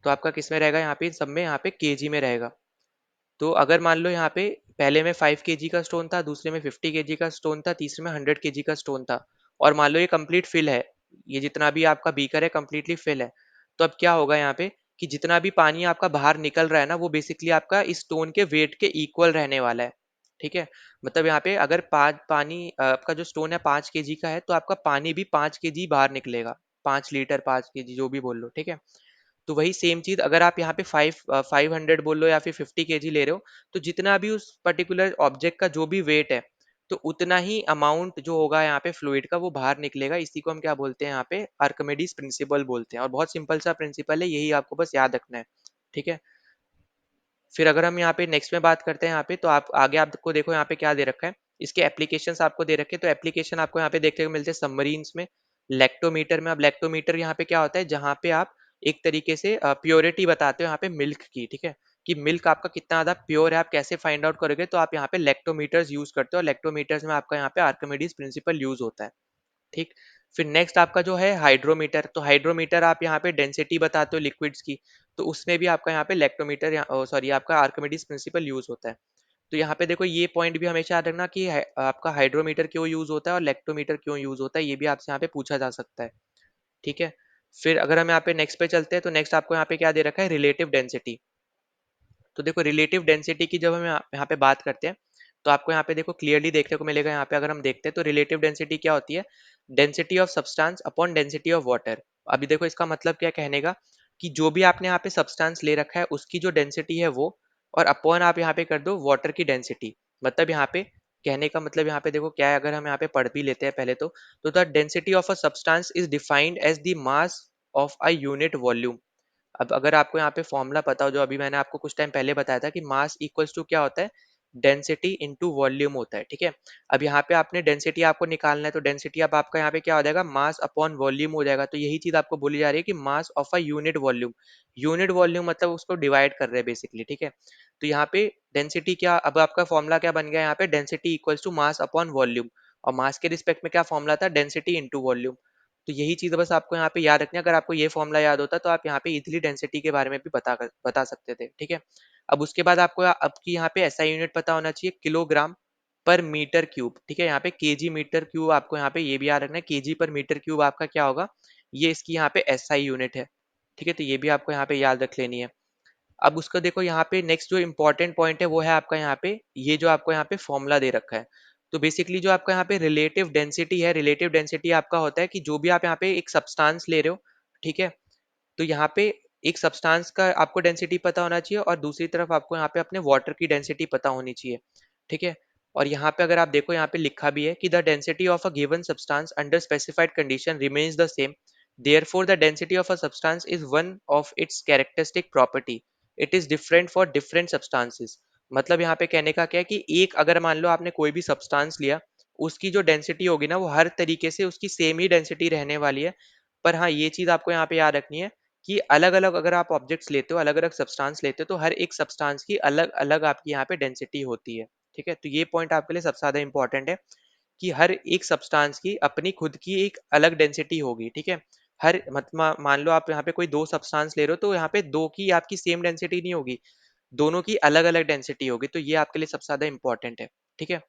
तो आपका किस में रहेगा, यहाँ पे सब में यहाँ पे केजी में रहेगा। तो अगर मान लो यहाँ पे पहले में 5 केजी का स्टोन था, दूसरे में 50 केजी का स्टोन था, तीसरे में 100 केजी का स्टोन था, और मान लो ये कंप्लीट फिल है, ये जितना भी आपका बीकर है कंप्लीटली फिल है, तो अब क्या होगा यहाँ पे कि जितना भी पानी आपका बाहर निकल रहा है ना वो बेसिकली आपका इस स्टोन के वेट के इक्वल रहने वाला है। ठीक है, मतलब यहाँ पे अगर आपका जो स्टोन है 5 केजी का है तो आपका पानी भी 5 केजी बाहर निकलेगा, 5 लीटर 5 केजी जो भी बोल लो। ठीक है, तो वही सेम चीज अगर आप यहाँ पे 500 बोल लो या फिर 50 केजी ले रहे हो, तो जितना भी उस पर्टिकुलर ऑब्जेक्ट का जो भी वेट है, तो उतना ही अमाउंट जो होगा यहाँ पे फ्लूइड का वो बाहर निकलेगा। इसी को हम क्या बोलते हैं यहाँ पे, आर्किमिडीज प्रिंसिपल बोलते हैं, और बहुत सिंपल सा प्रिंसिपल है, यही आपको बस याद रखना है। ठीक है, फिर अगर हम यहाँ पे नेक्स्ट में बात करते हैं यहाँ पे, तो आप आगे आपको देखो यहाँ पे क्या दे रखा है, इसके एप्लीकेशंस आपको दे रखे हैं। तो एप्लीकेशन आपको यहाँ पे देखने को मिलते हैं सबमरीन्स में, लेक्टोमीटर में। अब लेक्टोमीटर यहाँ पे क्या होता है, जहाँ पे आप एक तरीके से प्योरिटी बताते हो यहाँ पे मिल्क की। ठीक है, कि मिल्क आपका कितना ज्यादा प्योर है, आप कैसे फाइंड आउट करोगे, तो आप यहाँ पे लेक्टोमीटर्स यूज करते हो, और लेक्टोमीटर्स में आपका यहाँ पे आर्किमिडीज प्रिंसिपल यूज होता है। ठीक, फिर नेक्स्ट आपका जो है हाइड्रोमीटर, तो हाइड्रोमीटर आप यहाँ पे डेंसिटी बताते हो लिक्विड्स की, तो उसमें भी आपका यहाँ पे लेक्टोमीटर सॉरी आपका आर्किमिडीज प्रिंसिपल यूज होता है। तो यहाँ पे देखो ये पॉइंट भी हमेशा याद रखना कि आपका हाइड्रोमीटर क्यों यूज होता है और लेक्टोमीटर क्यों यूज होता है, ये भी आपसे यहाँ पे पूछा जा सकता है। ठीक है, फिर अगर हम यहाँ पे नेक्स्ट पे चलते हैं, तो नेक्स्ट आपको यहाँ पे क्या दे रखा है, रिलेटिव डेंसिटी। तो देखो रिलेटिव डेंसिटी की जब हम यहाँ पे बात करते हैं, तो आपको यहाँ पे देखो क्लियरली देखने को मिलेगा, यहाँ पे अगर हम देखते हैं तो रिलेटिव डेंसिटी क्या होती है, density of substance upon density of water. अभी देखो इसका मतलब क्या कहने का, कि जो भी आपने यहाँ पे सब्सटेंस ले रखा है उसकी जो डेंसिटी है वो, और अपॉन आप यहाँ पे कर दो वाटर की डेंसिटी। मतलब यहाँ पे कहने का मतलब यहाँ पे देखो क्या है, अगर हम यहाँ पे पढ़ भी लेते हैं पहले तो the density of a substance is defined as the mass of a unit volume. अब अगर आपको यहाँ पे फॉर्मूला पता हो, जो अभी मैंने आपको कुछ टाइम पहले बताया था, कि मास इक्वल्स टू क्या होता है, डेंसिटी इनटू वॉल्यूम होता है। ठीक है, अब यहाँ पे आपने डेंसिटी आपको निकालना है, तो डेंसिटी अब आपका यहाँ पे क्या हो जाएगा, मास अपॉन वॉल्यूम हो जाएगा। तो यही चीज आपको बोली जा रही है कि मास of a unit volume, unit volume मतलब उसको डिवाइड कर रहे हैं बेसिकली। ठीक है, तो यहाँ पे डेंसिटी क्या, अब आपका फॉर्मूला क्या बन गया यहाँ पे, density equals to mass upon volume, और मास के रिस्पेक्ट में क्या फॉर्मूला था, डेंसिटी इंटू वॉल्यूम। तो यही चीज बस आपको यहाँ पे याद रखनी है, अगर आपको ये फॉर्मूला याद होता तो आप यहाँ पे इजिली डेंसिटी के बारे में भी बता सकते थे। ठीक है, अब उसके बाद आपको अब की यहाँ पे ऐसा यूनिट पता होना चाहिए, किलोग्राम पर मीटर क्यूब। ठीक है, यहाँ पे केजी मीटर क्यूब, आपको यहाँ पे ये भी याद रखना है, केजी पर मीटर क्यूब आपका क्या होगा, ये इसकी यहाँ पे एसआई यूनिट है। ठीक है, तो ये भी आपको यहाँ पे याद रख लेनी है। अब उसका देखो यहाँ पे नेक्स्ट जो इंपॉर्टेंट पॉइंट है वो है आपका यहाँ पे, ये जो आपको यहाँ पे फॉर्मूला दे रखा है। तो बेसिकली जो आपका यहाँ पे रिलेटिव डेंसिटी है, रिलेटिव डेंसिटी आपका होता है कि जो भी आप यहाँ पे एक सब्सटेंस ले रहे हो, ठीक है, तो यहाँ पे एक सब्सटेंस का आपको डेंसिटी पता होना चाहिए, और दूसरी तरफ आपको यहाँ पे अपने वाटर की डेंसिटी पता होनी चाहिए। ठीक है, और यहाँ पे अगर आप देखो यहाँ पे लिखा भी है कि the density of a given substance under specified condition remains the same, therefore the density of a substance is one of its characteristic property, it is different for different substances. मतलब यहाँ पे कहने का क्या है कि एक अगर मान लो आपने कोई भी सब्सटेंस लिया, उसकी जो डेंसिटी होगी ना वो हर तरीके से उसकी सेम ही डेंसिटी रहने वाली है। पर हाँ ये चीज आपको यहाँ पे याद रखनी है कि अलग अलग अगर आप ऑब्जेक्ट्स लेते हो, अलग अलग सब्सटेंस लेते हो, तो हर एक सब्सटेंस की अलग अलग आपकी यहाँ पे डेंसिटी होती है। ठीक है, तो ये पॉइंट आपके लिए सबसे ज्यादा इंपॉर्टेंट है कि हर एक सब्सटेंस की अपनी खुद की एक अलग डेंसिटी होगी। ठीक है, हर मान लो आप यहाँ पे कोई दो सब्सटेंस ले रहे हो, तो यहाँ पे दो की आपकी सेम डेंसिटी नहीं होगी, दोनों की अलग अलग डेंसिटी होगी। तो ये आपके लिए सबसे ज्यादा इंपॉर्टेंट है। ठीक है,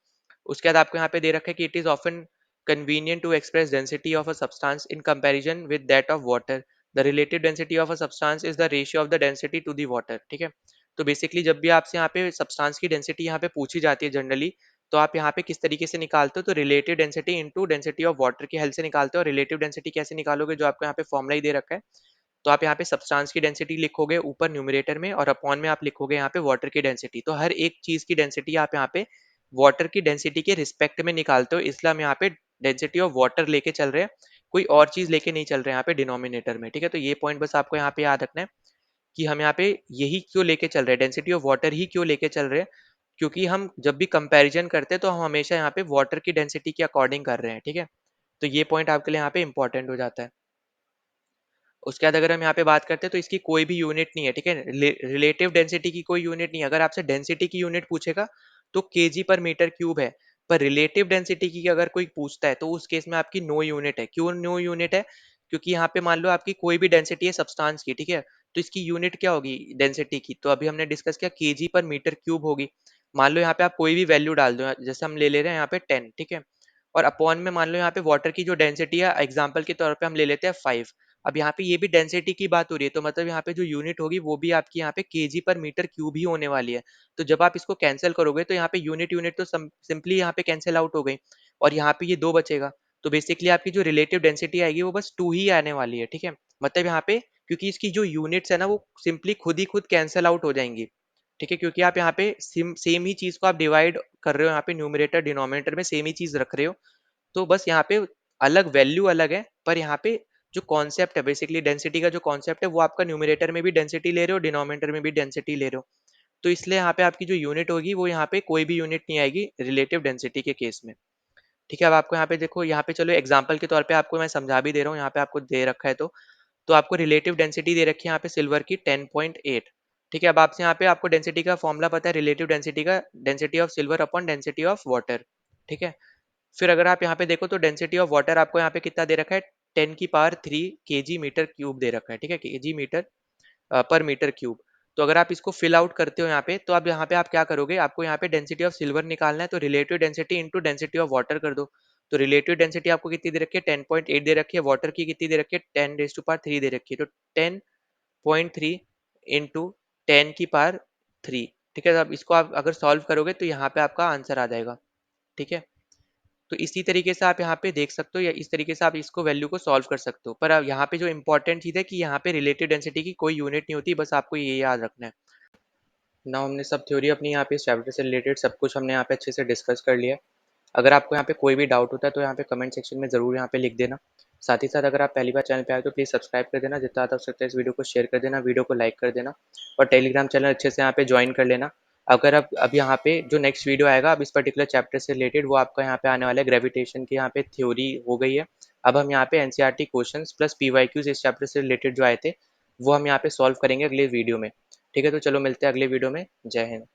उसके बाद आपको यहाँ पे दे रखा है कि it is often convenient to express density of a substance in comparison with that of water. The relative density of a substance is the ratio of the density to the water. ठीक है, तो basically जब भी आपसे यहाँ पे substance की density यहाँ पे पूछी जाती है जनरली, तो आप यहाँ पे किस तरीके से निकालते हो, तो relative density into density of water की हेल्प से निकालते हो। और रिलेटिव डेंसिटी कैसे निकालोगे, जो आपको यहाँ पे फॉर्मूला ही दे रखा है, तो आप यहाँ पे सब्सटेंस की डेंसिटी लिखोगे ऊपर न्यूमरेटर में और अपॉन में आप लिखोगे यहाँ पे वाटर की डेंसिटी। तो हर एक चीज की डेंसिटी आप यहाँ पे वाटर की डेंसिटी के रिस्पेक्ट में निकालते हो, इसलिए हम यहाँ पे डेंसिटी ऑफ वाटर लेके चल रहे हैं, कोई और चीज लेके नहीं चल रहे हैं यहाँ पे डिनोमिनेटर में। ठीक है, तो ये पॉइंट बस आपको यहाँ पे याद रखना है कि हम यहाँ पे यही क्यों लेके चल रहे हैं, डेंसिटी ऑफ वाटर ही क्यों लेके चल रहे हैं, क्योंकि हम जब भी कंपैरिजन करते हैं तो हम हमेशा यहाँ पे वाटर की डेंसिटी के अकॉर्डिंग कर रहे हैं। ठीक है, तो ये पॉइंट आपके लिए यहाँ पे इंपॉर्टेंट हो जाता है। उसके बाद अगर हम यहाँ पे बात करते हैं तो इसकी कोई भी यूनिट नहीं है। ठीक है, रिलेटिव डेंसिटी की कोई यूनिट नहीं है। अगर आपसे डेंसिटी की यूनिट पूछेगा तो केजी पर मीटर क्यूब है, पर रिलेटिव डेंसिटी की अगर कोई पूछता है तो उस केस में आपकी नो यूनिट है। क्यों नो यूनिट है? क्योंकि यहाँ पे मान लो आपकी कोई भी डेंसिटी है सब्सटेंस की, ठीक है, तो इसकी यूनिट क्या होगी डेंसिटी की? तो अभी हमने डिस्कस किया केजी पर मीटर क्यूब होगी। मान लो यहाँ पे आप कोई भी वैल्यू डाल दो, जैसे हम ले रहे हैं यहाँ पे 10, ठीक है, और अपॉन में मान लो यहाँ पे वाटर की जो डेंसिटी है एग्जाम्पल के तौर पे हम ले लेते हैं 5। अब यहाँ पे ये भी डेंसिटी की बात हो रही है, तो मतलब यहाँ पे जो यूनिट होगी वो भी आपकी यहाँ पे केजी पर मीटर क्यूब ही होने वाली है। तो जब आप इसको कैंसिल करोगे तो यहाँ पे यूनिट यूनिट तो सिंपली यहाँ पे कैंसिल आउट हो गई और यहाँ पे ये 2 बचेगा। तो बेसिकली आपकी जो रिलेटिव डेंसिटी आएगी वो बस 2 ही आने वाली है। ठीक है, मतलब यहाँ पे क्योंकि इसकी जो यूनिट्स है ना वो सिंपली खुद ही खुद कैंसिल आउट हो जाएंगी। ठीक है, क्योंकि आप यहाँ पे सेम ही चीज को आप डिवाइड कर रहे हो, यहाँ पे न्यूमरेटर डिनोमिनेटर में सेम ही चीज रख रहे हो। तो बस यहाँ पे अलग वैल्यू अलग है, पर यहाँ पे जो कॉन्सेप्ट है बेसिकली डेंसिटी का जो कॉन्सेप्ट है वो आपका न्यूमरेटर में भी डेंसिटी ले रहे हो, डिनोमिनेटर में भी डेंसिटी ले रहे हो। तो इसलिए यहाँ पे आपकी जो यूनिट होगी वो यहाँ पे कोई भी यूनिट नहीं आएगी रिलेटिव डेंसिटी के केस में। ठीक है, अब आपको यहाँ पे देखो, यहाँ पे चलो एग्जाम्पल के तौर पे आपको मैं समझा भी दे रहा हूँ, यहाँ पे आपको दे रखा है तो आपको रिलेटिव डेंसिटी दे रखी है यहाँ पे सिल्वर की 10.8। ठीक है, अब आपसे यहाँ पे आपको डेंसिटी का फॉर्मूला पता है रिलेटिव डेंसिटी का, density of silver upon density of water. ठीक है, फिर अगर आप यहाँ पे देखो तो डेंसिटी ऑफ वाटर आपको यहाँ पे कितना दे रखा है, 10⁻³ केजी मीटर क्यूब दे रखा है। ठीक है, केजी मीटर पर मीटर क्यूब। तो अगर आप इसको फिल आउट करते हो यहाँ पे तो अब यहाँ पे आप क्या करोगे, आपको यहाँ पे डेंसिटी ऑफ सिल्वर निकालना है, तो relative density into density of water कर दो। तो रिलेटिव डेंसिटी आपको कितनी दे रखी है, 10.8 दे रखी है, वाटर की कितनी दे रखी है, 10⁻³ दे रखी है, तो 10.3 इंटू 10⁻³। ठीक है, तो अब इसको आप अगर सॉल्व करोगे तो यहाँ पे आपका आंसर आ जाएगा। ठीक है, तो इसी तरीके से आप यहाँ पे देख सकते हो या इस तरीके से आप इसको वैल्यू को सॉल्व कर सकते हो। पर अब यहाँ पे जो इंपॉर्टेंट चीज़ है कि यहाँ पे रिलेटिव डेंसिटी की कोई यूनिट नहीं होती, बस आपको ये याद रखना है। ना हमने सब थ्योरी अपनी यहाँ पे इस चैप्टर से रिलेटेड सब कुछ हमने यहाँ पे अच्छे से डिस्कस कर लिया है। अगर आपको यहाँ पे कोई भी डाउट होता है तो यहाँ पे कमेंट सेक्शन में ज़रूर यहाँ पे लिख देना। साथ ही साथ अगर आप पहली बार चैनल पे आए तो प्लीज़ सब्सक्राइब कर देना, जितना ज़्यादा हो सकता है इस वीडियो को शेयर कर देना, वीडियो को लाइक कर देना और टेलीग्राम चैनल अच्छे से यहाँ पे ज्वाइन कर लेना। अगर आप अब यहाँ पे जो नेक्स्ट वीडियो आएगा अब इस पर्टिकुलर चैप्टर से रिलेटेड वो आपका यहाँ पे आने वाला है, ग्रेविटेशन की यहाँ पे थ्योरी हो गई है। अब हम यहाँ पे एनसीईआरटी क्वेश्चंस प्लस पीवाईक्यूज इस चैप्टर से रिलेटेड जो आए थे वो हम यहाँ पे सॉल्व करेंगे अगले वीडियो में। ठीक है, तो चलो मिलते हैं अगले वीडियो में। जय हिंद।